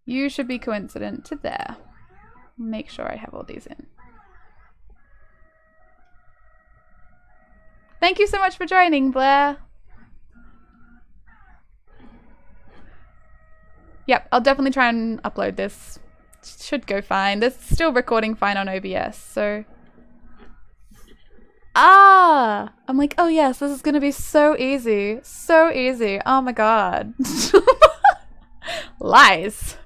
You should be coincident to there. Make sure I have all these in. Thank you so much for joining, Blair. Yep, I'll definitely try and upload this. Should go fine. This is still recording fine on OBS, so... Ah! I'm like, oh yes, this is gonna be so easy. So easy. Oh my god. Lies.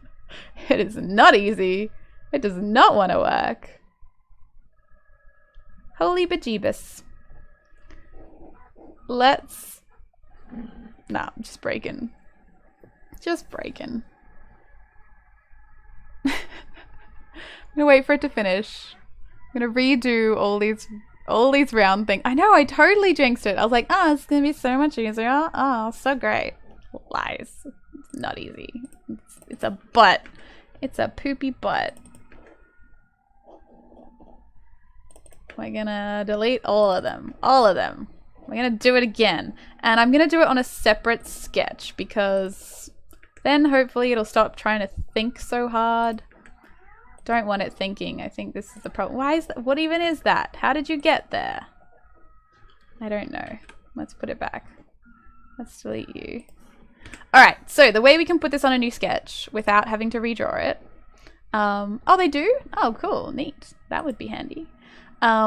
It is not easy. It does not want to work. Holy bejeebus. Let's... Nah, I'm just breaking. Just breaking. I'm gonna wait for it to finish. I'm gonna redo all these round things. I know, I totally jinxed it. I was like, oh, it's gonna be so much easier. Oh, so great. Lies. It's not easy. It's a butt. It's a poopy butt. We're gonna delete all of them. All of them. We're gonna do it again. And I'm gonna do it on a separate sketch because then hopefully it'll stop trying to think so hard. Don't want it thinking. I think this is the problem. Why is that? What even is that? How did you get there? I don't know. Let's put it back. Let's delete you. Alright, so the way we can put this on a new sketch without having to redraw it. Oh, they do? Oh, cool. Neat. That would be handy. I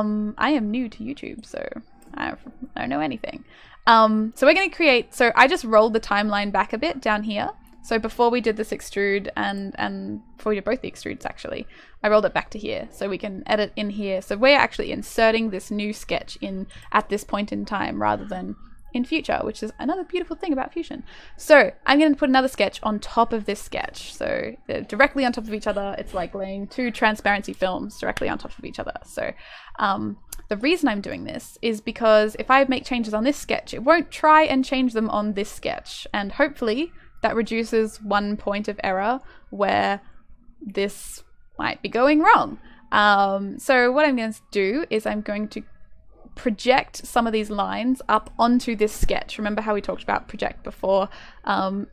am new to YouTube, so I don't know anything. So we're going to create... So I just rolled the timeline back a bit down here. So before we did this extrude and before we did both the extrudes actually, I rolled it back to here so we can edit in here. So we're actually inserting this new sketch in at this point in time rather than in future, which is another beautiful thing about Fusion. So I'm going to put another sketch on top of this sketch. So they're directly on top of each other. It's like laying two transparency films directly on top of each other. So the reason I'm doing this is because if I make changes on this sketch, it won't try and change them on this sketch. And hopefully that reduces one point of error where this might be going wrong. So what I'm going to do is I'm going to project some of these lines up onto this sketch. Remember how we talked about project before?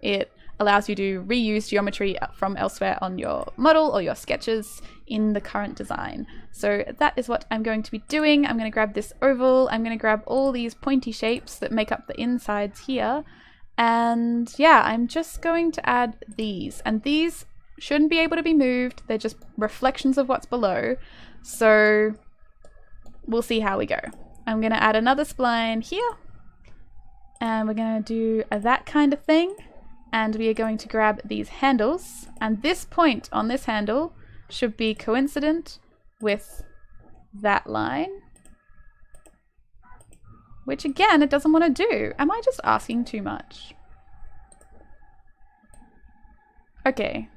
It allows you to reuse geometry from elsewhere on your model or your sketches in the current design. So that is what I'm going to be doing. I'm going to grab this oval. I'm going to grab all these pointy shapes that make up the insides here. And yeah, I'm just going to add these. And these shouldn't be able to be moved. They're just reflections of what's below. So we'll see how we go. I'm going to add another spline here. And we're going to do that kind of thing. And we are going to grab these handles. And this point on this handle should be coincident with that line. Which again, it doesn't want to do. Am I just asking too much? Okay.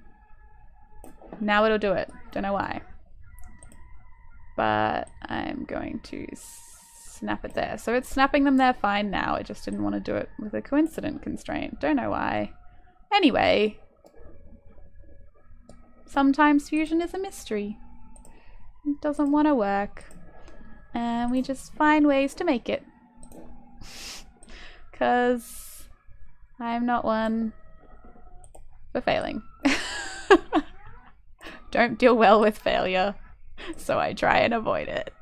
Now it'll do it. Don't know why. But I'm going to snap it there. So it's snapping them there fine now. It just didn't want to do it with a coincident constraint. Don't know why. Anyway. Sometimes Fusion is a mystery. It doesn't want to work. And we just find ways to make it. Because I'm not one for failing. Don't deal well with failure, so I try and avoid it.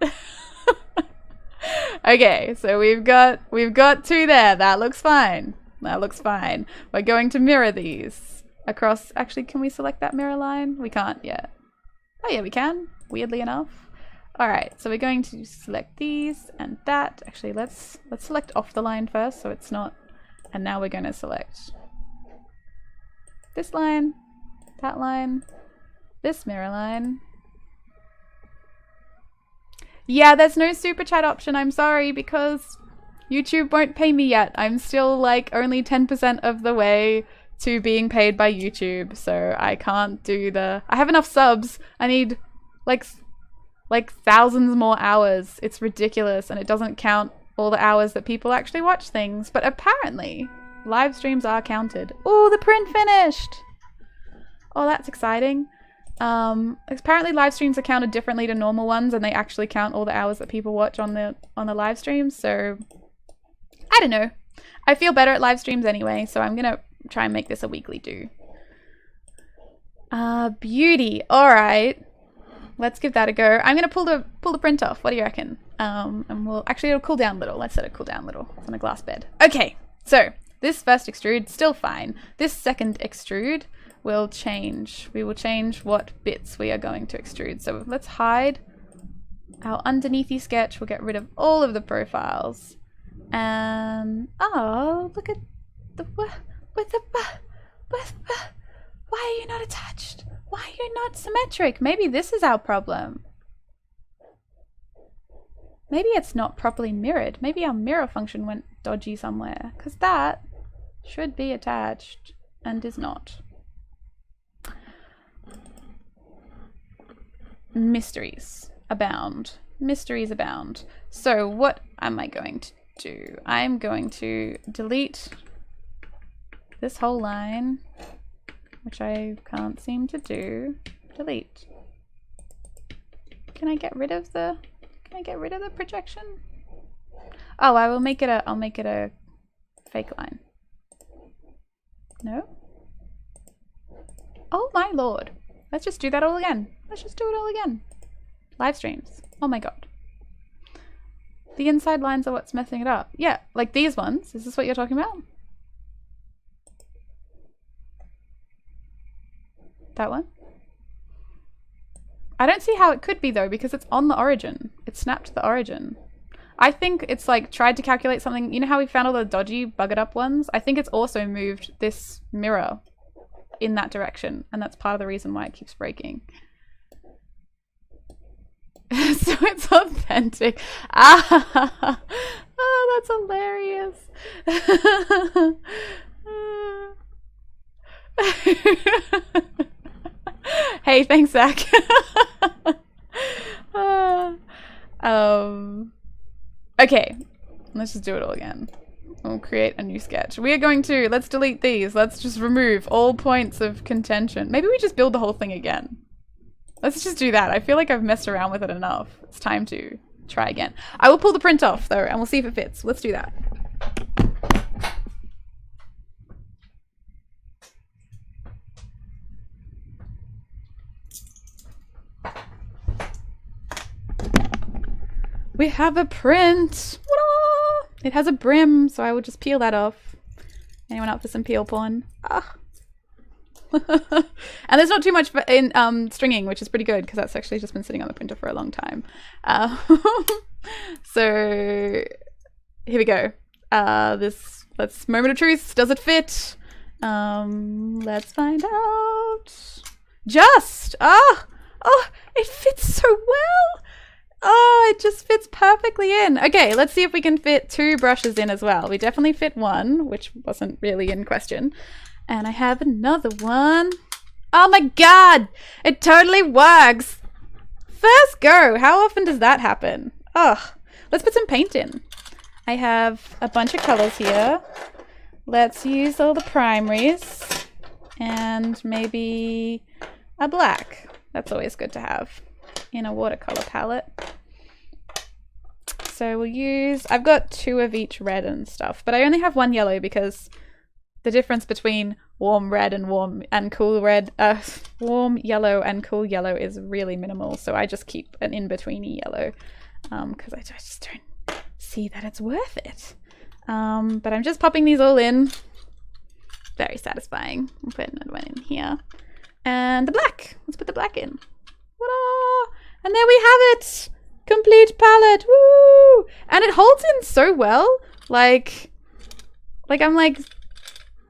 Okay, so we've got two there. That looks fine. That looks fine. We're going to mirror these across. Actually, can we select that mirror line? We can't yet. Oh yeah, we can, weirdly enough. Alright, so we're going to select these and that. Actually, let's select off the line first so it's not. And now we're going to select this line, that line, this mirror line. Yeah, there's no super chat option. I'm sorry because YouTube won't pay me yet. I'm still like only 10% of the way to being paid by YouTube. So I can't do the... I have enough subs. I need like thousands more hours. It's ridiculous, and it doesn't count all the hours that people actually watch things. But apparently live streams are counted. Oh, the print finished. Oh, that's exciting. Apparently live streams are counted differently to normal ones, and they actually count all the hours that people watch on the live streams. So I don't know. I feel better at live streams anyway, so I'm gonna try and make this a weekly do. Beauty. All right. Let's give that a go. I'm gonna pull the print off. What do you reckon? And we'll actually, it'll cool down a little. Let's let it cool down a little. It's on a glass bed. Okay, so this first extrude still fine. This second extrude will change. We will change what bits we are going to extrude. So let's hide our underneathy sketch. We'll get rid of all of the profiles. And oh, look at the why are you not attached? Why are you not symmetric? Maybe this is our problem. Maybe it's not properly mirrored. Maybe our mirror function went dodgy somewhere, because that should be attached and is not. Mysteries abound. Mysteries abound. So what am I going to do? I'm going to delete this whole line, which I can't seem to do. Delete. Can I get rid of the projection? Oh, I'll make it a fake line. No? Oh my lord. Let's just do that all again. Let's just do it all again. Live streams. Oh my god. The inside lines are what's messing it up. Yeah, like these ones. Is this what you're talking about? That one? I don't see how it could be though, because it's on the origin. It snapped to the origin. I think it's like tried to calculate something. You know how we found all the dodgy buggered up ones? I think it's also moved this mirror in that direction, and that's part of the reason why it keeps breaking. So it's authentic. Ah, oh, that's hilarious. Hey, thanks, Zach. Okay, let's just do it all again. We'll create a new sketch. We are going to, let's delete these. Let's just remove all points of contention. Maybe we just build the whole thing again. Let's just do that. I feel like I've messed around with it enough. It's time to try again. I will pull the print off though, and we'll see if it fits. Let's do that. We have a print. It has a brim, so I will just peel that off. Anyone up for some peel porn? Ah. And there's not too much in stringing, which is pretty good because that's actually just been sitting on the printer for a long time. So here we go. Let's moment of truth. Does it fit? Let's find out. Just oh, it fits so well. Oh, it just fits perfectly in. Okay, let's see if we can fit 2 brushes in as well. We definitely fit 1, which wasn't really in question. And I have another one. Oh my god! It totally works! First go! How often does that happen? Ugh. Let's put some paint in. I have a bunch of colors here. Let's use all the primaries. And maybe a black. That's always good to have in a watercolor palette. So we'll use, I've got 2 of each red and stuff, but I only have 1 yellow because the difference between warm red and warm yellow and cool yellow is really minimal. So I just keep an in-betweeny yellow because I just don't see that it's worth it. But I'm just popping these all in. Very satisfying. I'll put another one in here. And the black. Let's put the black in. Ta-da! And there we have it! Complete palette! Woo! And it holds in so well. Like I'm like,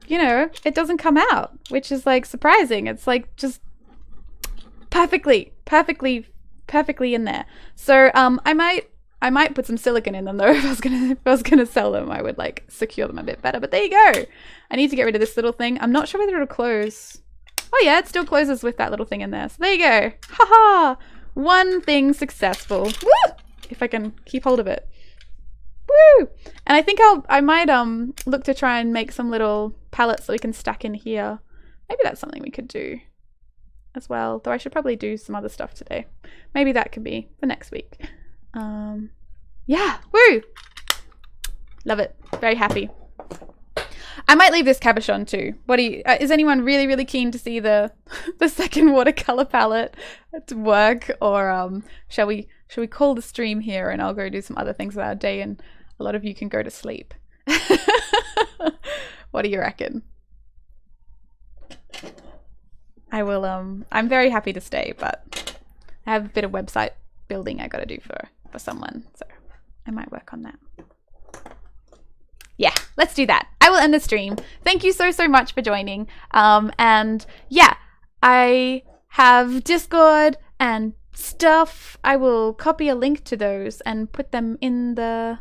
you know, it doesn't come out, which is like surprising. It's like just perfectly in there. So I might put some silicone in them though. If I was gonna sell them, I would like secure them a bit better. But there you go. I need to get rid of this little thing. I'm not sure whether it'll close. Oh yeah, it still closes with that little thing in there. So there you go. Haha! One thing successful. Woo! If I can keep hold of it. Woo! And I think I might look to try and make some little palettes that we can stack in here. Maybe that's something we could do as well. Though I should probably do some other stuff today. Maybe that could be for next week. Yeah, woo! Love it. Very happy. I might leave this cabochon too. What do you? Is anyone really keen to see the second watercolor palette to work, or shall we call the stream here and I'll go do some other things with our day and a lot of you can go to sleep? What do you reckon? I will. I'm very happy to stay, but I have a bit of website building I got to do for someone, so I might work on that. Yeah, let's do that. I will end the stream. Thank you so much for joining. And yeah, I have Discord and stuff. I will copy a link to those and put them in the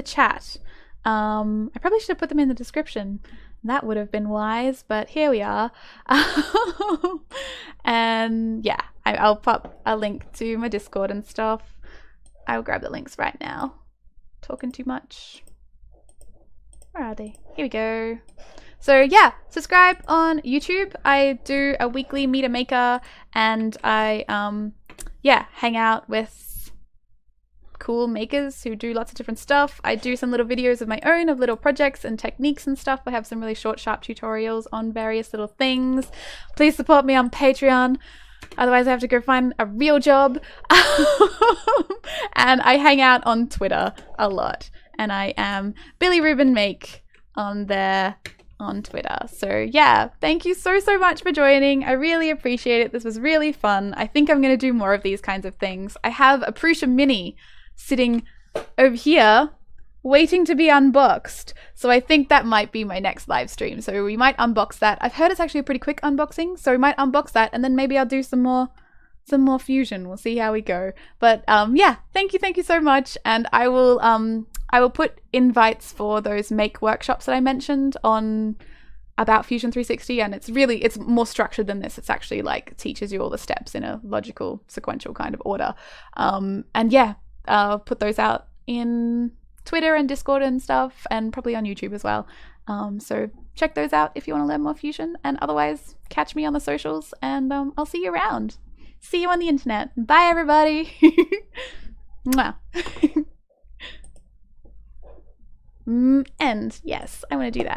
chat. I probably should have put them in the description. That would have been wise, but here we are. And yeah, I'll pop a link to my Discord and stuff. I'll grab the links right now. Talking too much. Where are they? Here we go. So yeah, subscribe on YouTube. I do a weekly Meet a Maker, and I yeah, hang out with cool makers who do lots of different stuff. I do some little videos of my own of little projects and techniques and stuff. I have some really short, sharp tutorials on various little things. Please support me on Patreon. Otherwise I have to go find a real job. And I hang out on Twitter a lot. And I am Billie Ruben Make on there on Twitter. So yeah, thank you so much for joining. I really appreciate it. This was really fun. I think I'm going to do more of these kinds of things. I have a Prusa Mini sitting over here waiting to be unboxed. So I think that might be my next live stream. So we might unbox that. I've heard it's actually a pretty quick unboxing, so we might unbox that and then maybe I'll do some more Fusion. We'll see how we go. But yeah, thank you so much. And I will put invites for those make workshops that I mentioned on about Fusion 360, and it's more structured than this. It's actually like teaches you all the steps in a logical, sequential kind of order. And yeah, I'll put those out in Twitter and Discord and stuff, and probably on YouTube as well. So check those out if you want to learn more Fusion, and otherwise catch me on the socials, and I'll see you around. See you on the internet. Bye everybody. Mwah. End. Yes, I want to do that.